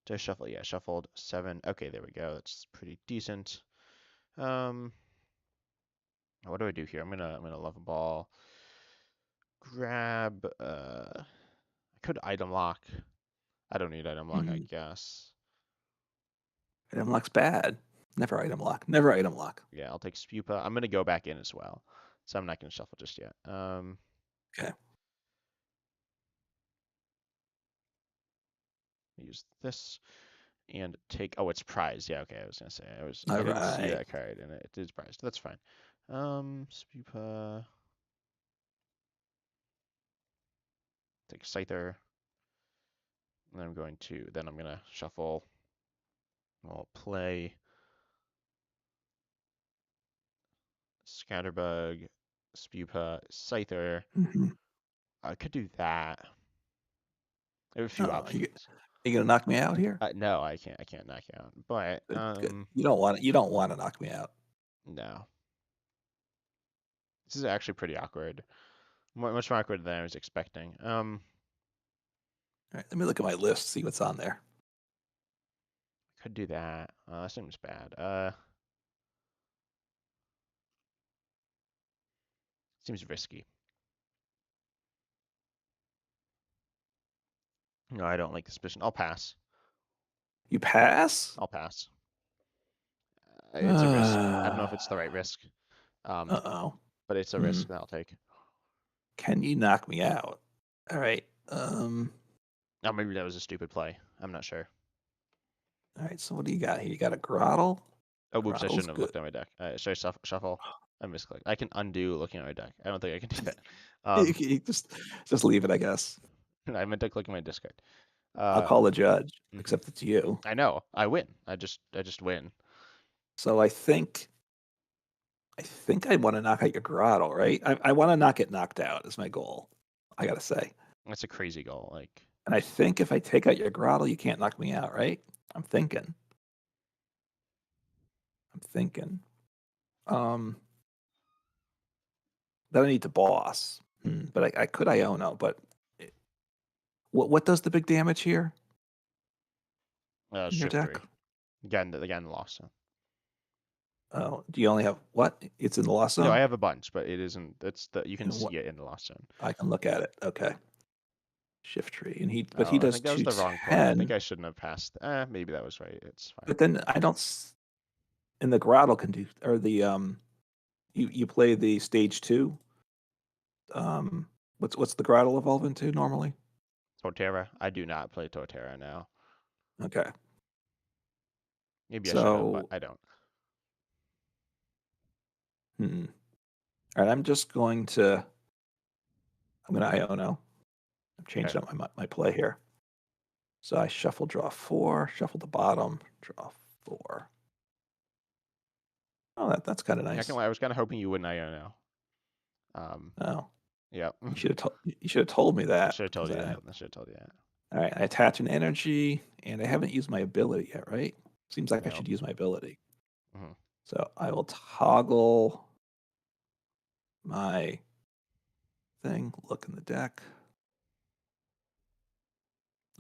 To shuffle. Yeah, shuffled 7. Okay, there we go. That's pretty decent. Um, what do I do here? I'm gonna love a ball. Grab. I could item lock. I don't need item lock, I Mm-hmm. guess. Item lock's bad. Never item lock. Never item lock. Yeah, I'll take Spupa. I'm gonna go back in as well, so I'm not gonna shuffle just yet. Okay. Use this, and take. Oh, it's prized. Yeah, okay. I was gonna say I All didn't see right. that card, and it is prized. That's fine. Spupa. Take Scyther. And then I'm gonna shuffle. I'll play Scatterbug, Spupa, Scyther. Mhm. I could do that. I have a few Oh, options. you gonna knock me out here? No, I can't. I can't knock you out. But Good, good. You don't want to knock me out. no, this is actually pretty awkward. Much more awkward than I was expecting. All right, let me look at my list, see what's on there. Could do that. That seems bad. Seems risky. No, I don't like this position. I'll pass. You pass? I'll pass. It's a risk. I don't know if it's Uh the right risk. Um, oh. but it's a Hmm. risk that I'll take. Can you knock me out? All right. Oh, maybe that was a stupid play. I'm not sure. All right. So what do you got here? You got a grottle. Oh, whoops! I Grottle's shouldn't have good. looked at my deck. Should I shuffle? I misclicked. I can undo looking at my deck. I don't think I can do that. You just leave it, I guess. I meant to click my discard. I'll Uh, call the judge, mhm. except it's you. I know. I win. I just win. So I think I want to knock out your grottle, right? I want to not get knocked out is my goal. I gotta say. That's a crazy goal. Like, And I think if I take out your grottle, you can't knock me out, right? I'm thinking. I'm thinking. Um, then I need to boss. But I could Iono, but what does the big damage here in your shift deck? three. Again, lost. So. Oh, do you only have what? It's in the lost No, I zone? have a bunch, but it isn't. It's the you can And what see it in the lost zone. I can look at it. Okay. Shift tree. But he Oh, I does think that was the wrong play. I think 210. I shouldn't have passed. Maybe that was right. It's fine. But then I don't and the grottle can do or the you play the stage 2. What's the grottle evolve into normally? Torterra. I do not play Torterra now. Okay. Maybe I should have, but So, I don't. hmm. All right, I'm gonna Iono. I'm Okay. changing up my play here. So I shuffle, draw 4, shuffle the bottom, draw 4. Oh, that's kind of I can. nice. I was kind of hoping you wouldn't. I don't know. Oh, Yeah. you should have told me I that should have told because you that. I I should have told you that. all right. I attach an energy, and I haven't used my ability yet, right? Seems like I No. should use my ability. Hmm. So I will toggle my thing. Look in the deck.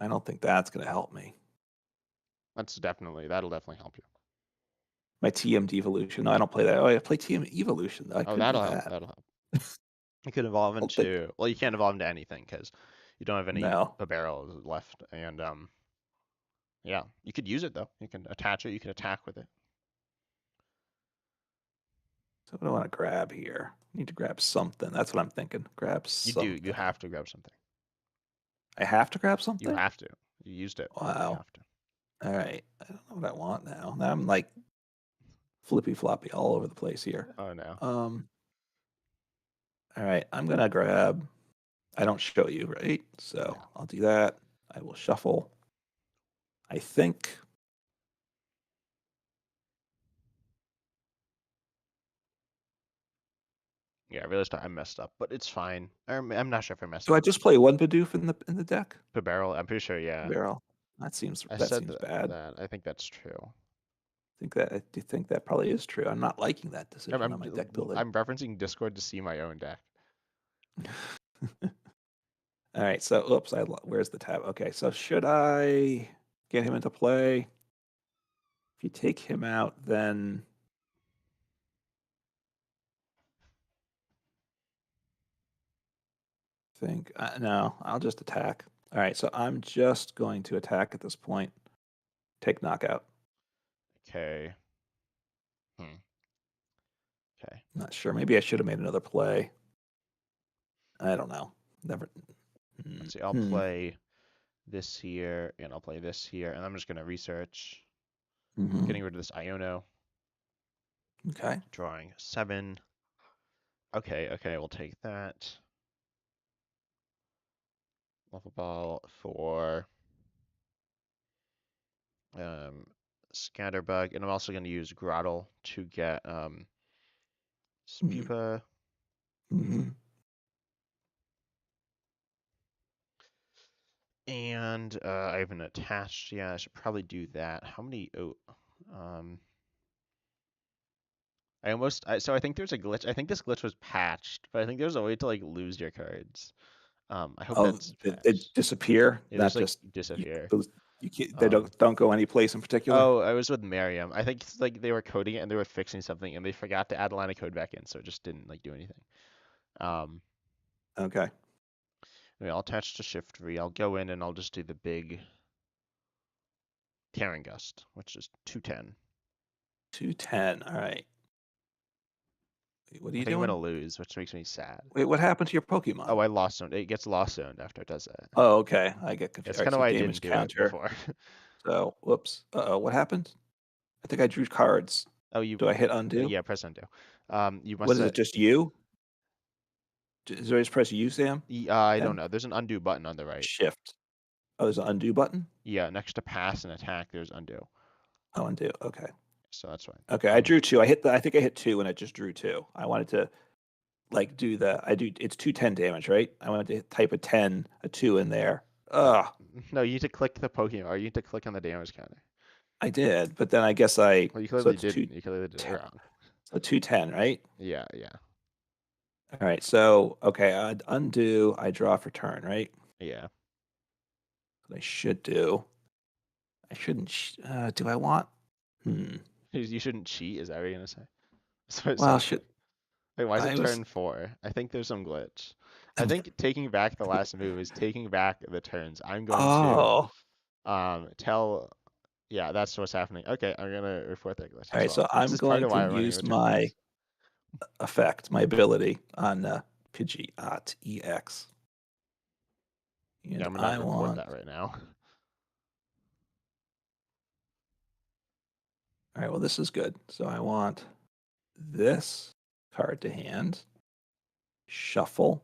I don't think that's going to help me. That'll definitely help you. My TM devolution. No, I don't play that. Oh, I play TM evolution. Though. I Oh, could do that'll help. that. That'll help. You could evolve I'll think. into. Well, you can't evolve into anything because you don't have any No. barrels left, and yeah, you could use it though. You can attach it. You can attack with it. So what do I want to grab here? I need to grab something. That's what I'm thinking. Grab You do. You something. have to grab something. I have to grab You something? have to. You used it. You Wow. have to. All right. I don't know what I want now. Now I'm like flippy floppy all over the place here. Oh no. Um, all right. I'm going to grab. I don't show you, right? So No. I'll do that. I will shuffle. I think. Yeah, I realized I messed up, but it's fine. I'm not sure if I messed Do I up. just play one Bidoof in the deck? The barrel. I'm pretty sure. Yeah. Barrel. That seems I that said seems bad. that. I think that's true. I do think that probably is true. I'm not liking that I'm, decision on I'm my deck building. I'm referencing Discord to see my own deck. All right, so oops, where's the tab? Okay, so should I get him into play? If you take him out, then think no, I'll just attack. All right, so I'm just going to attack at this point. Take knockout. Okay. Hmm. Okay. Not sure. Maybe I should have made another play. I don't know. Never. Let's see. I'll Hmm. play this here, and I'll play this here, and I'm just gonna research. Mm-hmm. Getting rid of this Iono. Okay. Drawing 7. Okay, we'll take that. Level ball for um, Scatterbug, and I'm also going to use Grottle to get Spupa. Mm-hmm. And I haven't attached. Yeah, I should probably do that. How many? Oh, um, so I think there's a glitch. I think this glitch was patched, but I think there's a way to like lose your cards. I hope Oh, that's they patched. disappear, Yeah, not there's like just you. disappear. Those you can't, they Um, don't go any place in particular. oh, I was with Miriam. I think it's like they were coding it and they were fixing something and they forgot to add a line of code back in, so it just didn't like do anything. Um, Okay. anyway, I'll attach to Shift V. I'll go in and I'll just do the big Tearing Gust, which is 210. 210. All right. Wait, what are I you think I'm gonna doing? lose, which makes me sad. Wait, what happened to your Oh, Pokemon? I lost zone. It gets lost zoned after it does that. Oh, okay. I get confused. That's All right, kind of so why I didn't damage do it counter. before. So, whoops. Uh-oh, what happened? I think I drew cards. Oh, you, Do I hit undo? yeah, press undo. You What must is it? Just you? Is there just press U, Sam? I don't Then know. There's an undo button on the right. shift. Oh, there's an undo button. Yeah, next to pass and attack, there's undo. Oh, undo. Okay. So that's fine. Okay. I drew two. I think I hit two, and I just drew two. I wanted to like do the. I do. It's 210 damage, right? I wanted to type a 10, a two in there. Uh, Ugh. no, you need to click the Pokemon, or you need to click on the damage counter. I did, but then I guess I. Well, you So clearly it's didn't. You clearly did it wrong. so 210, right? Yeah. All right. So okay, I'd undo. I draw for turn, right? Yeah. What I should do. I shouldn't. Do I want? Hmm. You shouldn't cheat, is that what you're gonna say? That's what it Well, sounds should like. Wait, why is it I was? turn 4? I think there's some glitch. I think taking back the last move is taking back the turns. I'm going to Oh. tell yeah, that's what's happening. Okay, I'm gonna report that glitch All as right. well. So This I'm is part going of to why I'm running use return my cards. effect, my ability on Pidgeot EX, Yeah, and I'm gonna I report want. that right now. All right. Well, this is good. So I want this card to hand. Shuffle.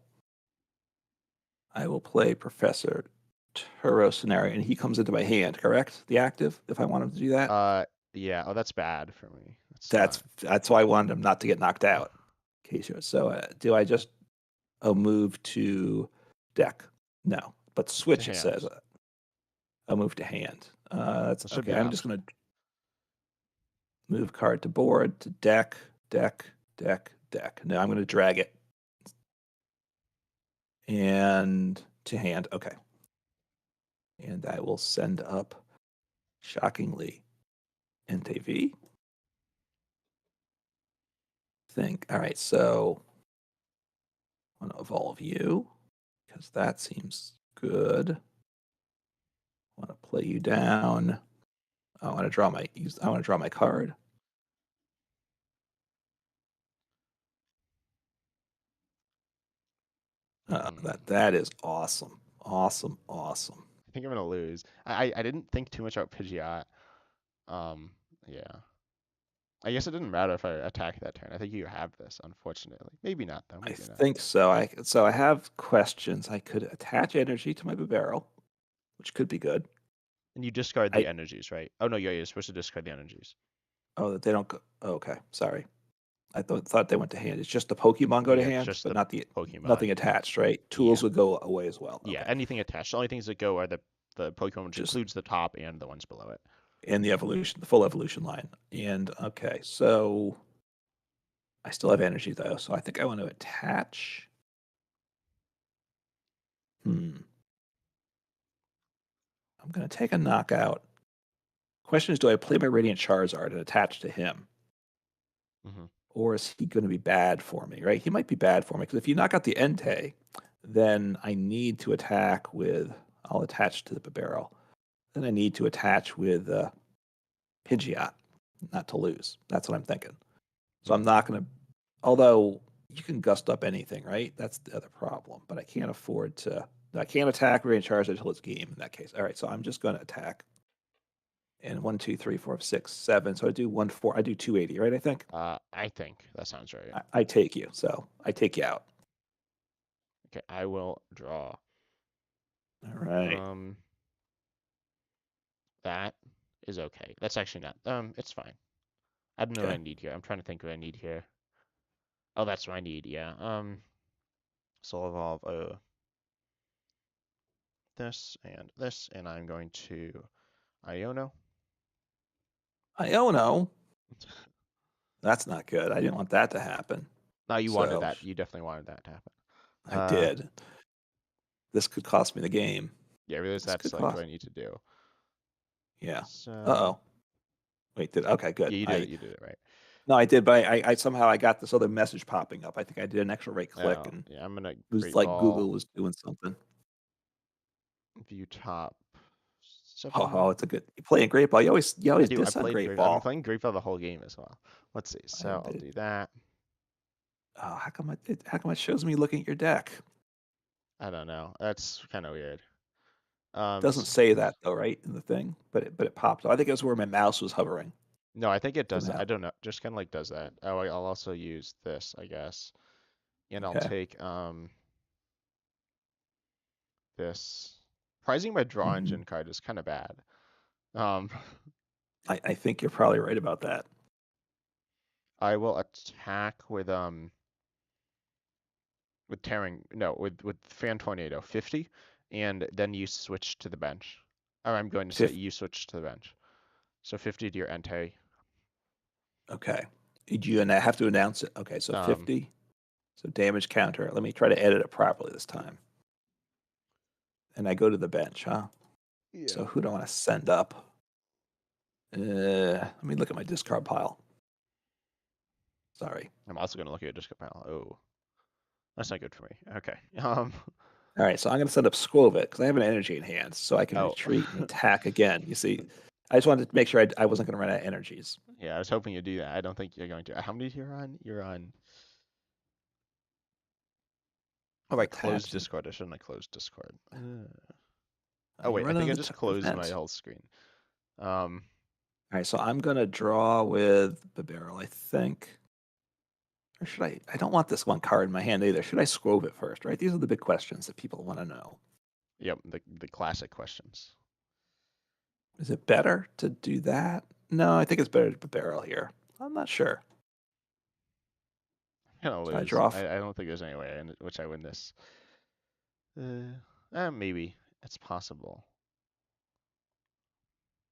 I will play Professor Turo scenario, and he comes into my hand. Correct? The active. If I want him to do that, Yeah. Oh, that's bad for me. That's that's not that's why I wanted him not to get knocked out. In case you. So do I just move to deck? No, but to switch. It hand. says a move to hand. That's That should be okay. an I'm just option. gonna move card to board to deck, deck, deck, deck. No, I'm gonna drag it and to hand. Okay, and I will send up shockingly NTV. Think. All right, so I want to evolve you because that seems good. I want to play you down. I want to draw my. I want to draw my card. Hmm. That is awesome, awesome, awesome. I think I'm gonna lose. I didn't think too much about Pidgeot. Um, yeah. I guess it didn't matter if I attack that turn. I think you have this, unfortunately. Maybe not though. I Maybe not. think so. I have questions. I could attach energy to my barrel, which could be good. And you discard the I energies, right? Oh no, yeah, you're supposed to discard the energies. oh that they don't go. Oh, okay, sorry. I thought they went to hand. It's just the Pokemon go to Yeah, it's hand, just but the not the Pokemon. nothing attached, right? Yeah, Tools would go away as well. yeah. Okay, Anything attached. The only things that go are the Pokemon, which just includes the top and the ones below it. in the evolution, the full evolution line. And okay, so I still have energy though, so I think I want to attach. Hmm. I'm going to take a knockout. Question is, do I play my Radiant Charizard and attach to him? Hmm. Or is he going to be bad for me, right? He might be bad for me because if you knock out the Entei, then I need to attack with, I'll attach to the barrel. Then I need to attach with Pidgeot, not to lose. That's what I'm thinking. So I'm Hmm. not going to, although you can gust up anything, right? That's the other problem. But I can't afford to I can't attack, remain charged until it's game in that case. All right, so I'm just going to attack. And 1, 2, 3, 4, 6, 7. So I do 1, 4. I do 280, right? I think. I think that sounds right. I take you. So I take you out. Okay, I will draw. All right. That is okay. That's actually not. It's fine. I don't know what I Okay. need here. I'm trying to think what I need here. Oh, that's what I need. Yeah. Soul evolve. This, and I'm going to Iono. Iono. That's not good. I didn't want that to happen. No, you wanted So that. You definitely wanted that to happen. I did. This could cost me the game. Yeah, I realize This that's could like cost. what I need to do. Yeah. So. Uh-oh. Wait, okay, good. Yeah, you did it. You did it right. No, I did, but I somehow I got this other message popping up. I think I did an extra right click, Oh, and yeah. I'm gonna it was Great like Ball Google was doing something. view top Oh, 7. it's a good. You play a great ball. You always I do. I diss on played great Great. I've been ball. playing Great Ball the whole game as well. Let's see. So I'll do that. Oh, how come it shows me looking at your deck? I don't know. That's kind of weird. It doesn't say that though, right, in the thing, but it popped up. I think it was where my mouse was hovering. No, I think it does. Somehow. I don't know. Just kind of like does that. Oh, I'll also use this, I guess, and I'll Okay. take this. Prizing my draw Mhm. engine card is kind of bad. Um, I think you're probably right about that. I will attack with with Fan Tornado 50, and then you switch to the bench. Or I'm going to say Fifth. you switch to the bench. So 50 to your Entei. Okay. Did you have to announce it? Okay, so 50. So damage counter. Let me try to edit it properly this time. And I go to the bench, huh? Yeah. So who do I want to send up? Let me look at my discard pile. Sorry. I'm also going to look at your discard pile. Oh, that's not good for me. Okay. All right, so I'm going to send up Squovit because I have an energy in hand, so I can Oh. retreat and attack again. You see, I just wanted to make sure I wasn't going to run out of energies. Yeah, I was hoping you'd do that. I don't think you're going to. How many you're on? You're on. Oh, I closed Taps. Discord. I shouldn't have closed Discord. Oh, Oh you're wait, I running think I the just closed my event. whole screen. All right, so I'm going to draw with the barrel, I think. Or should I? I don't want this one card in my hand either. Should I Squove it first, right? These are the big questions that people want to know. Yep, the classic questions. Is it better to do that? No, I think it's better to barrel here. I'm not sure. I'm gonna So I lose. draw. I don't think there's any way in which I win this. Maybe it's possible.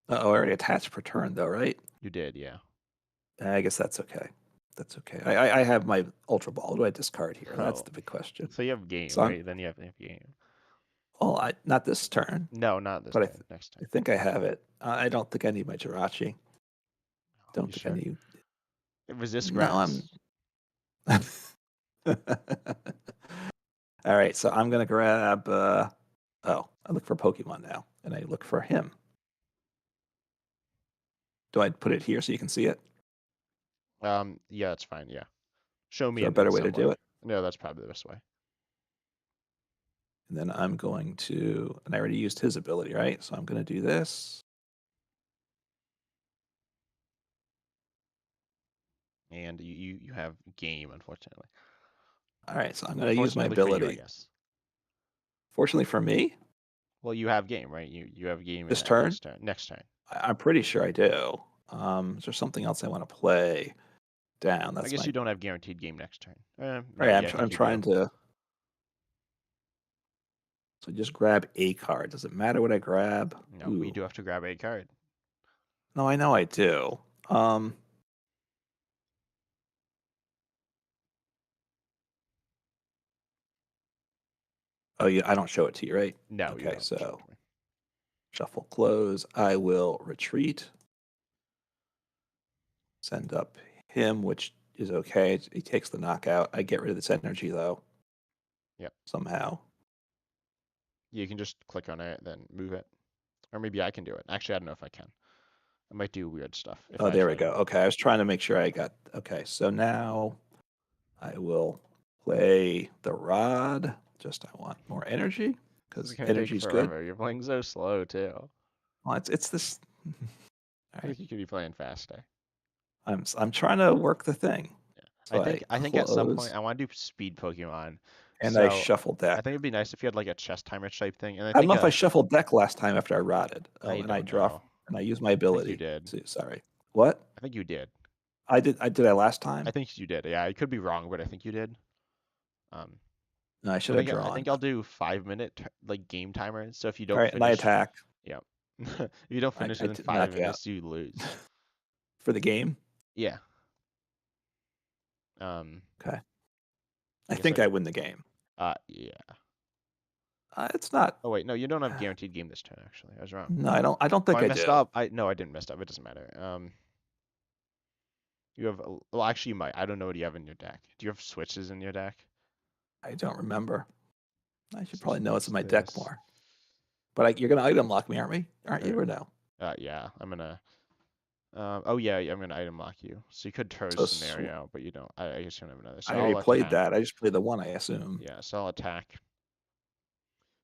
Oh, I already attached per turn though, right? You did, yeah. I guess that's okay. That's okay. I have my Ultra Ball. What do I discard here? That's Oh, the big question. so you have game, So I'm, right? Then you have game. well, not this turn, No, not this but turn. Next I turn. think I have it. I don't think I need my Jirachi. You Don't think I sure? need. Resist No, grass. All right, so I'm gonna grab. I look for Pokemon now, and I look for him. Do I put it here so you can see it? Yeah, that's fine. Yeah, show Is me there a and then better way to somewhere. do it? No, that's probably the best way. And then I'm going to, and I already used his ability, right? So I'm going to do this. And you have game, unfortunately. All right, so I'm going to use my Unfortunately for you, I ability. guess. Fortunately for me, Well, you have game, right? You have game in this that turn, next turn. Next turn. I'm pretty sure I do. Is there something else I want to play down? I That's guess my. you don't have guaranteed game next turn. No, Right, yeah, I I'm think you trying do. to. So just grab a card. Does it matter what I grab? No, but you Ooh. do have to grab a card. No, I know I do. Oh, yeah, I don't show it to you, right? No, you Okay, don't show it so to me. shuffle close. I will retreat. Send up him, which is okay. He takes the knockout. I get rid of this energy though. Yep. Somehow. You can just click on it, then move it. Or maybe I can do it. Actually, I don't know if I can. I might do weird stuff if Oh, I there we try to go. do it. Okay, I was trying to make sure I got. Okay, so now I will play the rod. Just I want more energy. It's because gonna take energy's good. forever. You're playing so slow too. Well, it's this. All I right, think you could be playing faster. I'm trying to work the thing. Yeah. So I I think at some close point I want to do speed Pokemon. and I So shuffle I deck. think it'd be nice if you had like a chess timer type thing. And I I don't think know if I shuffled deck last time after I rotted. I Oh, and I don't draw know. and I use my I think you ability. did. Sorry. What? I think you did. I did that last I time? think you did. Yeah, I could be wrong, but I think you did. Um, No, I should have I drawn. think I'll do 5 minute like game timer. So if you All don't right, and I finish, attack. yeah, if you don't finish I within did five knock you out minutes, you lose. for the game. Yeah. Um, Okay. I I guess think I win the game. yeah. It's not. Oh wait, no, you don't have guaranteed game this turn. Actually, I was wrong. No, I don't. I don't Oh, think I I messed do. up. I didn't mess up. It doesn't matter. You have well, actually, you might. I don't know what you have in your deck. Do you have switches in your deck? I don't remember. I should So probably know what's in what's my deck this? more. But you're gonna item lock me, aren't we? Aren't you or no? Yeah, I'm gonna. Oh yeah, I'm gonna item lock you. So you could throw So scenario, but you don't. I guess you don't have another. I So already I'll played attack. that. I just played the one, I assume. Yeah, so I'll attack.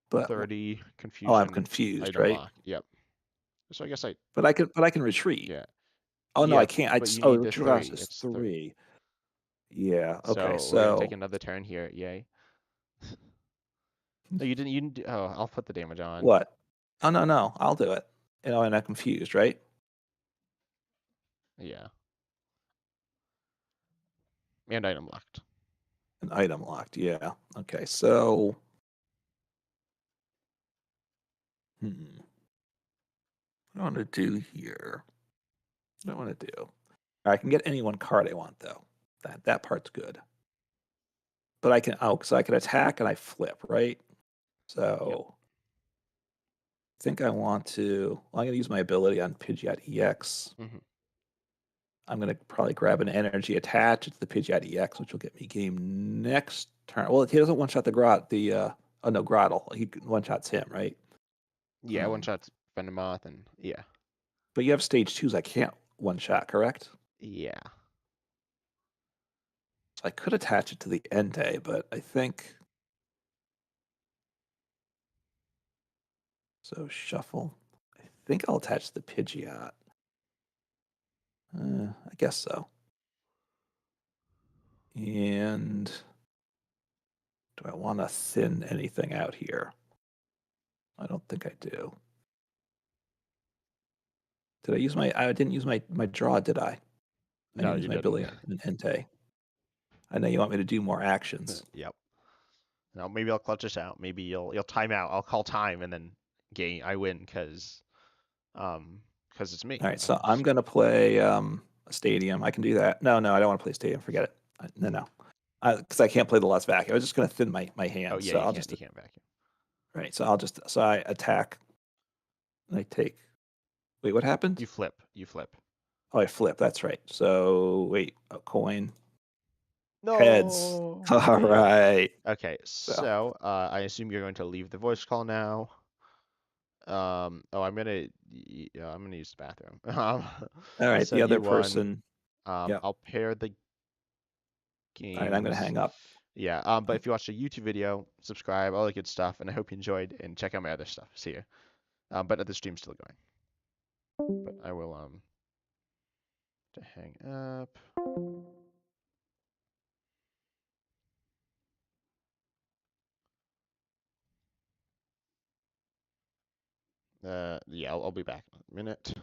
But 30 oh, I'm confusion confused, item right? lock. Yep. So I guess But I can retreat. yeah. Oh no, Yeah, I can't. but you need the Draw 3. is It's 3. 3. Yeah. Okay. So we're gonna take So another turn here. Yay. No, you didn't oh, I'll put the damage on. what? Oh no, I'll do it. And I'm confused, right? Yeah. And item locked. An item locked. Yeah. Okay. So what do I want to do here? What do I want to do? I can get any one card I want though. That part's good. But so I can attack and I flip, right? Yep. So I think I want to. Well, I'm going to use my ability on Pidgeot EX. Hmm. I'm going to probably grab an energy, attach it to the Pidgeot EX, which will get me game next turn. Well, he doesn't one shot oh no, Grottle. He one shots him, right? Yeah, one Um, shot's Venomoth and yeah. but you have stage twos. I can't one shot, correct? Yeah. So I could attach it to the Entei, but I think so. Shuffle. I think I'll attach the Pidgeot. I guess so. And do I want to thin anything out here? I don't think I do. Did I use my? I didn't use my draw, did I? I No, didn't use you my didn't. ability in Entei. I know you want me to do more actions. Yep. Now maybe I'll clutch this out. Maybe you'll time out. I'll call time and then I win because it's me. All right, so I'm gonna play a stadium. I can do that. No, I don't want to play stadium. Forget it. No, because I can't play the last vacuum. I was just gonna thin my Oh hand. yeah, So I'll just you can't vacuum. right. So I attack. And I take. Wait, what happened? You flip. You flip. Oh, I flip. That's right. So wait, a coin. Heads. No. All Yeah. right. Okay, So so I assume you're going to leave the voice call now. Oh, I'm gonna use the bathroom. all right, So the other you won. person. Yeah. I'll pair the All right, I'm gonna games. hang up. Yeah. But if you watched a YouTube video, subscribe, all that good stuff, and I hope you enjoyed and check out my other stuff. See you. But the stream's still going. But I will to hang up. Yeah, I'll be back in a minute.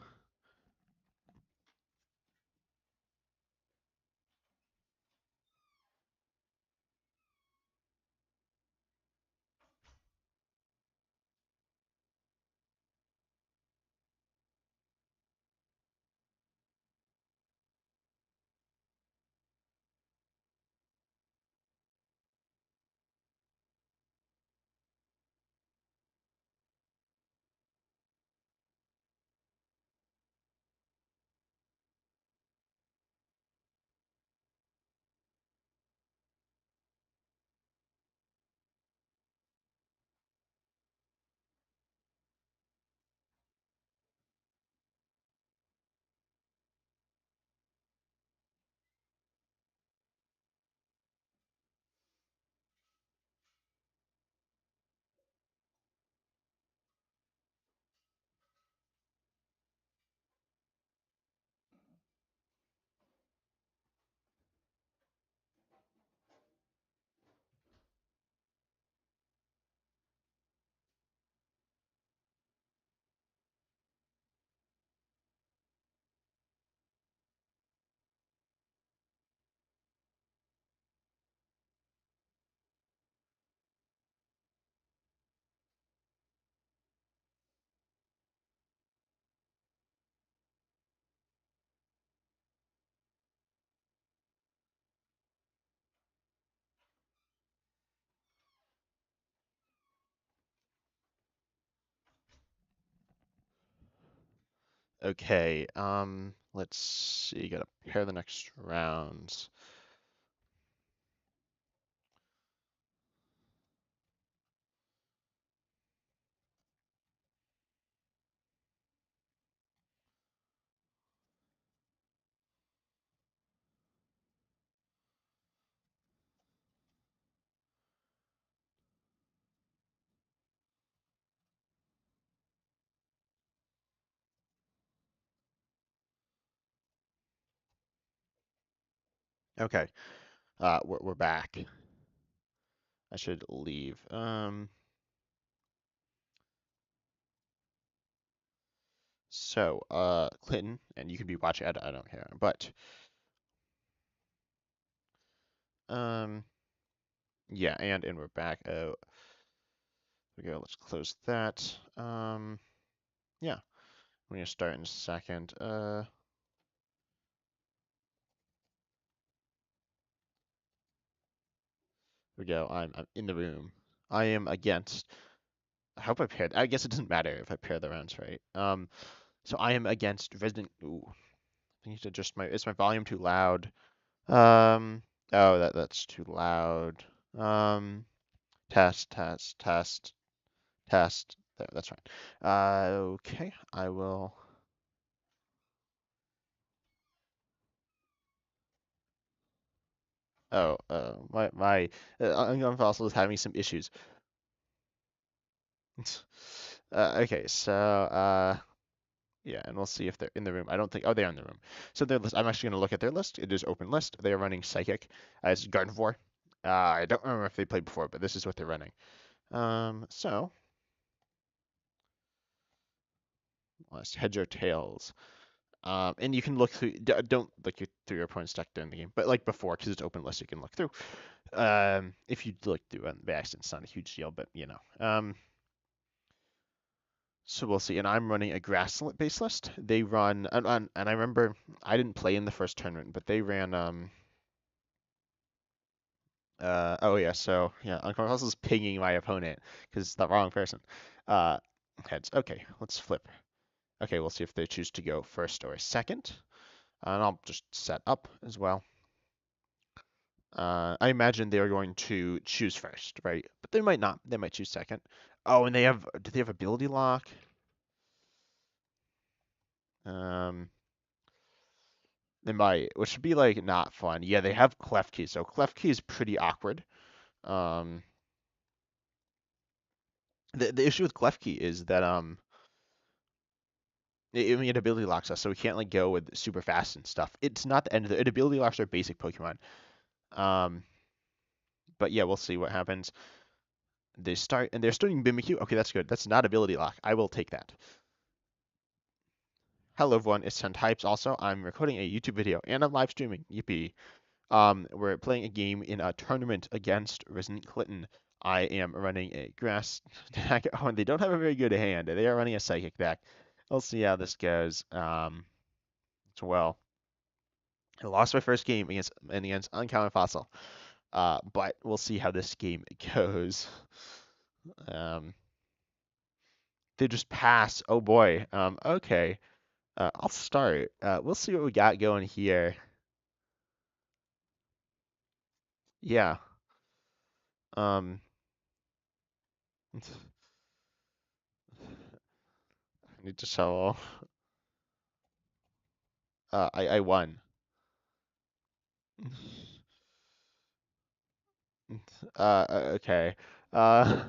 Okay. Let's see. Gotta pair the next rounds. Okay. We're back. I should leave. So, Clinton, and you could be watching. I don't care, but um, yeah, and we're back. Oh, we go. Let's close that. Yeah, we're gonna start in a second. We go. I'm in the room. I am against. I hope I paired. I guess it doesn't matter if I pair the rounds right. So I am against Resident. Ooh, I need to adjust my. Is my volume too loud? Oh, that's too loud. Test, test, test, test. There, that's fine. Okay, I will. Oh, my Unknown Fossil is having some issues. Okay, so yeah, and we'll see if they're in the room. I don't think. Oh, they are in the room. So their list. I'm actually going to look at their list. It is open list. They are running Psychic as Gardevoir. I don't remember if they played before, but this is what they're running. So let's heads or tails. And you can look through. Don't look through your opponent's deck during the game, but like before, because it's open list, you can look through. If you look through on the accident, it's not a huge deal, but you know. So we'll see. And I'm running a grass-based list. They run, and I remember I didn't play in the first tournament, but they ran oh yeah, so yeah, Unconscious is pinging my opponent because it's the wrong person. Uh, Heads. Okay, let's flip. Okay, we'll see if they choose to go first or second. And I'll just set up as well. I imagine they're going to choose first, right? But they might not. They might choose second. Oh, and do they have ability lock? Um, they might, which would be like not fun. Yeah, they have Clef Key, so Clef Key is pretty awkward. Um, the issue with Clef Key is that it ability locks us, so we can't like go with super fast and stuff. It's not the end of it. Ability locks are basic Pokemon. Um, but yeah, we'll see what happens. They're starting Mimikyu. Okay, that's good. That's not ability lock. I will take that. Hello everyone, it's 10 Types. Also, I'm recording a YouTube video and I'm live streaming. Yippee. We're playing a game in a tournament against Resident Clinton. I am running a grass deck. Oh, and they don't have a very good hand. They are running a psychic deck. We'll see how this goes. Well, I lost my first game against Uncommon Fossil. But we'll see how this game goes. Um, they just pass. Oh boy. Okay. I'll start. We'll see what we got going here. Yeah. Um, I need to sell. I won. Okay. Uh,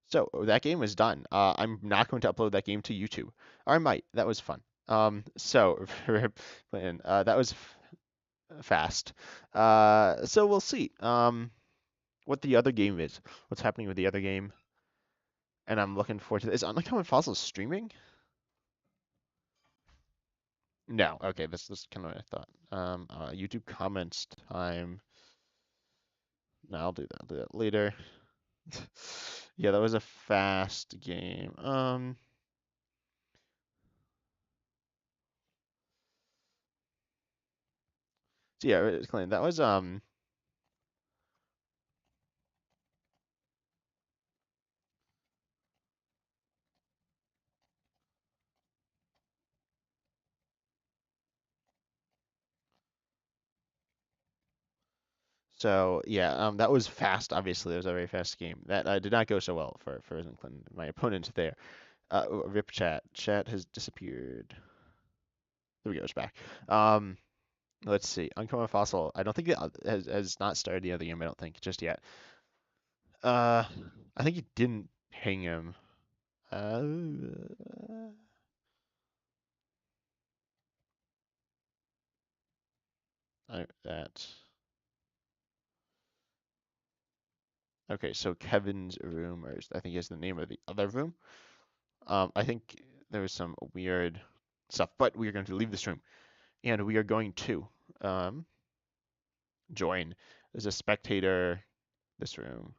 so that game is done. I'm not going to upload that game to YouTube. Or I might. That was fun. So that was fast. So we'll see. What the other game is. What's happening with the other game? And I'm looking forward to this. Is Uncommon Fossils streaming? No. Okay, this is kind of what I thought. YouTube comments time. No, I'll do that. I'll do that later. Yeah, that was a fast game. So yeah, Clayton, that was So yeah, that was fast. Obviously, it was a very fast game. That did not go so well for Resident Clinton, my opponent there. Rip chat. Chat has disappeared. There we go. It's back. Um, let's see. Uncommon Fossil. I don't think it has not started the other game. I don't think just yet. Uh, I think he didn't ping him. Uh, that. Okay, so Kevin's room, or I think is the name of the other room. I think there was some weird stuff, but we are going to leave this room, and we are going to um, join as a spectator this room.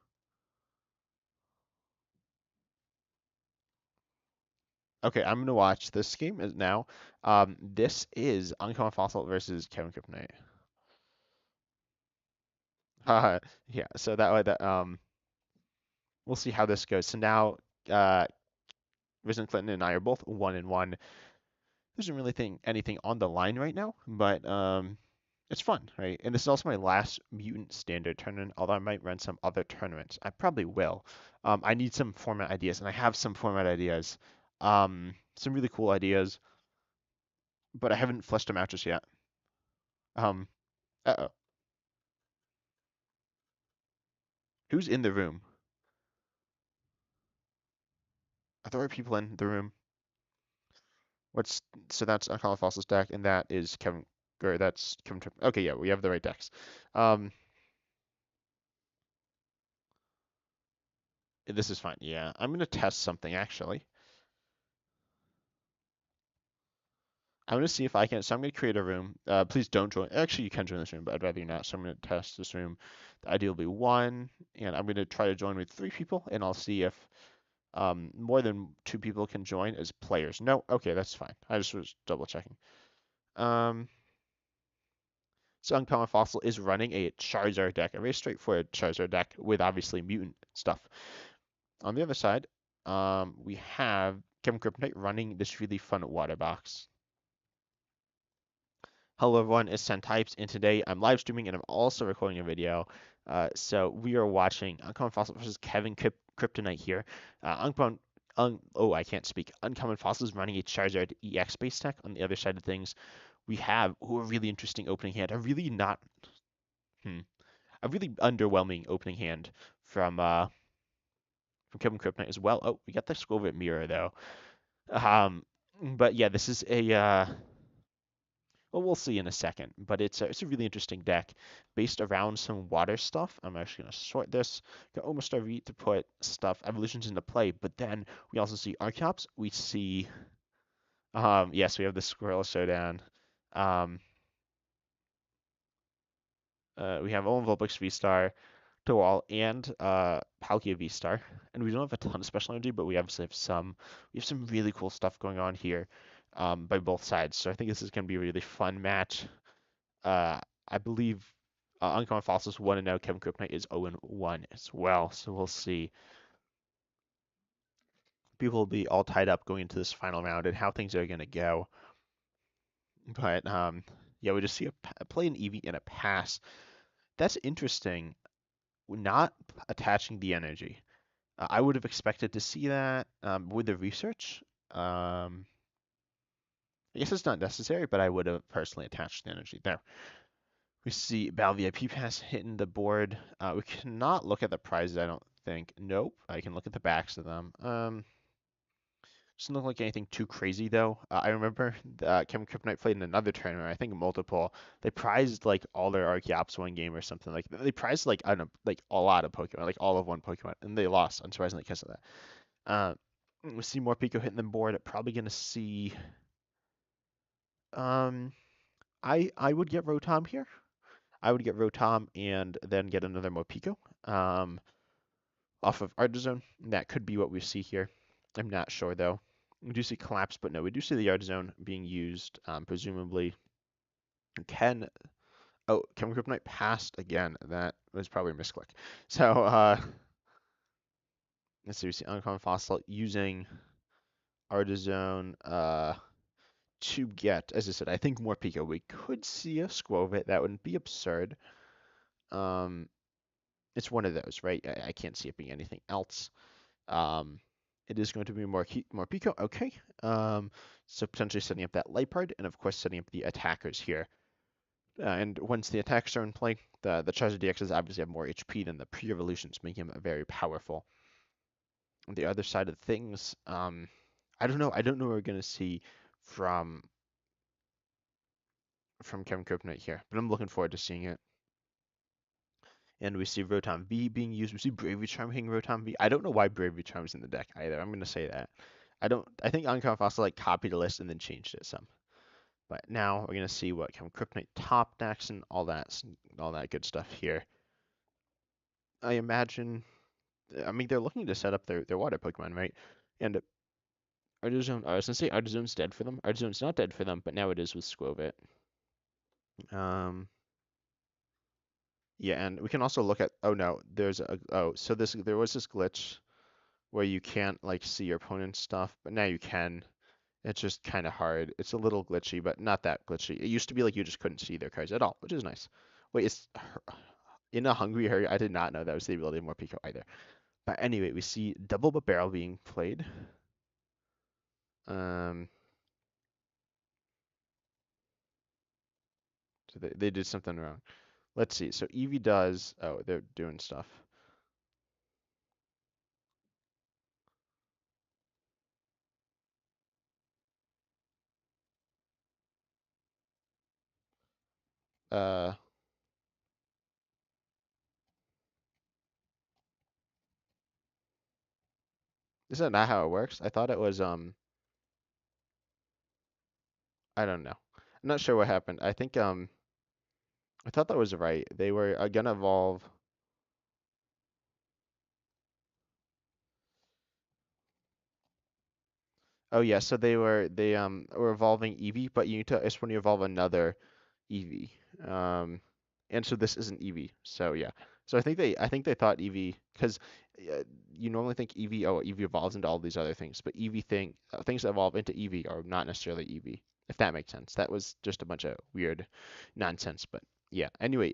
Okay, I'm gonna watch this game now. This is Uncommon Fossil versus Kevin Kryptonite. Yeah, so that way we'll see how this goes. So now uh Resident Clinton and I are both 1-1. There isn't really anything on the line right now, but it's fun, right? And this is also my last Mutant Standard tournament, although I might run some other tournaments. I probably will. I need some format ideas, and I have some format ideas. Some really cool ideas, but I haven't fleshed them out just yet. Um, uh-oh. Who's in the room? Are there people in the room? What's so that's Uncommon Fossils deck, and that is Kevin, or that's Kevin. Okay, yeah, we have the right decks. Um, this is fine. Yeah, I'm gonna test something actually. I'm gonna see if I can. So I'm gonna create a room. Please don't join. Actually, you can join this room, but I'd rather you not. So I'm gonna test this room. The ideal will be one, and I'm gonna try to join with 3 people, and I'll see if more than 2 people can join as players. No, okay, that's fine. I just was double checking. Um, so Uncommon Fossil is running a Charizard deck, a very straightforward Charizard deck with obviously mutant stuff. On the other side, we have Kevin Kryptonite running this really fun water box. Hello everyone, it's Sen Types, and today I'm live streaming and I'm also recording a video. So we are watching Uncommon Fossil versus Kevin Kryptonite here. I can't speak. Uncommon Fossil is running a Charizard EX base deck. On the other side of things, we have a really interesting opening hand. A really underwhelming opening hand from Kevin Kryptonite as well. Oh, we got the Squovit mirror though. Um, but yeah, this is a well, we'll see in a second. But it's a really interesting deck based around some water stuff. I'm actually gonna sort this. Got almost a read to put stuff evolutions into play. But then we also see Archeops. We see yes, we have the Squirrel Showdown. Um, we have Owen Volbex V-Star, Towal, and Palkia V-Star. And we don't have a ton of special energy, but we obviously have some. We have some really cool stuff going on here by both sides. So I think this is going to be a really fun match. Uh, I believe Uncommon Fossils 1-0. Kevin Kryptonite is 0-1 as well. So we'll see. People will be all tied up going into this final round and how things are going to go. But yeah, we just see a play an Eevee and a pass. That's interesting. Not attaching the energy. I would have expected to see that with the research. I guess it's not necessary, but I would have personally attached the energy there. We see Battle VIP Pass hitting the board. We cannot look at the prizes, I don't think. Nope, I can look at the backs of them. Doesn't look like anything too crazy though. I remember Kevin Kryptonite played in another tournament, I think multiple. They prized like all their Archeops one game or something. Like they prized like I don't know, like a lot of Pokemon, like all of one Pokemon, and they lost unsurprisingly because of that. Uh, we see more Pico hitting the board. Probably gonna see. Um, I would get Rotom here. I would get Rotom and then get another Mopico off of Artizone. That could be what we see here. I'm not sure though. We do see Collapse, but no, we do see the Artizone being used. Presumably, can Kevin Kryptonite passed again? That was probably a misclick. So let's see. We see Uncommon Fossil using Artizone to get, as I said, I think more Pico. We could see a Squovit. That wouldn't be absurd. Um, it's one of those, right? I can't see it being anything else. Um, it is going to be more Pico. Okay. So potentially setting up that light part, and of course setting up the attackers here. And once the attacks are in play, the Charizard DXs obviously have more HP than the pre-evolutions, making them very powerful. On the other side of things, I don't know. I don't know what we're gonna see from Kevin Kryptonite here, but I'm looking forward to seeing it. And we see Rotom V being used. We see Bravery Charm hitting Rotom V. I don't know why Bravery Charm is in the deck either. I'm gonna say that. I don't. I think Uncommon Fossil like copied the list and then changed it some. But now we're gonna see what Kevin Kryptonite top decks and all that good stuff here. I imagine. I mean, they're looking to set up their water Pokemon, right? And Artizono, I was gonna say Artizone's dead for them. Artizone's not dead for them, but now it is with Skwovet. Um, yeah, and we can also look at. Oh no, so there was this glitch where you can't like see your opponent's stuff, but now you can. It's just kind of hard. It's a little glitchy, but not that glitchy. It used to be like you just couldn't see their cards at all, which is nice. Wait, it's in a hungry hurry. I did not know that was the ability of Morpeko either. But anyway, we see double but barrel being played. Um, so they did something wrong. Let's see. So Eevee does. Oh, they're doing stuff. Uh, is that not how it works? I thought it was. I don't know. I'm not sure what happened. I think I thought that was right. They were gonna evolve. Oh yeah, so they were evolving Eevee, but you need to it's when you evolve another Eevee. And so this isn't Eevee. So yeah. So I think they thought Eevee because you normally think Eevee Eevee evolves into all these other things, but things that evolve into Eevee are not necessarily Eevee. If that makes sense. That was just a bunch of weird nonsense, but yeah. Anyway,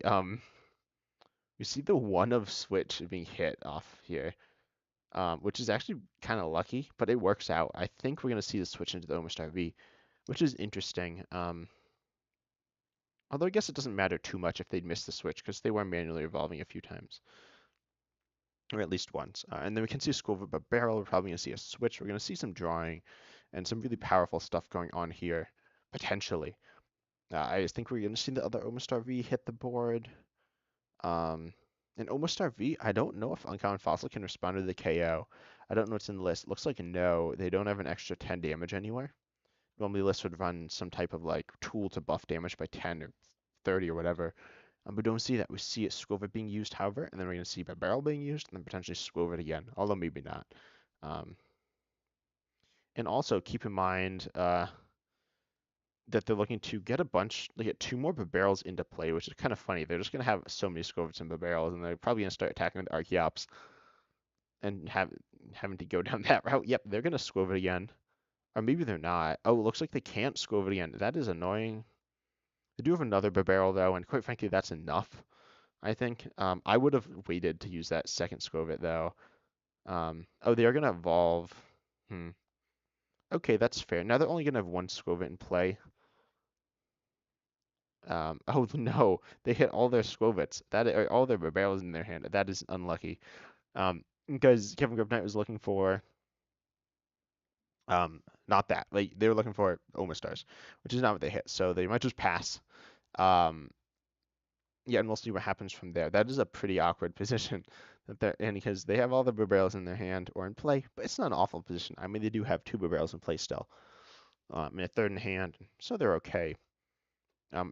we see the one of switch being hit off here, which is actually kind of lucky, but it works out. I think we're gonna see the switch into the Omastar V, which is interesting. Although I guess it doesn't matter too much if they'd missed the switch because they were manually evolving a few times, or at least once. And then we can see a Squirtle, but Barrel. We're probably gonna see a switch. We're gonna see some drawing, and some really powerful stuff going on here potentially. I just think we're gonna see the other Omastar V hit the board. Um, and Omastar V, I don't know if Uncommon Fossil can respond to the KO. I don't know what's in the list. It looks like no, they don't have an extra 10 damage anywhere. Normally, lists would run some type of like tool to buff damage by 10 or 30 or whatever. We don't see that. We see it Skwovet being used, however, and then we're going to see Barrel being used, and then potentially Skwovet again, although maybe not. Um, and also keep in mind that they're looking to get two more Barrels into play, which is kind of funny. They're just going to have so many Skwovet's and Barrels, and they're probably going to start attacking the Archeops and having to go down that route. Yep, they're going to Skwovet again. Or maybe they're not. Oh, it looks like they can't Skwovet again. That is annoying. They do have another Barrel though, and quite frankly, that's enough. I think. I would have waited to use that second Skwovet though. Oh, they are gonna evolve. Hmm. Okay, that's fair. Now they're only gonna have one Skwovet in play. Oh no, they hit all their Skwovet's. Or all their Barrels in their hand. That is unlucky. Because Kevin Grubknight was looking for not that. They were looking for Omastars, which is not what they hit. So they might just pass. Um, yeah, and we'll see what happens from there. That is a pretty awkward position that they're in because they have all the barrels in their hand or in play, but it's not an awful position. I mean, they do have two barrels in play still, and a third in hand, so they're okay.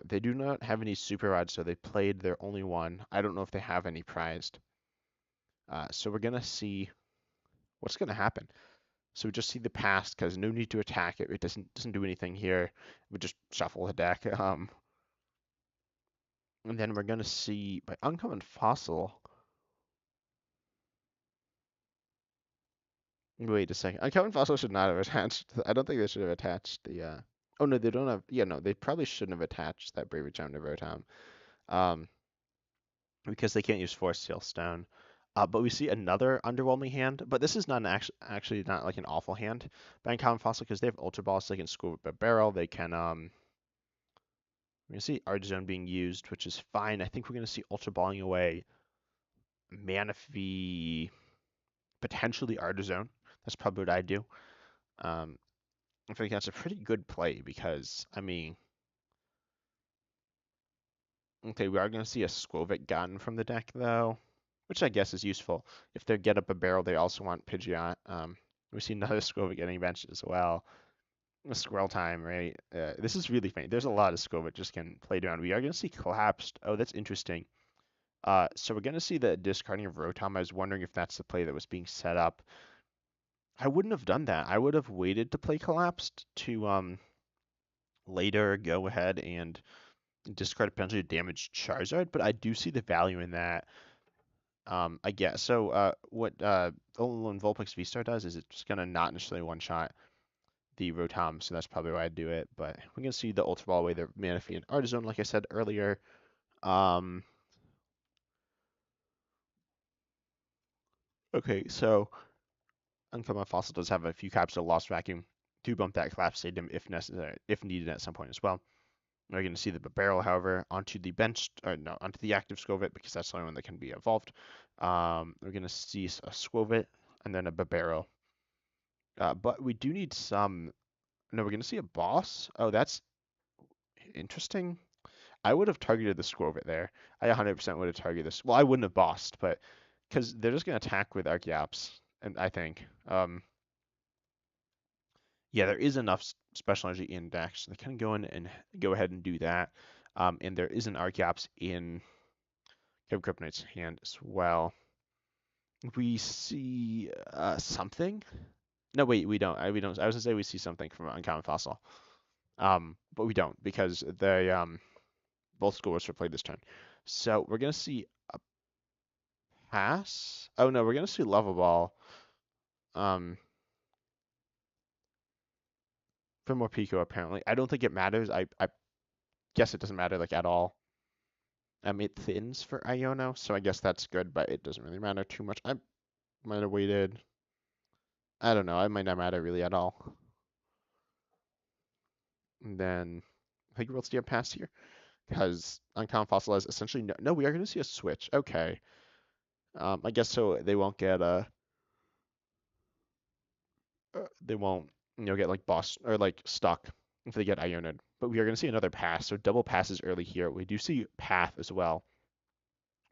They do not have any super rods, so they played their only one. I don't know if they have any prized. So we're gonna see what's gonna happen. So we just see the past because no need to attack it. It doesn't do anything here. We just shuffle the deck. And then we're gonna see by uncommon fossil. Wait a second. Uncommon fossil should not have attached. I don't think they should have attached the. Oh no, they don't have. Yeah, no, they probably shouldn't have attached that bravery charm to Rotom. Um, because they can't use Force Seal Stone. But we see another underwhelming hand, but this is not an actually not like an awful hand by Uncommon Fossil because they have Ultra Ball, so they can score with a barrel. They can we're gonna see Artizone being used, which is fine. I think we're gonna see Ultra Balling away Manaphy, potentially Artizone. That's probably what I do. Um, I think that's a pretty good play because I mean, okay, we are gonna see a Skwovet gotten from the deck though, which I guess is useful. If they get up a barrel, they also want Pidgeot. We see another Skwovet getting benched as well. Squirrel time, right? This is really funny. There's a lot of Skwovet just getting played around. We are gonna see collapsed. Oh, that's interesting. So we're gonna see the discarding of Rotom. I was wondering if that's the play that was being set up. I wouldn't have done that. I would have waited to play collapsed to later go ahead and discard potentially damage Charizard, but I do see the value in that. I guess. So what Alolan Vulpix V-Star does is it's gonna not necessarily one-shot the Rotom, so that's probably why I do it. But we're gonna see the Ultra Ball away the Manaphy and Artizone, like I said earlier. Um, okay, so Uncommon Fossil does have a few caps of Lost Vacuum to bump that Collapse Stadium if necessary, if needed at some point as well. We're going to see the barrel, however, onto the bench, or no, onto the active Skwovet because that's the only one that can be evolved. We're going to see a Skwovet and then a Barrel. But we do need some. No, we're going to see a boss. Oh, that's interesting. I would have targeted the Skwovet there. I 100% would have targeted this. Well, I wouldn't have bossed, but because they're just going to attack with Archeops, and I think. Yeah, there is enough special energy in Dex. So they can go in and go ahead and do that. And there is an Archeops in Kryptonite's hand as well. We see something. No, wait, we don't. We don't. I was gonna say we see something from Uncommon Fossil, but we don't because they both scores were played this turn. So we're gonna see a pass. Oh no, we're gonna see Level Ball. Um, for more Pico apparently. I don't think it matters. I guess it doesn't matter like at all. It thins for Iono, so I guess that's good, but it doesn't really matter too much. I might have waited. I don't know. I might not matter really at all. And then I think we'll see a pass here because Uncommon Fossil has essentially no. We are going to see a switch. Okay. I guess so. They won't get they won't get like boss or like stuck if they get Ioned. But we are going to see another pass. So double passes early here. We do see Path as well.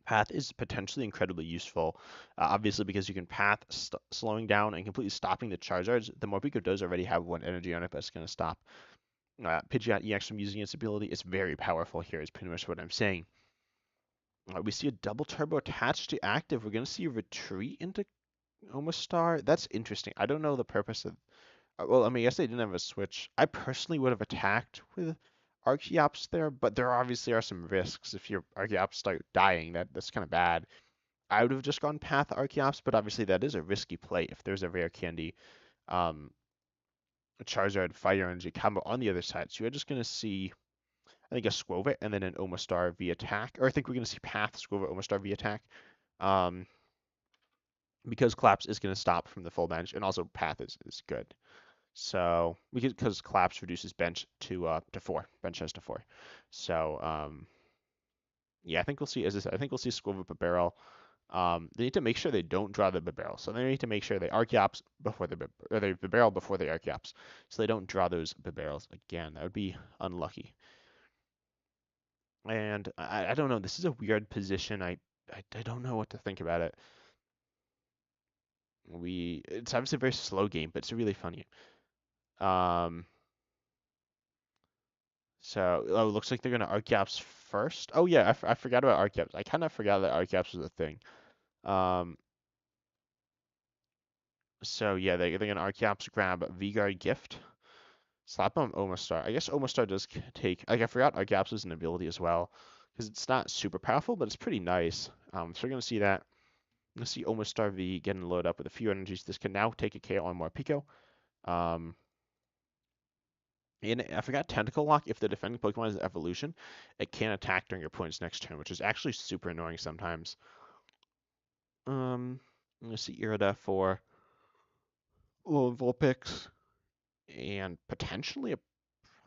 Path is potentially incredibly useful, obviously because you can path slowing down and completely stopping the Charizards. The Morpeko does already have one energy on it, but it's going to stop Pidgeot EX from using its ability. It's very powerful here is pretty much what I'm saying. We see a double turbo attached to active. We're going to see a retreat into Omastar. That's interesting. I don't know the purpose of... well, I mean, I guess they didn't have a switch. I personally would have attacked with Archeops there, but there obviously are some risks. If your Archeops start dying, that's kind of bad. I would have just gone Path Archeops, but obviously that is a risky play if there's a rare candy. Um, a Charizard Fire Energy combo on the other side. So you're just going to see, I think, a Skwovet and then an Omastar via attack. Or I think we're going to see Path, Skwovet, Omastar via attack. Um, because Collapse is going to stop from the full bench, and also Path is good. So because Collapse reduces bench to 4, bench has to 4. So yeah, I think we'll see. As I said, I think we'll see Skwovet Barrel. They need to make sure they don't draw the barrel. So they need to make sure they Archeops before the barrel before they Archeops, so they don't draw those barrels again. That would be unlucky. And I don't know. This is a weird position. I don't know what to think about it. It's obviously a very slow game, but it's really funny. So oh, it looks like they're gonna Archeops first. Oh yeah, I forgot about Archeops. I kind of forgot that Archeops was a thing. Um, so yeah, they're gonna Archeops grab V-Guard Gift. Slap on Omastar. I guess Omastar does take. Like I forgot Archeops is an ability as well, because it's not super powerful, but it's pretty nice. So we're gonna see that. We're gonna see Omastar V getting loaded up with a few energies. This can now take a KO on Morpeko. Um, And I forgot Tentacle Lock. If the defending Pokemon is evolution, it can't attack during your opponent's next turn, which is actually super annoying sometimes. I'm gonna see Irida for Vulpix and potentially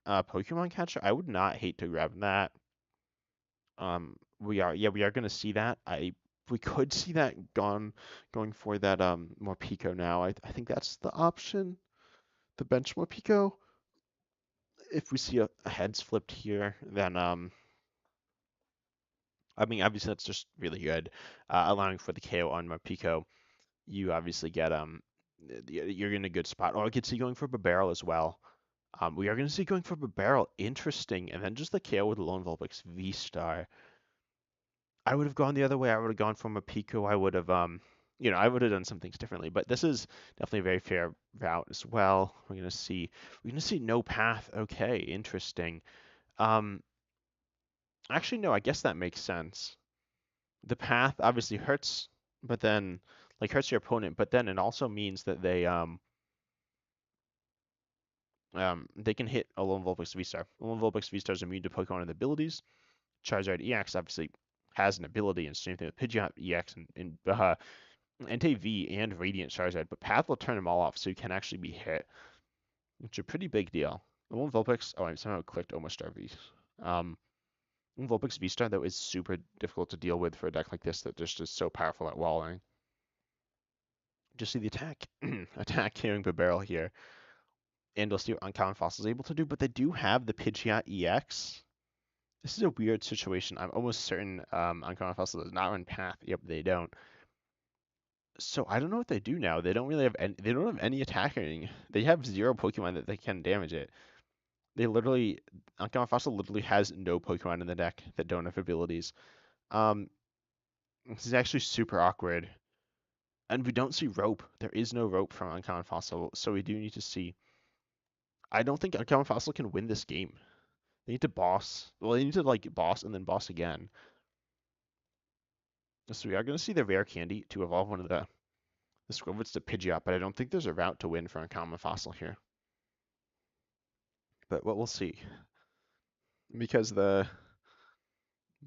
a Pokemon catcher. I would not hate to grab that. We are gonna see that. We could see that going for that Morpeko now. I think that's the option. The bench Morpeko. If we see a heads flipped here, then I mean obviously that's just really good. Allowing for the KO on Morpeko, you obviously get you're in a good spot. Or I could see going for Barrel as well. We are going to see going for Barrel, interesting, and then just the KO with Lone Vulpix V-Star. I would have gone the other way. I would have gone from a Pico. I would have, I would have done some things differently. But this is definitely a very fair route as well. We're gonna see no path. Okay, interesting. Um, actually, no. I guess that makes sense. The path obviously hurts, but then like hurts your opponent. But then it also means that they can hit a Lone Vulpix V-Star. Lone Vulpix V-Star is immune to Pokemon and abilities. Charizard EX obviously has an ability, and same thing with Pidgeot EX and NTV and Radiant Charizard, but Path will turn them all off, so you can actually be hit, which is a pretty big deal. The one Vulpix, oh, I somehow clicked almost RV. Um, one Vulpix V-Star, though, is super difficult to deal with for a deck like this that just is so powerful at walling. Just see the attack, attack carrying the barrel here, and we'll see what Uncommon Fossil is able to do, but they do have the Pidgeot EX. This is a weird situation. I'm almost certain Uncommon Fossil does not run Path. Yep, they don't. So I don't know what they do now. They don't really have any, they don't have any attacking. They have 0 Pokemon that they can damage it. They literally Uncommon Fossil literally has no Pokemon in the deck that don't have abilities. Um, this is actually super awkward. And we don't see rope. There is no rope from Uncommon Fossil, so we do need to see. I don't think Uncommon Fossil can win this game. They need to boss. Well, they need to like boss and then boss again. So we are going to see the rare candy to evolve one of the Squivets to Pidgeot, but I don't think there's a route to win for Uncommon Fossil here. But what we'll see, because the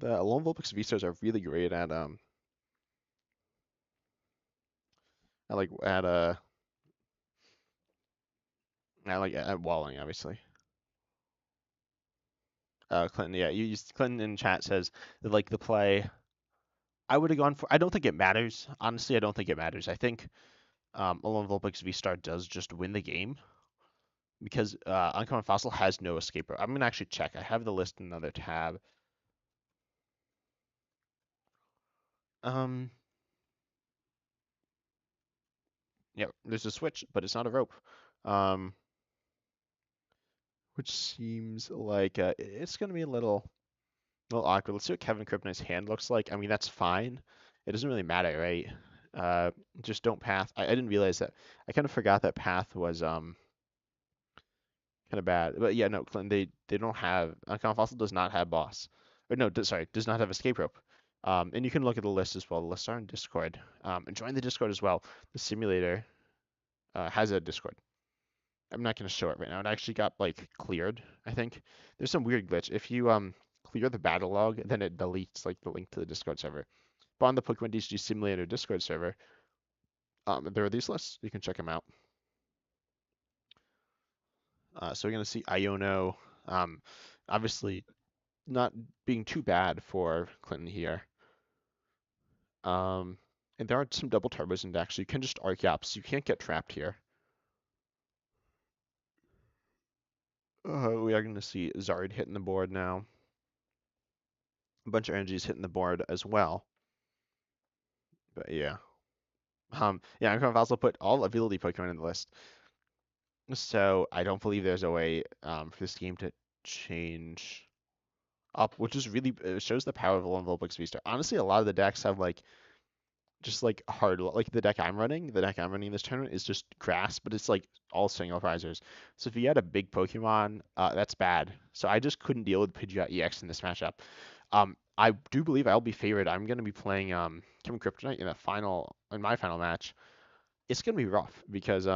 Lone Vulpix V-Stars are really great at walling, obviously. Clinton, yeah, Clinton in chat says that like the play. I would have gone for. I don't think it matters. Honestly, I don't think it matters. I think a Lone Vulpix V-Star does just win the game because Uncommon Fossil has no escape route. I'm gonna actually check. I have the list in another tab. Um, yeah, there's a switch, but it's not a rope. Um, which seems like it's gonna be a little awkward. Let's see what Kevin Kryptonite's hand looks like. I mean, that's fine. It doesn't really matter, right? Just don't path. I didn't realize that. I kind of forgot that path was kind of bad. But yeah, no, Clinton, they don't have Uncommon Fossil does not have boss. Or no, sorry, does not have escape rope. And you can look at the list as well. The lists are in Discord. And join the Discord as well. The simulator has a Discord. I'm not going to show it right now. It actually got like cleared, I think. There's some weird glitch. If you clear the battle log, then it deletes like the link to the Discord server. But on the Pokemon DCG Simulator Discord server, there are these lists. You can check them out. So we're going to see Iono, obviously not being too bad for Clinton here. And there are some double turbos in deck, so you can just arc up, so you can't get trapped here. We are going to see Zard hitting the board now. A bunch of energies hitting the board as well. But yeah. Yeah, I'm going to also put all ability Pokemon in the list. So I don't believe there's a way for this game to change up, which is really shows the power of Lone Vulpix V-Star. Honestly, a lot of the decks have like just like hard, like the deck I'm running. The deck I'm running in this tournament is just grass, but it's like all single risers. So if you had a big Pokemon, that's bad. So I just couldn't deal with Pidgeot EX in this matchup. I do believe I'll be favored. I'm going to be playing Kevin Kryptonite in my final match. It's going to be rough because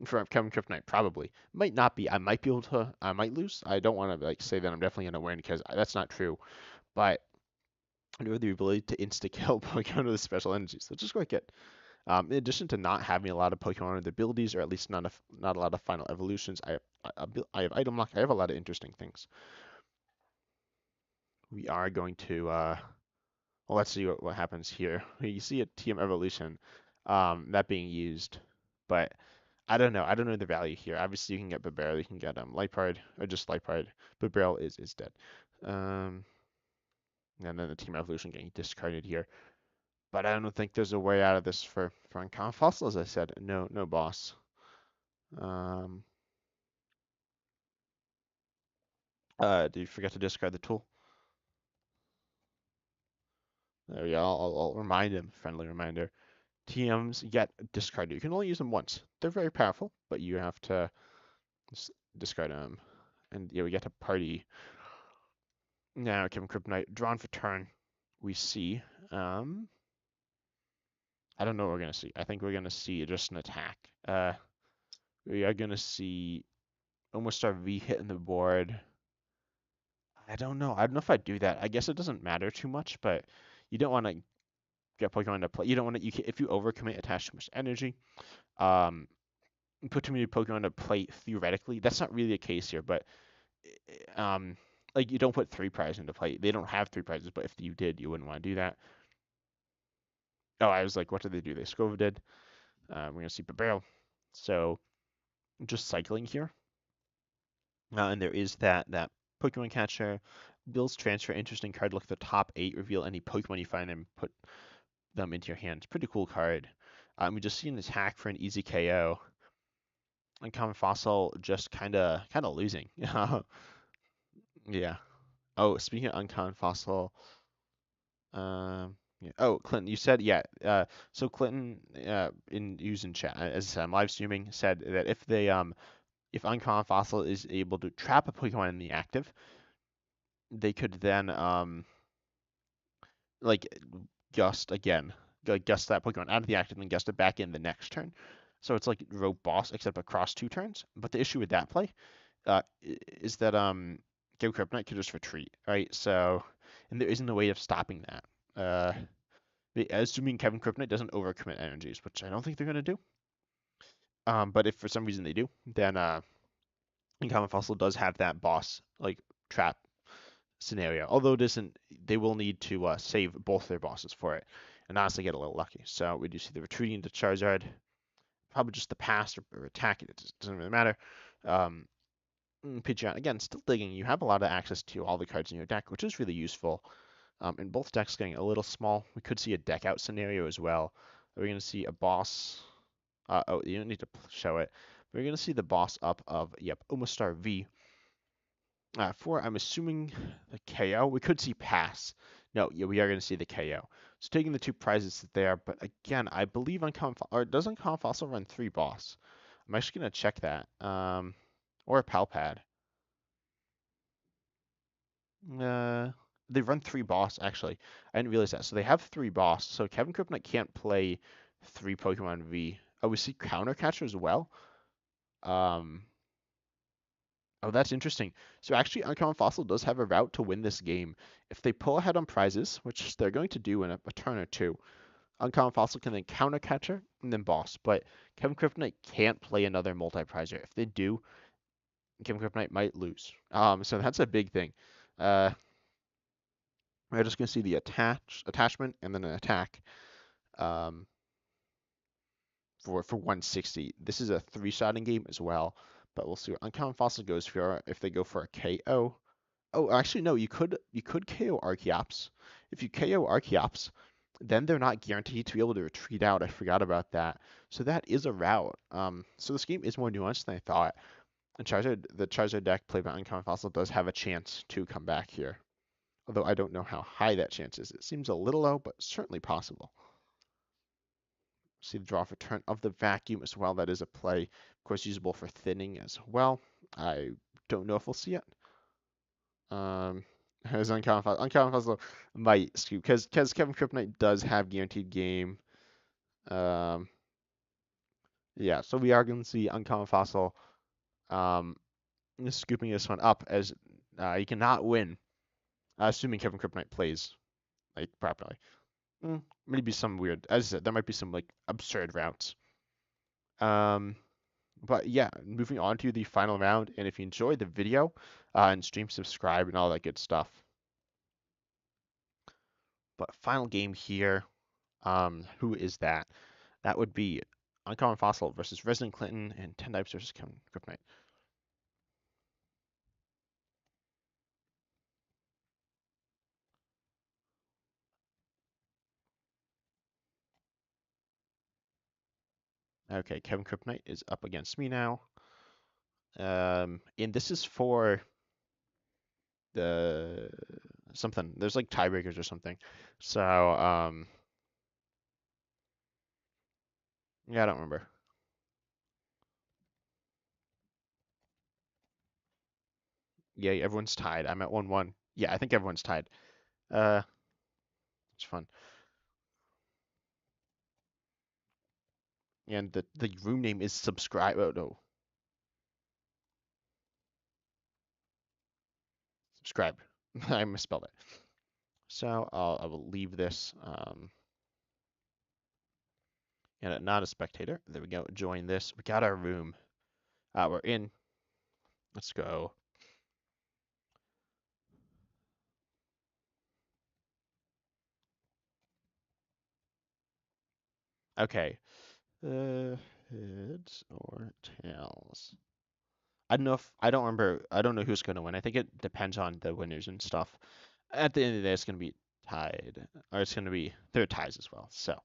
For Kevin Kryptonite, probably. Might not be. I might be able to. I might lose. I don't want to like say that I'm definitely gonna win because that's not true. But I do have the ability to insta kill Pokemon with special energies, which is quite good. In addition to not having a lot of Pokemon with abilities, or at least not a lot of final evolutions, I have item lock. I have a lot of interesting things. We are going to well, let's see what happens here. You see a TM evolution that being used, but I don't know. I don't know the value here. Obviously, you can get Bibarel, you can get Liepard, or just Liepard. Bibarel is dead. Um, and then the team evolution getting discarded here. But I don't think there's a way out of this for Uncommon Fossil, as I said. No boss. Um, did you forget to discard the tool? There we go. I'll remind him. Friendly reminder. TMs get discarded. You can only use them once. They're very powerful, but you have to discard them. And yeah, we get to party. Now, Kevin Kryptonite drawn for turn. We see. Um, I don't know what we're gonna see. I think we're gonna see just an attack. We are gonna see almost our V hitting the board. I don't know. I don't know if I'd do that. I guess it doesn't matter too much, but you don't want to get Pokemon to play. You don't want to. If you overcommit, attach too much energy. Um, put too many Pokemon to play theoretically. That's not really the case here, but um, like you don't put 3 prizes into play. They don't have 3 prizes, but if you did, you wouldn't want to do that. Oh, I was like, what did they do? They Scova did. We're gonna see Barrel. So just cycling here. And there is that Pokemon catcher. Bill's transfer, interesting card. Look at the top 8, reveal any Pokemon you find and put them into your hand. Pretty cool card. We just see an attack for an easy KO. Uncommon Fossil just kinda losing. Yeah. Oh, speaking of Uncommon Fossil, yeah. Oh, Clinton, you said yeah. So Clinton, in using chat, as I said, I'm live streaming, said that if Uncommon Fossil is able to trap a Pokemon in the active, they could then like gust again, like gust that Pokemon out of the active and gust it back in the next turn. So it's like rogue boss except across 2 turns. But the issue with that play is that Game Kryptonite could just retreat, right? So and there isn't a way of stopping that. Assuming Kevin Kryptonite doesn't overcommit energies, which I don't think they're gonna do. But if for some reason they do, then Uncommon Fossil does have that boss like trap scenario. Although it isn't, they will need to save both their bosses for it, and honestly get a little lucky. So we do see the retreating to Charizard, probably just the pass or attack. It doesn't really matter. Um, Pidgeot again, still digging. You have a lot of access to all the cards in your deck, which is really useful. And both decks getting a little small. We could see a deck out scenario as well. We're going to see a boss. Oh, you don't need to show it. We're going to see the boss up of, yep, Omastar V. For, I'm assuming, the KO. We could see pass. No, yeah, we are going to see the KO. So taking the 2 prizes there, but again, I believe Uncommon Fossil, or does Uncommon Fossil run 3 boss? I'm actually going to check that. Or a Palpad. Uh, they run 3 boss, actually. I didn't realize that. So they have 3 boss. So Kevin Kryptonite can't play 3 Pokemon V. Oh, we see Counter Catcher as well. Um, oh, that's interesting. So actually, Uncommon Fossil does have a route to win this game. If they pull ahead on prizes, which they're going to do in a turn or two, Uncommon Fossil can then Counter Catcher and then boss. But Kevin Kryptonite can't play another multi-prizer. If they do, Kevin Kryptonite might lose. So that's a big thing. Uh, we're just going to see the attachment and then an attack for 160. This is a 3-shotting game as well, but we'll see what Uncommon Fossil goes for if they go for a KO. Oh, actually, no, you could KO Archeops. If you KO Archeops, then they're not guaranteed to be able to retreat out. I forgot about that. So that is a route. So this game is more nuanced than I thought. And the Charizard deck played by Uncommon Fossil does have a chance to come back here. Although I don't know how high that chance is. It seems a little low, but certainly possible. See the draw for turn of the vacuum as well. That is a play, of course, usable for thinning as well. I don't know if we'll see it. As Uncommon Fossil might scoop because Kevin Kryptonite does have guaranteed game. Um, Yeah, so we are going to see Uncommon Fossil um, scooping this one up as you cannot win, assuming Kevin Kryptonite plays like properly. Maybe some weird, as I said, there might be some like absurd routes. Um, but yeah, moving on to the final round. And if you enjoyed the video and stream, subscribe and all that good stuff. But final game here. Who is that? That would be Uncommon Fossil versus Resident Clinton and 10 Types versus Kevin Kryptonite. Okay, Kevin Kryptonite is up against me now. And this is for the something. There's like tiebreakers or something. So, yeah, I don't remember. Yeah, everyone's tied. I'm at 1-1. Yeah, I think everyone's tied. Uh, it's fun. And the room name is subscribe. Oh no, subscribe. I misspelled it. So I will leave this. And not a spectator. There we go. Join this. We got our room. We're in. Let's go. Okay. Heads or tails? I don't remember. I don't know who's going to win. I think it depends on the winners and stuff. At the end of the day, it's going to be tied, or it's going to be they're ties as well. So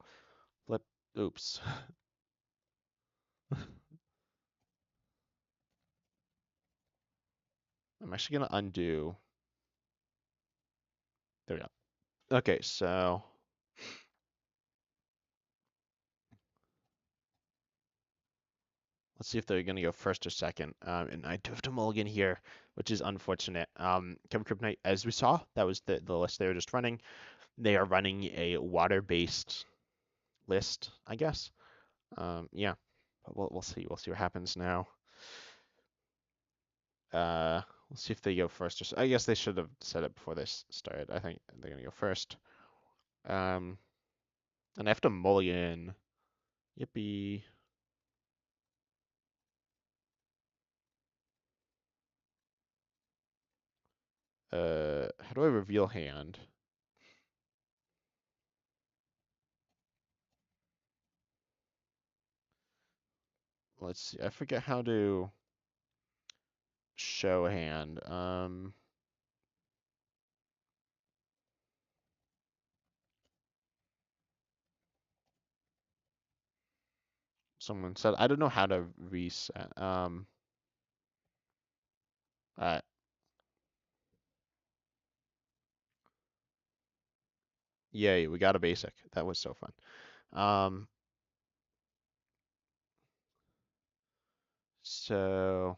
flip. Oops. I'm actually going to undo. There we go. Okay, so let's see if they're going to go first or second. And I do have to mulligan here, which is unfortunate. Kevin Kryptonite, as we saw, that was the list they were just running. They are running a water-based list, I guess. Yeah, but we'll see. We'll see what happens now. We'll see if they go first or I guess they should have said it before they started. I think they're gonna go first. And I have to mulligan. Yippee. How do I reveal hand? Let's see. I forget how to show hand. Someone said I don't know how to reset. Uh, Yay, we got a basic. That was so fun. Um, so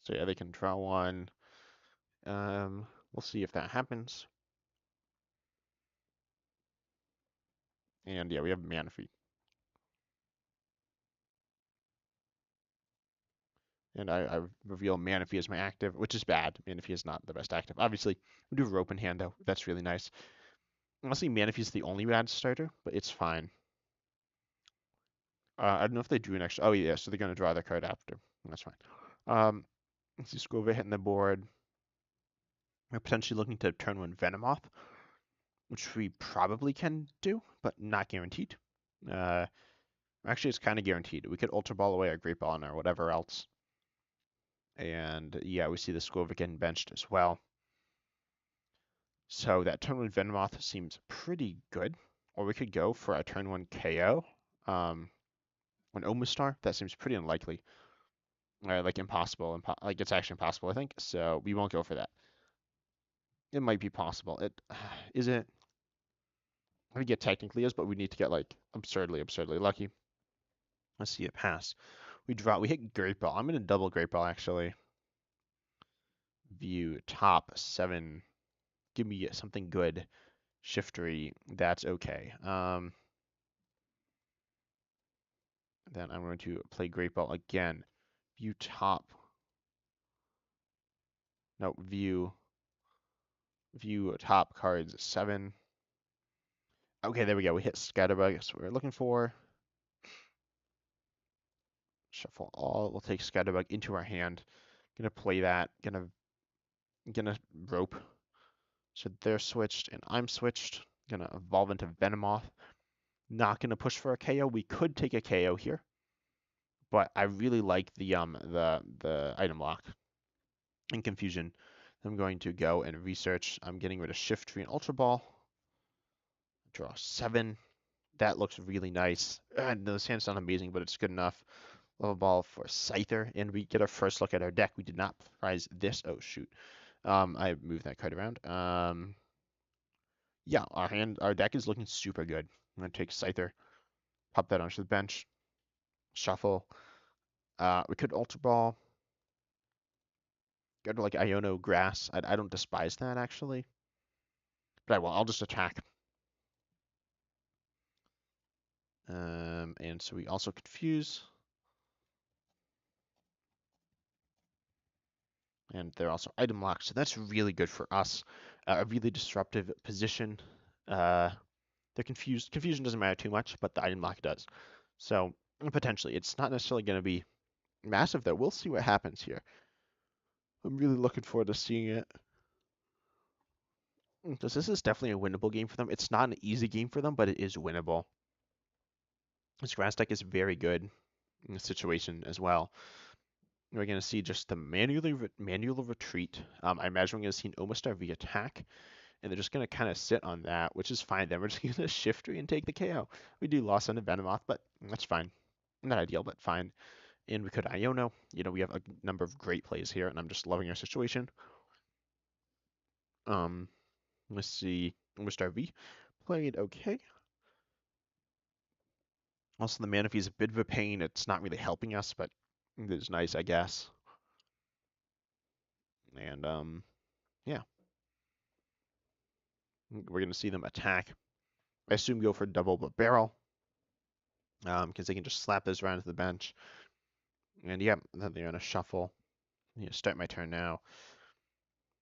so yeah, they can draw one. We'll see if that happens. And yeah, we have Manaphy. And I reveal Manaphy as my active, which is bad. Manaphy is not the best active. Obviously, we do rope in hand though. That's really nice. Honestly, Manaphy is the only bad starter, but it's fine. I don't know if they drew an extra. Oh yeah, so they're gonna draw their card after. That's fine. Let's see, Squova hitting the board. We're potentially looking to turn one Venomoth, which we probably can do, but not guaranteed. Uh, Actually, it's kind of guaranteed. We could Ultra Ball away our Great Ball or whatever else. And yeah, we see the Squova getting benched as well. So that turn one Venomoth seems pretty good. Or we could go for a turn one KO. An Omastar, that seems pretty unlikely. Like impossible. Like it's actually impossible, I think. So we won't go for that. It might be possible. It is it. I think it technically is, but we need to get like absurdly lucky. Let's see it pass. We draw. We hit Great Ball. I'm gonna double Great Ball actually. view top 7. Give me something good. Shiftery, that's okay. Then I'm going to play Great Ball again. View top. No, view top cards 7. Okay, there we go. We hit Scatterbug. That's what we're looking for. Shuffle all. We'll take Scatterbug into our hand. Gonna play that. Gonna rope. So they're switched and I'm switched. Gonna evolve into Venomoth. Not gonna push for a KO. We could take a KO here, but I really like the item lock and confusion. I'm going to go and research. I'm getting rid of Shift Tree and Ultra Ball. Draw 7. That looks really nice. The sand's not amazing, but it's good enough. Level ball for Scyther, and we get our first look at our deck. We did not prize this. Oh shoot. I moved that card around. Yeah, our deck is looking super good. I'm gonna take Scyther, pop that onto the bench, shuffle. We could Ultra Ball, go to like Iono Grass. I don't despise that actually, but I'll just attack. And so we also confuse. And they're also item locked, so that's really good for us. A really disruptive position. They're confused. Confusion doesn't matter too much, but the item lock does. So potentially, it's not necessarily going to be massive, though. We'll see what happens here. I'm really looking forward to seeing it. Because this is definitely a winnable game for them. It's not an easy game for them, but it is winnable. This grass deck is very good in this situation as well. We're going to see just the manual retreat. I imagine we're going to see an almost every attack, and they're just going to kind of sit on that, which is fine. Then we're just going to shift and take the KO. We do loss on a Venomoth, but that's fine. Not ideal, but fine. And we could Iono. We have a number of great plays here, and I'm just loving our situation. Let's see. Mr. V played okay. Also, the Manaphy is a bit of a pain. It's not really helping us, but it's nice, I guess. And yeah, we're gonna see them attack. I assume go for double but barrel, because they can just slap those around to the bench. And yeah, then they're gonna shuffle. Start my turn now.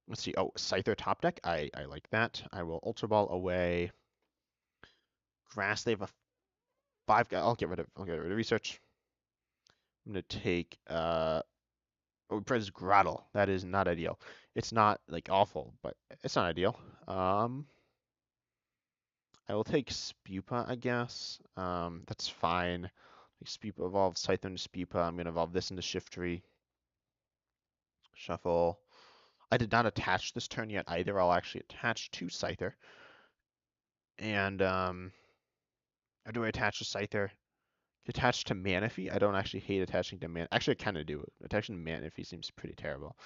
Let's see. Oh, Scyther top deck. I like that. I will Ultra Ball away. Grass. They have a 5 guy. I'll get rid of research. I'm gonna take oh, press Grottle. That is not ideal. It's not like awful, but it's not ideal. I will take Spupa, I guess. That's fine. Like Spupa evolve Scyther into Spupa. I'm gonna evolve this into Shiftry. Shuffle. I did not attach this turn yet either. I'll actually attach to Scyther. And how do I attach to Scyther? Attach to Manaphy. I don't actually hate attaching to Man. Actually, I kind of do. Attaching to Manaphy seems pretty terrible.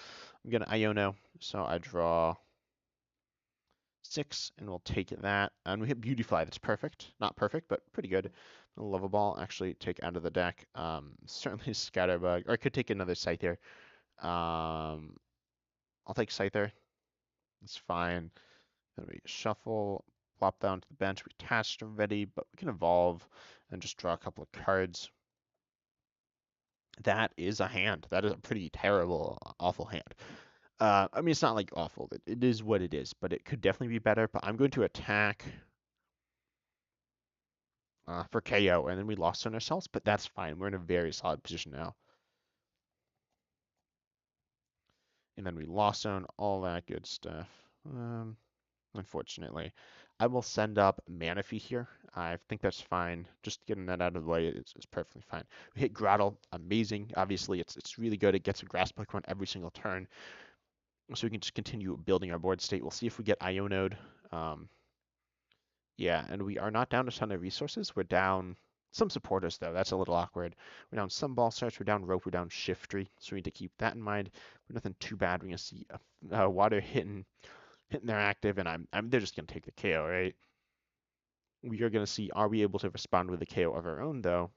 I'm gonna Iono, so I draw 6, and we'll take that. And we hit Beautifly. That's perfect. Not perfect, but pretty good. Level Ball actually take out of the deck. Certainly Scatterbug. Or I could take another Scyther. I'll take Scyther. It's fine. Then we shuffle, plop down to the bench. We attached already, but we can evolve and just draw a couple of cards. That is a hand. That is a pretty terrible, awful hand. I mean, it's not like awful. It is what it is, but it could definitely be better. But I'm going to attack for KO, and then we lost on ourselves, but that's fine. We're in a very solid position now. And then we lost on all that good stuff. Unfortunately. I will send up Manaphy here. I think that's fine. Just getting that out of the way is perfectly fine. We hit Grottle. Amazing. Obviously, it's really good. It gets a grass Pokemon every single turn. So we can just continue building our board state. We'll see if we get Ionoed. Yeah, and we are not down a ton of resources. We're down some supporters, though. That's a little awkward. We're down some ball search. We're down rope. We're down shiftry. So we need to keep that in mind. But nothing too bad. We're going to see water hitting their active, and they're just going to take the KO, right? We are going to see, are we able to respond with a KO of our own, though?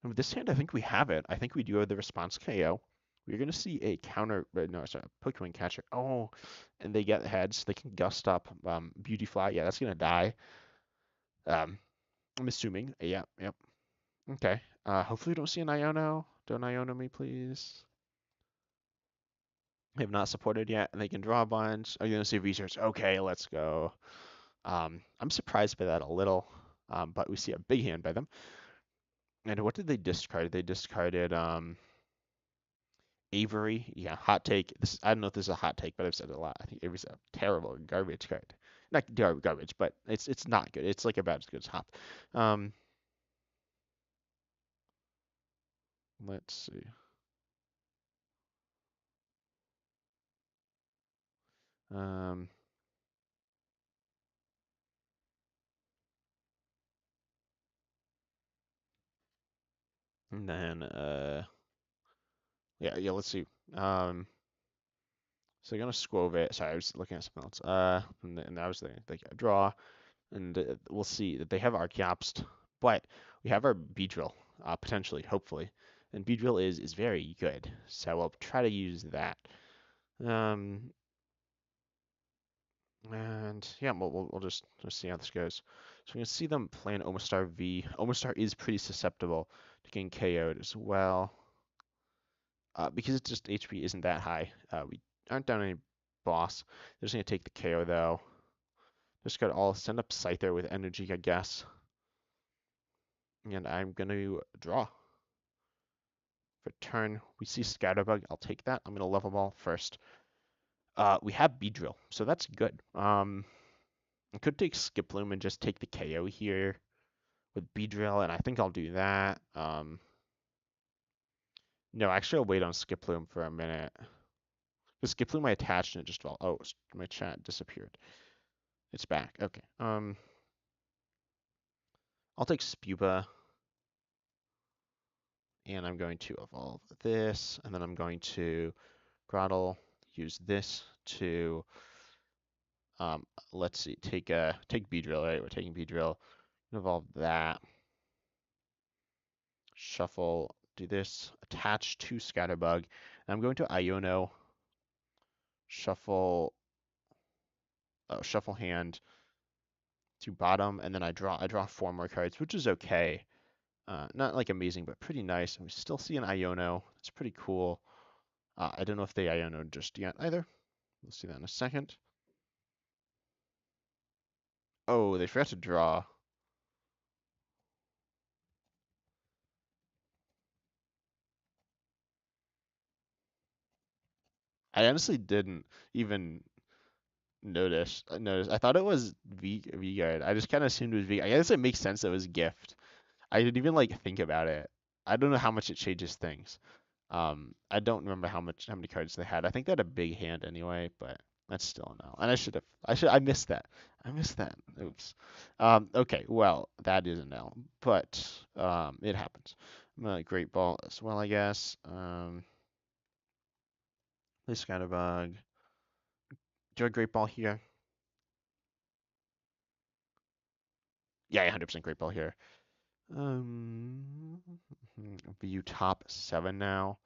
And with this hand, I think we have it. I think we do have the response KO. we're gonna see a counter, no, sorry, Pokemon catcher. Oh, and they get heads. They can gust up. Beautifly, yeah, that's gonna die. Um, I'm assuming. Yeah, yep. Okay. Hopefully we don't see an Iono. Don't Iono me, please. They have not supported yet, and they can draw a bunch. Are you gonna see research? Okay, let's go. I'm surprised by that a little, but we see a big hand by them. And what did they discard? They discarded Avery. Yeah, hot take. This I don't know if this is a hot take, but I've said it a lot. I think Avery's a terrible garbage card. Not garbage, but it's not good. It's like about as good as Hop. Um, let's see. Um, and then yeah, let's see. So they're gonna Squove it. Sorry, I was looking at something else. And I was thinking like a draw, and we'll see that they have Archeops, but we have our Beedrill, potentially, hopefully, and Beedrill is very good. So we'll try to use that. Um, and yeah, we'll just see how this goes. So we can see them playing Omastar V. Omastar is pretty susceptible to getting KO'd as well. Because it's just HP isn't that high. We aren't down any boss. They're just gonna take the KO though. Just gotta all send up Scyther with energy, I guess. And I'm gonna draw. For turn, we see Scatterbug. I'll take that. I'm gonna level ball first. We have Beedrill, so that's good. I could take Skiploom and just take the KO here with Beedrill, and I think I'll do that. No, actually, I'll wait on Skiploom for a minute. Because Skiploom I attached and it just fell. Oh, my chat disappeared. It's back. Okay. I'll take Spuba, and I'm going to evolve this, and then I'm going to Grottle, use this to, let's see, take Beedrill, right? We're taking Beedrill, evolve that, shuffle, do this, attach to Scatterbug, and I'm going to Iono, shuffle, shuffle hand to bottom, and then I draw 4 more cards, which is okay. Not like amazing, but pretty nice. And we still see an Iono. It's pretty cool. I don't know if they Iono just yet either. We'll see that in a second. Oh, they forgot to draw. I honestly didn't even notice. I thought it was V guard. I just kind of assumed it was V. I guess it makes sense that it was gift. I didn't even like think about it. I don't know how much it changes things. I don't remember how many cards they had. I think they had a big hand anyway, but that's still a no. And I missed that. I missed that. Oops. Okay, well, that is a no, but it happens. I'm a great ball as well, I guess. This kind of bug. Do a great ball here. Yeah, 100% great ball here. Um, VU top 7 now.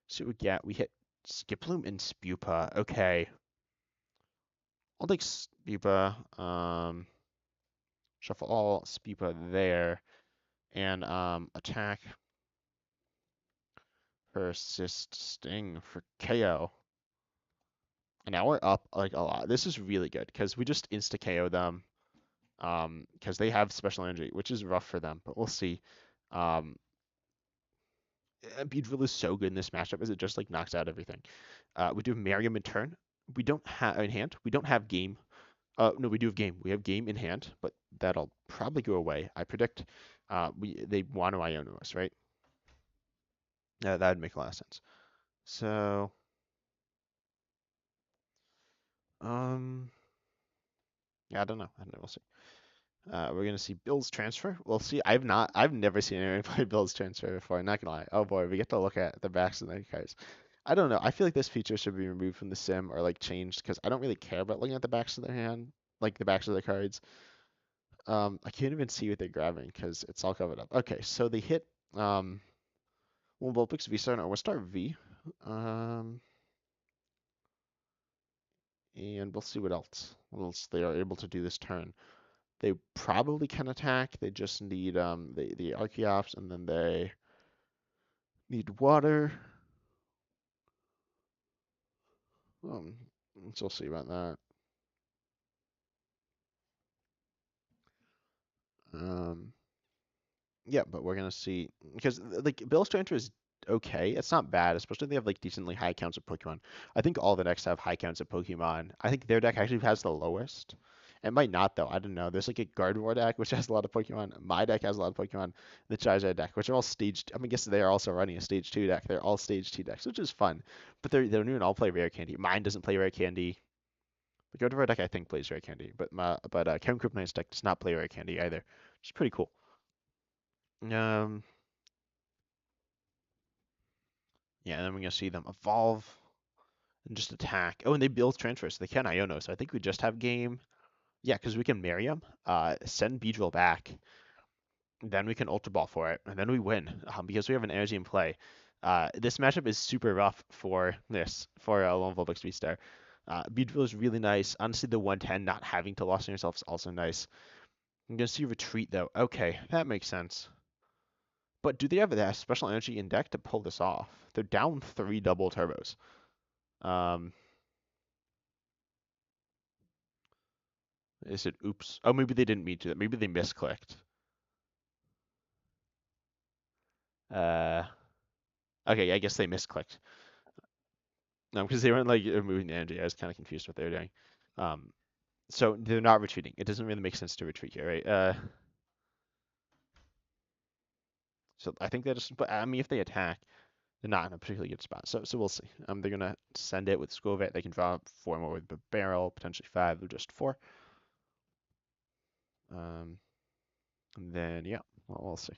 So we get, we hit Skiploom and Spupa. Okay. I'll take Spupa. Shuffle all Spupa there. And attack. Persist Sting for KO. And now we're up like a lot. This is really good because we just insta KO them. Because they have special energy, which is rough for them, but we'll see. Um, Beedrill is so good in this matchup as it just like knocks out everything. We do Merriam in turn. We don't have in hand. We don't have game. No, we do have game. We have game in hand, but that'll probably go away. I predict. They want to Iono us, right? Yeah, that'd make a lot of sense. So, yeah, I don't know. We'll see. We're gonna see Bill's transfer. We'll see. I've never seen anyone play Bill's transfer before. I'm not gonna lie. Oh boy, we get to look at the backs of the cards. I don't know. I feel like this feature should be removed from the sim or like changed because I don't really care about looking at the backs of their hand, like the backs of the cards. I can't even see what they're grabbing because it's all covered up. Okay, so they hit well, Vulpix V star and Omastar V. Um, and we'll see what else they are able to do this turn. They probably can attack. They just need the Archeops, and then they need water. Um, so we'll see about that. Um, yeah, but we're gonna see because like Bill's Stranger is okay. It's not bad, especially if they have like decently high counts of Pokemon. I think all the decks have high counts of Pokemon. I think their deck actually has the lowest. It might not though. I don't know. There's like a Gardevoir deck which has a lot of Pokemon. My deck has a lot of Pokemon. The Charizard deck, which are all staged. I mean, I guess they are also running a stage 2 deck. They're all stage 2 decks, which is fun. But they don't even all play Rare Candy. Mine doesn't play Rare Candy. The Gardevoir deck I think plays Rare Candy, but Kevin Kryptonite's deck does not play Rare Candy either, which is pretty cool. Um, yeah, and then we're gonna see them evolve and just attack. Oh, and they build transfers. So they can Iono. So I think we just have game. Yeah, because we can marry them, send Beedrill back, then we can Ultra Ball for it, and then we win because we have an energy in play. This matchup is super rough for Lone Vulpix Beastar. Beedrill is really nice. Honestly, the 110 not having to loss on yourself is also nice. I'm gonna see retreat though. Okay, that makes sense. But do they have that special energy in deck to pull this off? They're down 3 double turbos. Um, is it oops? Oh, maybe they didn't mean to. Maybe they misclicked. Uh, okay, I guess they misclicked. No, because they weren't like moving the energy. I was kind of confused what they were doing. Um, so they're not retreating. It doesn't really make sense to retreat here, right? So I think they just. But I mean, if they attack, they're not in a particularly good spot. So we'll see. They're gonna send it with Skovet. They can draw 4 more with the barrel, potentially 5 or just 4. And then yeah, well, we'll see.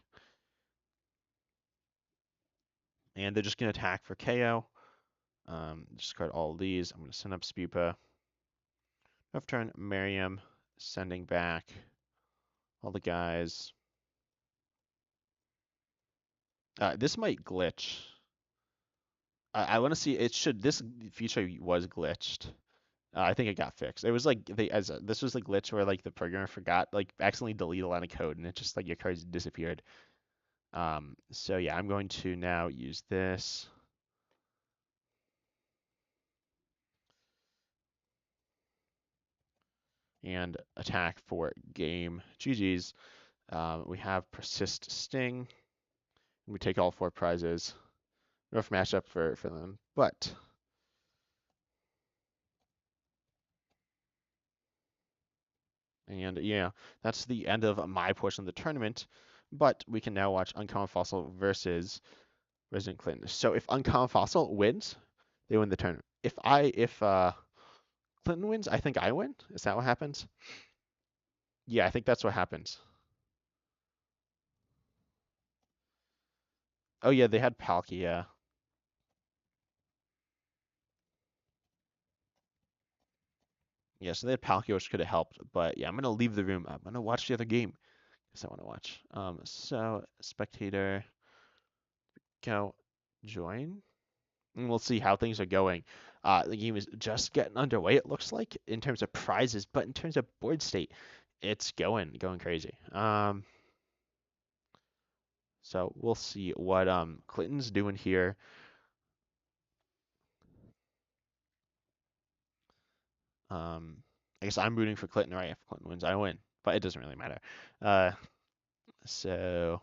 And they're just gonna attack for KO. Discard all of these. I'm gonna send up Spupa. Off turn, Miriam, sending back all the guys. This might glitch. I want to see it should this feature was glitched. I think it got fixed. It was like this was a glitch where like the programmer forgot like accidentally delete a line of code and it just like your cards disappeared. So yeah, I'm going to now use this. And attack for game. GG's. We have Persist Sting. We take all 4 prizes. Rough matchup for them, but and yeah, that's the end of my portion of the tournament. But we can now watch Uncommon Fossil versus Resident Clinton. So if Uncommon Fossil wins, they win the tournament. If Clinton wins, I think I win. Is that what happens? Yeah, I think that's what happens. Oh yeah, they had Palkia. Yeah. Yeah, so they had Palkia, which could have helped. But yeah, I'm gonna leave the room. I'm gonna watch the other game because I want to watch. So spectator, go join, and we'll see how things are going. The game is just getting underway. It looks like in terms of prizes, but in terms of board state, it's going crazy. So we'll see what Clinton's doing here. I guess I'm rooting for Clinton, right? If Clinton wins, I win, but it doesn't really matter. Uh, so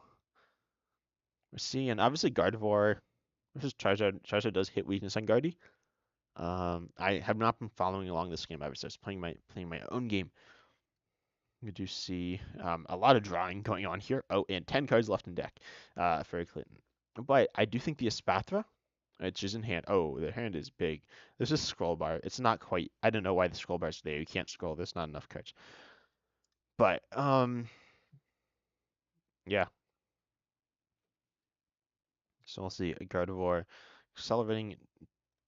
we're seeing obviously Gardevoir versus Charizard. Charizard does hit weakness on Guardy. I have not been following along this game ever since playing my own game. We do see a lot of drawing going on here. Oh, and 10 cards left in deck for Clinton. But I do think the Espathra, which is in hand. Oh, the hand is big. This is scroll bar. It's not quite. I don't know why the scroll bar is there. You can't scroll. There's not enough cards. But yeah. So we'll see. Gardevoir accelerating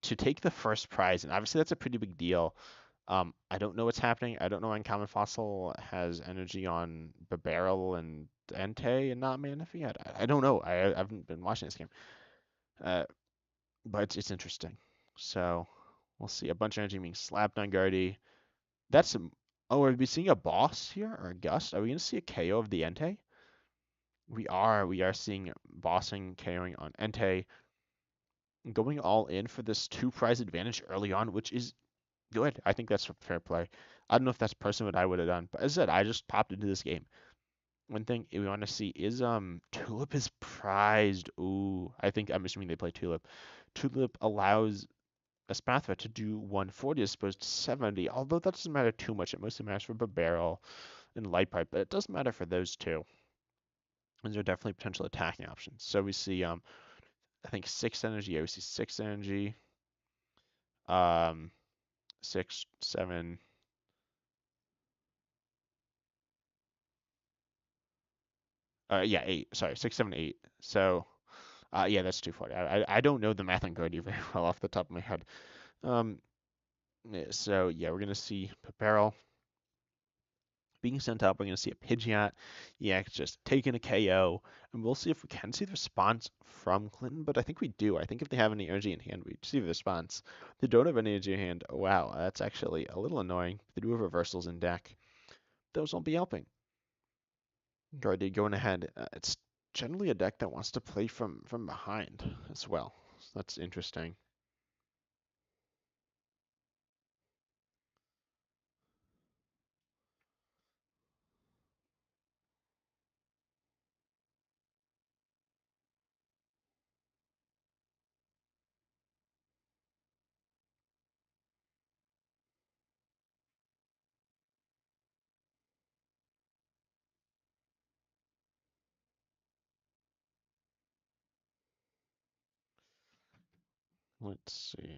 to take the first prize, and obviously that's a pretty big deal. I don't know what's happening. I don't know when Common Fossil has energy on Barrel and Entei and not Manaphy. I don't know. I haven't been watching this game. Uh, but it's interesting. So we'll see a bunch of energy being slapped on Guardy. That's a, oh, are we seeing a boss here or a gust? Are we gonna see a KO of the Entei? We are seeing bossing KOing on Entei, going all in for this two prize advantage early on, which is good. I think that's a fair play. I don't know if that's personally what I would have done, but as I said, I just popped into this game. One thing we want to see is Tulip is prized. Ooh, I'm assuming they play Tulip. Tulip allows a Spathra to do 140 as opposed to 70, although that doesn't matter too much. It mostly matters for Barrel and Light Pipe, but it does matter for those two. Those are definitely potential attacking options. So we see I think 6 energy. Yeah, we see 6 energy. Um 6, 7. Yeah, 8. Sorry, 6, 7, 8. So yeah, that's 240. I don't know the math on Gordy very well off the top of my head. Um so yeah, we're gonna see Barrel being sent up. We're going to see a Pidgeot EX just taking a KO, and we'll see if we can see the response from Clinton, but I think we do. I think if they have any energy in hand, we see the response. If they don't have any energy in hand, wow, that's actually a little annoying. They do have reversals in deck. Those won't be helping. Guardian going ahead. It's generally a deck that wants to play from behind as well. So that's interesting. Let's see.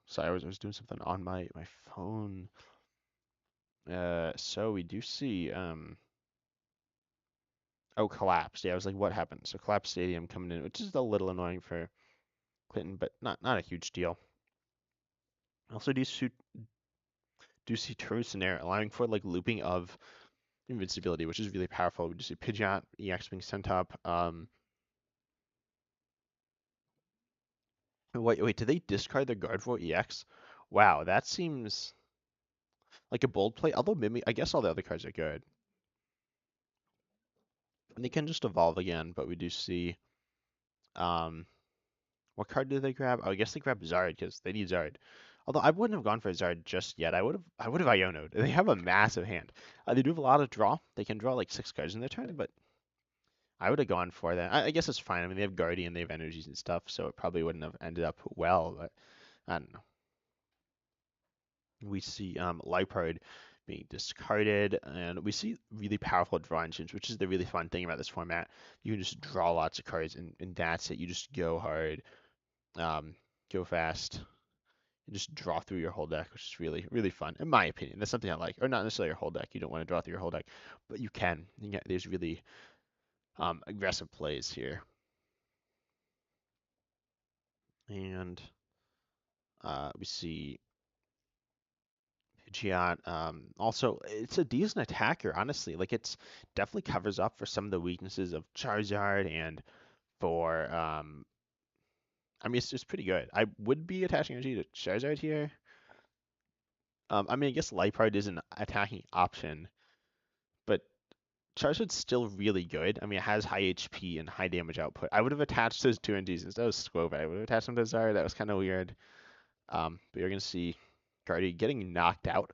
Sorry, I was doing something on my phone. So we do see oh, collapsed. Yeah, I was like, what happened? So collapsed stadium coming in, which is a little annoying for Clinton, but not a huge deal. Also, do see True Snare allowing for like looping of invincibility, which is really powerful. We do see Pidgeot EX being sent up. Wait, did they discard their Gardevoir EX? Wow, that seems like a bold play. Although Mimi, I guess all the other cards are good. And they can just evolve again, but we do see um what card did they grab? Oh, I guess they grabbed Zard because they need Zard. Although I wouldn't have gone for Zard just yet. I would have Iono'd. They have a massive hand. They do have a lot of draw. They can draw like 6 cards in their turn, but I would have gone for that. I guess it's fine. I mean, they have Guardian, they have energies and stuff, so it probably wouldn't have ended up well, but I don't know. We see Liepard being discarded, and we see really powerful draw engines, which is the really fun thing about this format. You can just draw lots of cards, and that's it. You just go hard, um, go fast, and just draw through your whole deck, which is really, really fun, in my opinion. That's something I like. Or not necessarily your whole deck. You don't want to draw through your whole deck, but you can. There's really aggressive plays here. And we see Pidgeot. Also, it's a decent attacker, honestly. Like, it's definitely covers up for some of the weaknesses of Charizard and for, I mean, it's just pretty good. I would be attaching energy to Charizard here. I mean, I guess Liepard is an attacking option, but Charizard's still really good. I mean, it has high HP and high damage output. I would have attached those two NGs instead of Squove. I would have attached them to Zard. That was kind of weird. But you're going to see Guardy getting knocked out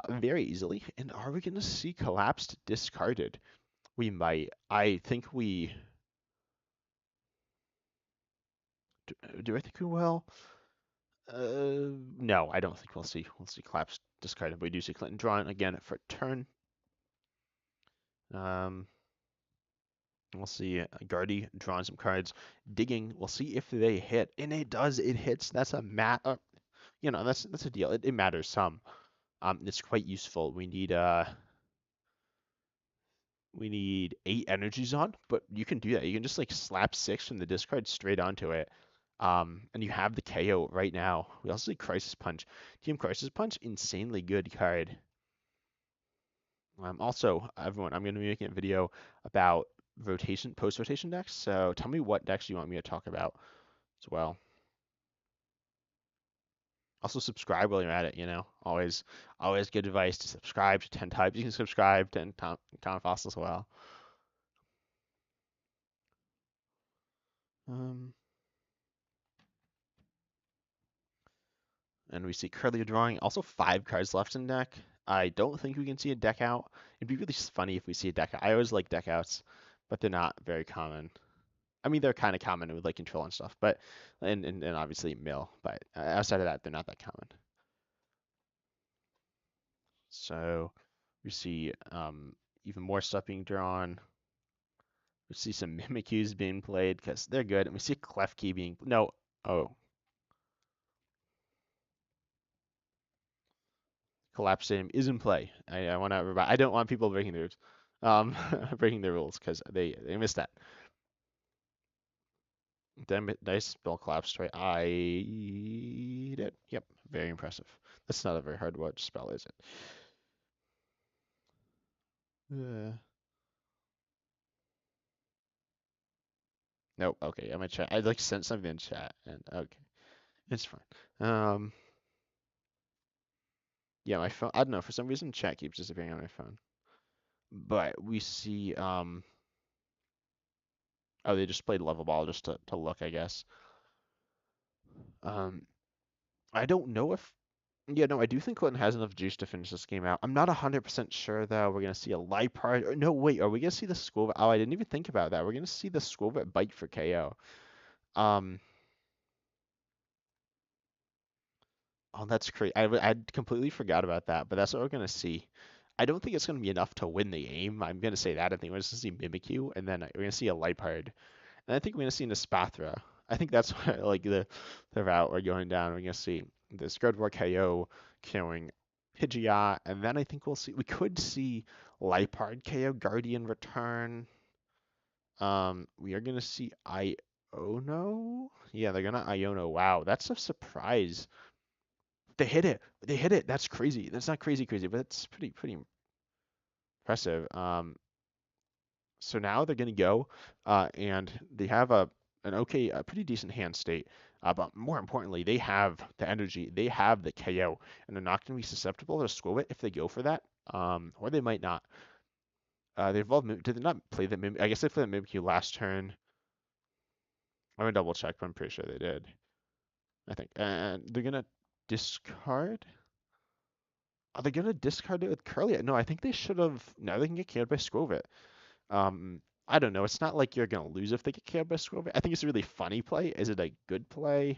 very easily. And are we going to see collapsed discarded? We might. I think we. Do I think we will? No, I don't think we'll see. We'll see collapsed discarded. But we do see Clinton drawing again for turn. Um, we'll see Guardy drawing some cards, digging. We'll see if they hit, and it does. It hits. That's a that's a deal. It matters some. It's quite useful. We need 8 energies on, but you can do that. You can just like slap 6 from the discard straight onto it. And you have the KO right now. We also see Crisis Punch. Team Crisis Punch, insanely good card. Also, everyone, I'm going to be making a video about post-rotation decks. So tell me what decks you want me to talk about as well. Also subscribe while you're at it, you know. Always good advice to subscribe to 10 types. You can subscribe to Common Fossil as well. Um, and we see Curly drawing. Also 5 cards left in deck. I don't think we can see a deck out. It'd be really funny if we see a deck out. I always like deck outs, but they're not very common. I mean, they're kind of common with like control and stuff, but and obviously mill, but outside of that, they're not that common. So we see even more stuff being drawn. We see some Mimikyus being played because they're good, and we see Klefki being no. Oh, Collapse Stadium is in play. I want to. I don't want people breaking the rules, breaking the rules because they missed that. Dice spell collapse right. I did. Yep, very impressive. That's not a very hard word spell, is it? Nope. Okay, I'm gonna chat. I like sent something in chat, and okay, it's fine. Yeah, my phone. I don't know. For some reason, chat keeps disappearing on my phone. But we see. Oh, they just played level ball just to look, I guess. Um, I don't know if. Yeah, no, I do think Clinton has enough juice to finish this game out. I'm not 100% sure though. We're gonna see a light part. No, wait, are we gonna see the Squirvet? Oh, I didn't even think about that. We're gonna see the Squirvet bite for KO. Um, oh, that's crazy. I'd completely forgot about that, but that's what we're gonna see. I don't think it's gonna be enough to win the game. I'm gonna say that. I think we're gonna see Mimikyu, and then we're gonna see a Liepard, and I think we're gonna see Nespathra. I think that's what, like the route we're going down. We're gonna see this Gardevoir KO killing Pidgeot, and then I think we could see Liepard KO Guardian return. We are gonna see Iono. Yeah, they're gonna Iono. Wow, that's a surprise. They hit it. They hit it. That's crazy. That's not crazy, but it's pretty impressive. So now they're gonna go, and they have a pretty decent hand state. But more importantly, they have the energy. They have the KO, and they're not gonna be susceptible to Squirtle if they go for that. Or they might not. They evolved. Did they not play the Mim? I guess they played the Mimikyu last turn. I'm gonna double check, but I'm pretty sure they did. I think. And they're gonna discard. Are they gonna discard it with Curly? No, I think they should have. No, they can get killed by Skwovet. Um, I don't know. It's not like you're gonna lose if they get killed by Skwovet. I think it's a really funny play. Is it a good play?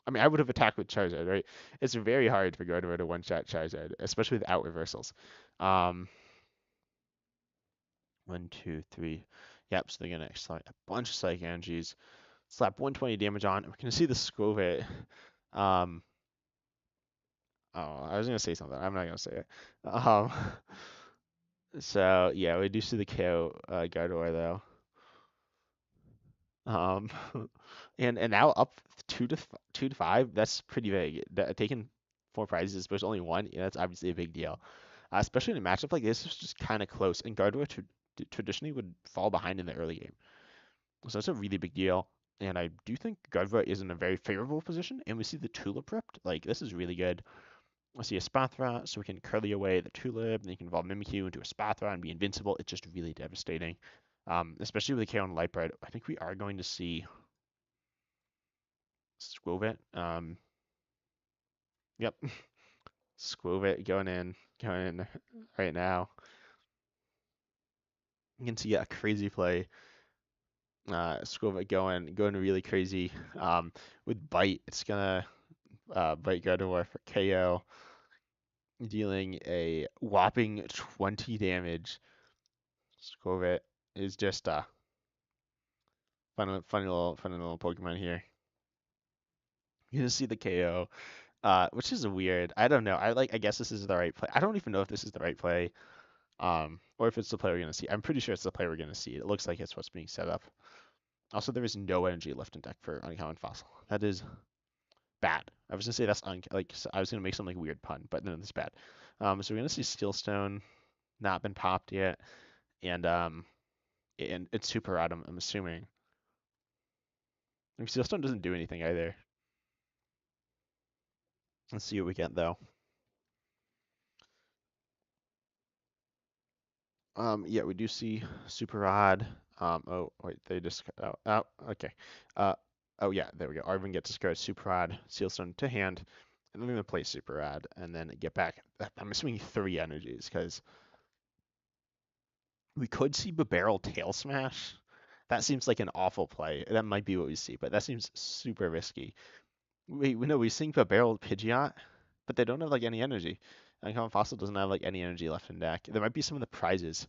I mean, I would have attacked with Charizard, right? It's very hard for Gardevoir to one-shot Charizard, especially without reversals. Um, 1, 2, 3. Yep. So they're gonna accelerate a bunch of Psychic Energies, slap 120 damage on. We're gonna see the Skwovet. Um, oh, I was gonna say something. I'm not gonna say it. So yeah, we do see the KO Gardevoir though. Um, and now up 2 to 5. That's pretty big. Taking 4 prizes, but only one. Yeah, that's obviously a big deal. Especially in a matchup like this, it's just kind of close. And Gardevoir traditionally would fall behind in the early game, so that's a really big deal. And I do think Gardevoir is in a very favorable position. And we see the Tulip ripped. Like this is really good. I see a Spathra, so we can curly away the Tulip, and you can evolve Mimikyu into a Spathra and be invincible. It's just really devastating. Especially with the KO and Light I think we are going to see Skwovet. Yep. Skwovet going in right now. You can see a crazy play. Skwovet going really crazy. With Bite, it's gonna Bite Gardevoir for KO, dealing a whopping 20 damage. Skwovet is just a funny little Pokemon here. You can see the KO, which is weird. I don't know. I guess this is the right play. I don't even know if this is the right play. Or if it's the play we're gonna see. I'm pretty sure it's the play we're gonna see. It looks like it's what's being set up. Also, there is no energy left in deck for Uncommon Fossil. That is bad. I was gonna say that's I was gonna make some like weird pun, but no, that's bad. So we're gonna see Steelstone not been popped yet, and it's super rad. I'm assuming. Like, Steelstone doesn't do anything either. Let's see what we get though. Yeah, we do see Super Odd. Oh wait, they just okay. Uh, oh yeah, there we go. Arvin gets discarded Super Odd, Sealstone to hand, and then I'm gonna play Super Odd, and then get back. I'm assuming 3 energies because we could see Barrel Tail Smash. That seems like an awful play. That might be what we see, but that seems super risky. We know we see Barrel Pidgeot, but they don't have like any energy. Uncommon Fossil doesn't have like any energy left in deck. There might be some of the prizes.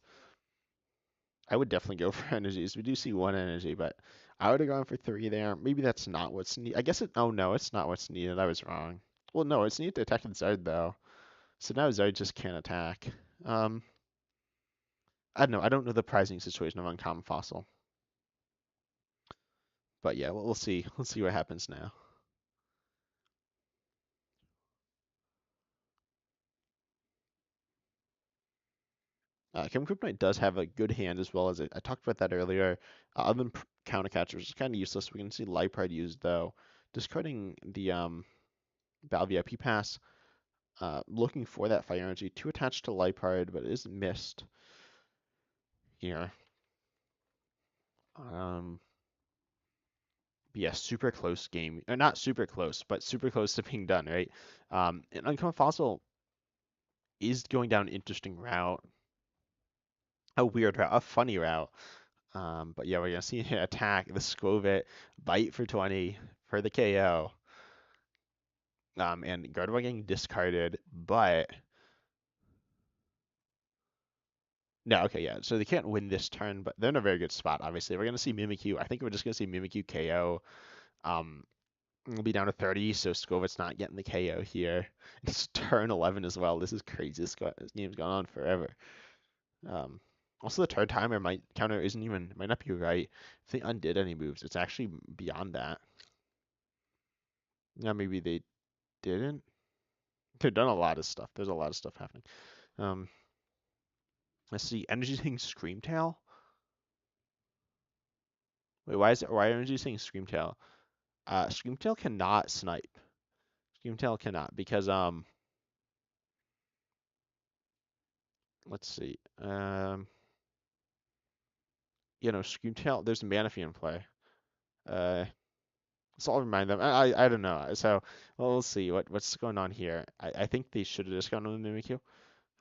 I would definitely go for energies. We do see 1 energy, but I would have gone for 3 there. Maybe that's not what's needed. I guess it. Oh no, it's not what's needed. I was wrong. Well, no, it's needed to attack the Zard though. So now Zard just can't attack. Um, I don't know. I don't know the prizing situation of Uncommon Fossil, but yeah, we'll see. We'll see what happens now. Kim Kryptonite does have a good hand as well as I talked about that earlier. Other than counter catchers, it's kind of useless. We can see Light Pride used though. Discarding the Val VIP pass, looking for that fire energy to attach to Lipard, but it is missed here. Yeah, super close game. Or not super close, but super close to being done, right? And Uncommon Fossil is going down an interesting route. A weird route, a funny route. But yeah, we're gonna see an attack, the Skwovet, bite for 20 for the KO. And Gardevoir getting discarded, but no, okay, yeah. So they can't win this turn, but they're in a very good spot. Obviously, we're gonna see Mimikyu. I think we're just gonna see Mimikyu KO. We'll be down to 30, so Skwovet's not getting the KO here. It's turn 11 as well. This is crazy. This game's gone on forever. Um, Also, the turn timer counter might not be right. If they undid any moves, it's actually beyond that. Yeah, maybe they didn't. They've done a lot of stuff. There's a lot of stuff happening. Um, let's see. Energy saying Screamtail. Wait, why Energy saying Screamtail? Screamtail cannot snipe. Screamtail cannot because let's see. Screamtail. There's Manaphy in play. Uh, so I'll remind them. I don't know. So we'll see what's going on here. I think they should have just gone with Mimikyu.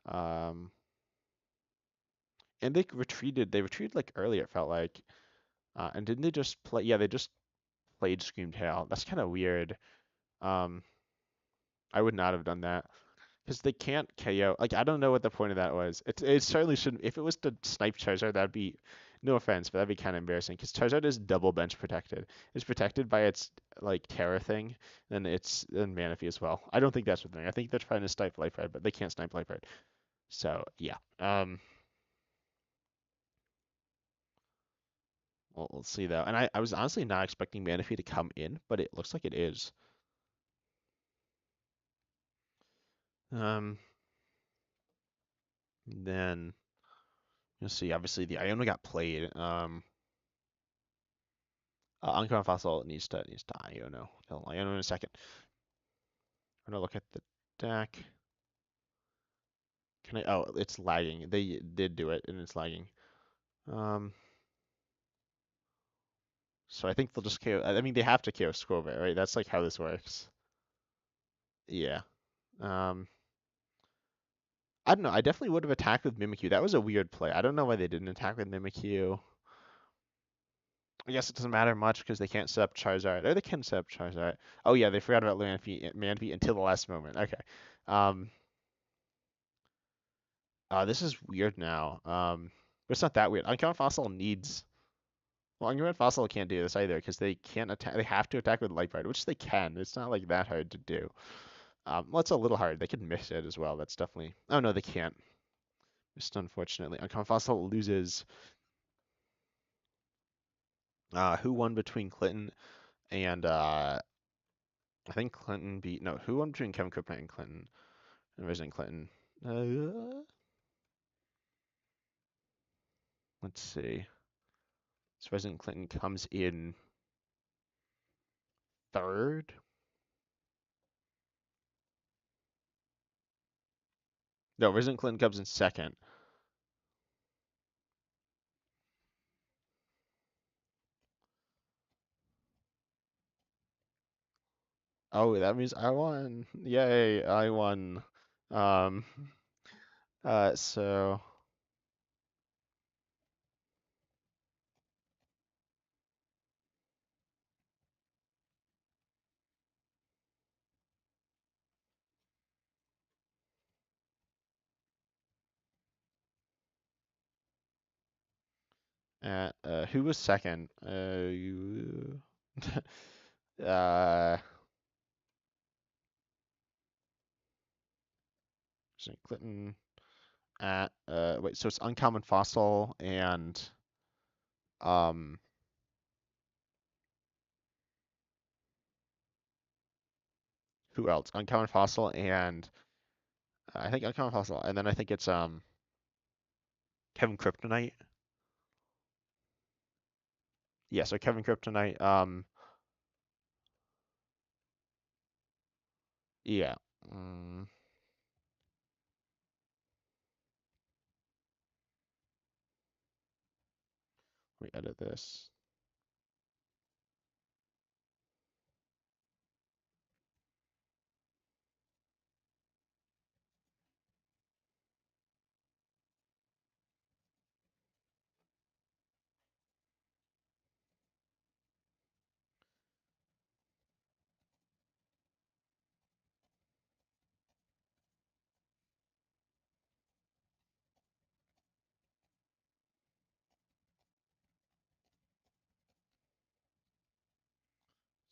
Um, and they retreated. They retreated like earlier. It felt like. And didn't they just play? Yeah, they just played Screamtail. That's kind of weird. Um, I would not have done that. Because they can't KO. Like, I don't know what the point of that was. It certainly shouldn't. If it was to snipe Charizard, that'd be, no offense, but that'd be kind of embarrassing. Because Charizard is double bench protected. It's protected by its, like, Terra thing, and and Manaphy as well. I don't think that's the thing. I think they're trying to snipe Life Ride, but they can't snipe Life Ride. So, yeah. We'll see, though. And I was honestly not expecting Manaphy to come in, but it looks like it is. Um, then, you'll see, obviously, the Iona got played. Uncommon Fossil needs to Iono. Kill Iono in a second. I'm gonna look at the deck. Can I? Oh, it's lagging. They did do it, and it's lagging. Um, so I think they'll just KO. I mean, they have to KO Skwovet, right? That's like how this works. Yeah. Um, I don't know. I definitely would have attacked with Mimikyu. That was a weird play. I don't know why they didn't attack with Mimikyu. I guess it doesn't matter much because they can't set up Charizard. Or they can set up Charizard. Oh yeah, they forgot about Manaphy until the last moment. Okay. Um, this is weird now. But it's not that weird. Uncommon Fossil needs. Well, Uncommon Fossil can't do this either because they can't attack. They have to attack with Light Ride, which they can. It's not like that hard to do. Well, it's a little hard. They can miss it as well. That's definitely. Oh no, they can't. Just unfortunately, Uncommon Fossil loses. Who won between Clinton and I think Clinton beat. No, who won between Kevin Kryptonite and Clinton? And Resident Clinton. Let's see. So Resident Clinton comes in third. No, President Clinton comes in second. Oh, that means I won. Yay, I won. Um, so who was second? You, uh, President Clinton at wait, so it's uncommon fossil and um who else? Uncommon fossil and I think uncommon fossil, and then I think it's Kevin Kryptonite. Yeah, so Kevin Kryptonite. Yeah. Mm, let me edit this.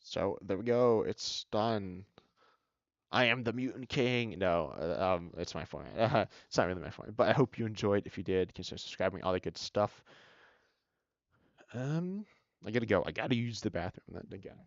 So there we go. It's done. I am the Mutant King. No, it's my point. It's not really my point, but I hope you enjoyed. If you did, consider subscribing, all that good stuff. Um, I gotta go. I gotta use the bathroom. Then again.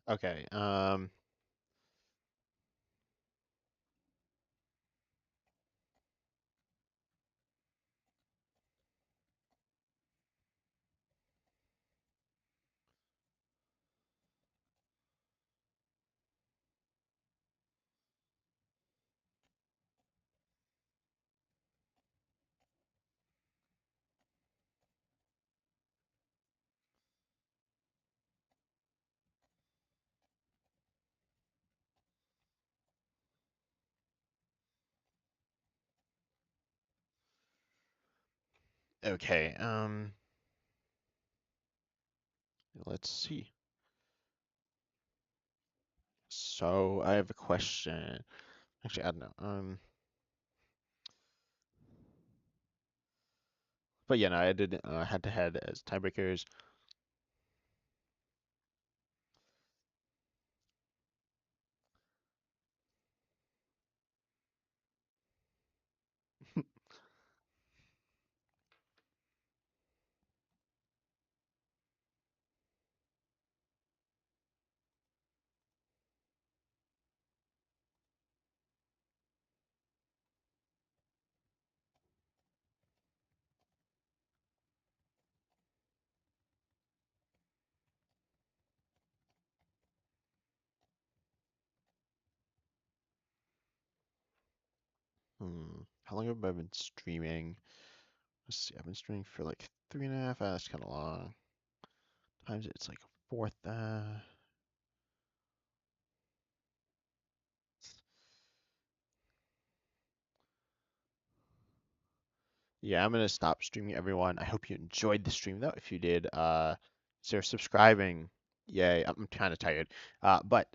Okay. Okay. Let's see. So I have a question. Actually, I don't know. But yeah, no, I did head to head as tiebreakers. How long have I been streaming? Let's see. I've been streaming for like 3.5 hours. That's kind of long. Times it's like a fourth. Yeah, I'm gonna stop streaming, everyone. I hope you enjoyed the stream though. If you did, so subscribing, yay. I'm kind of tired. But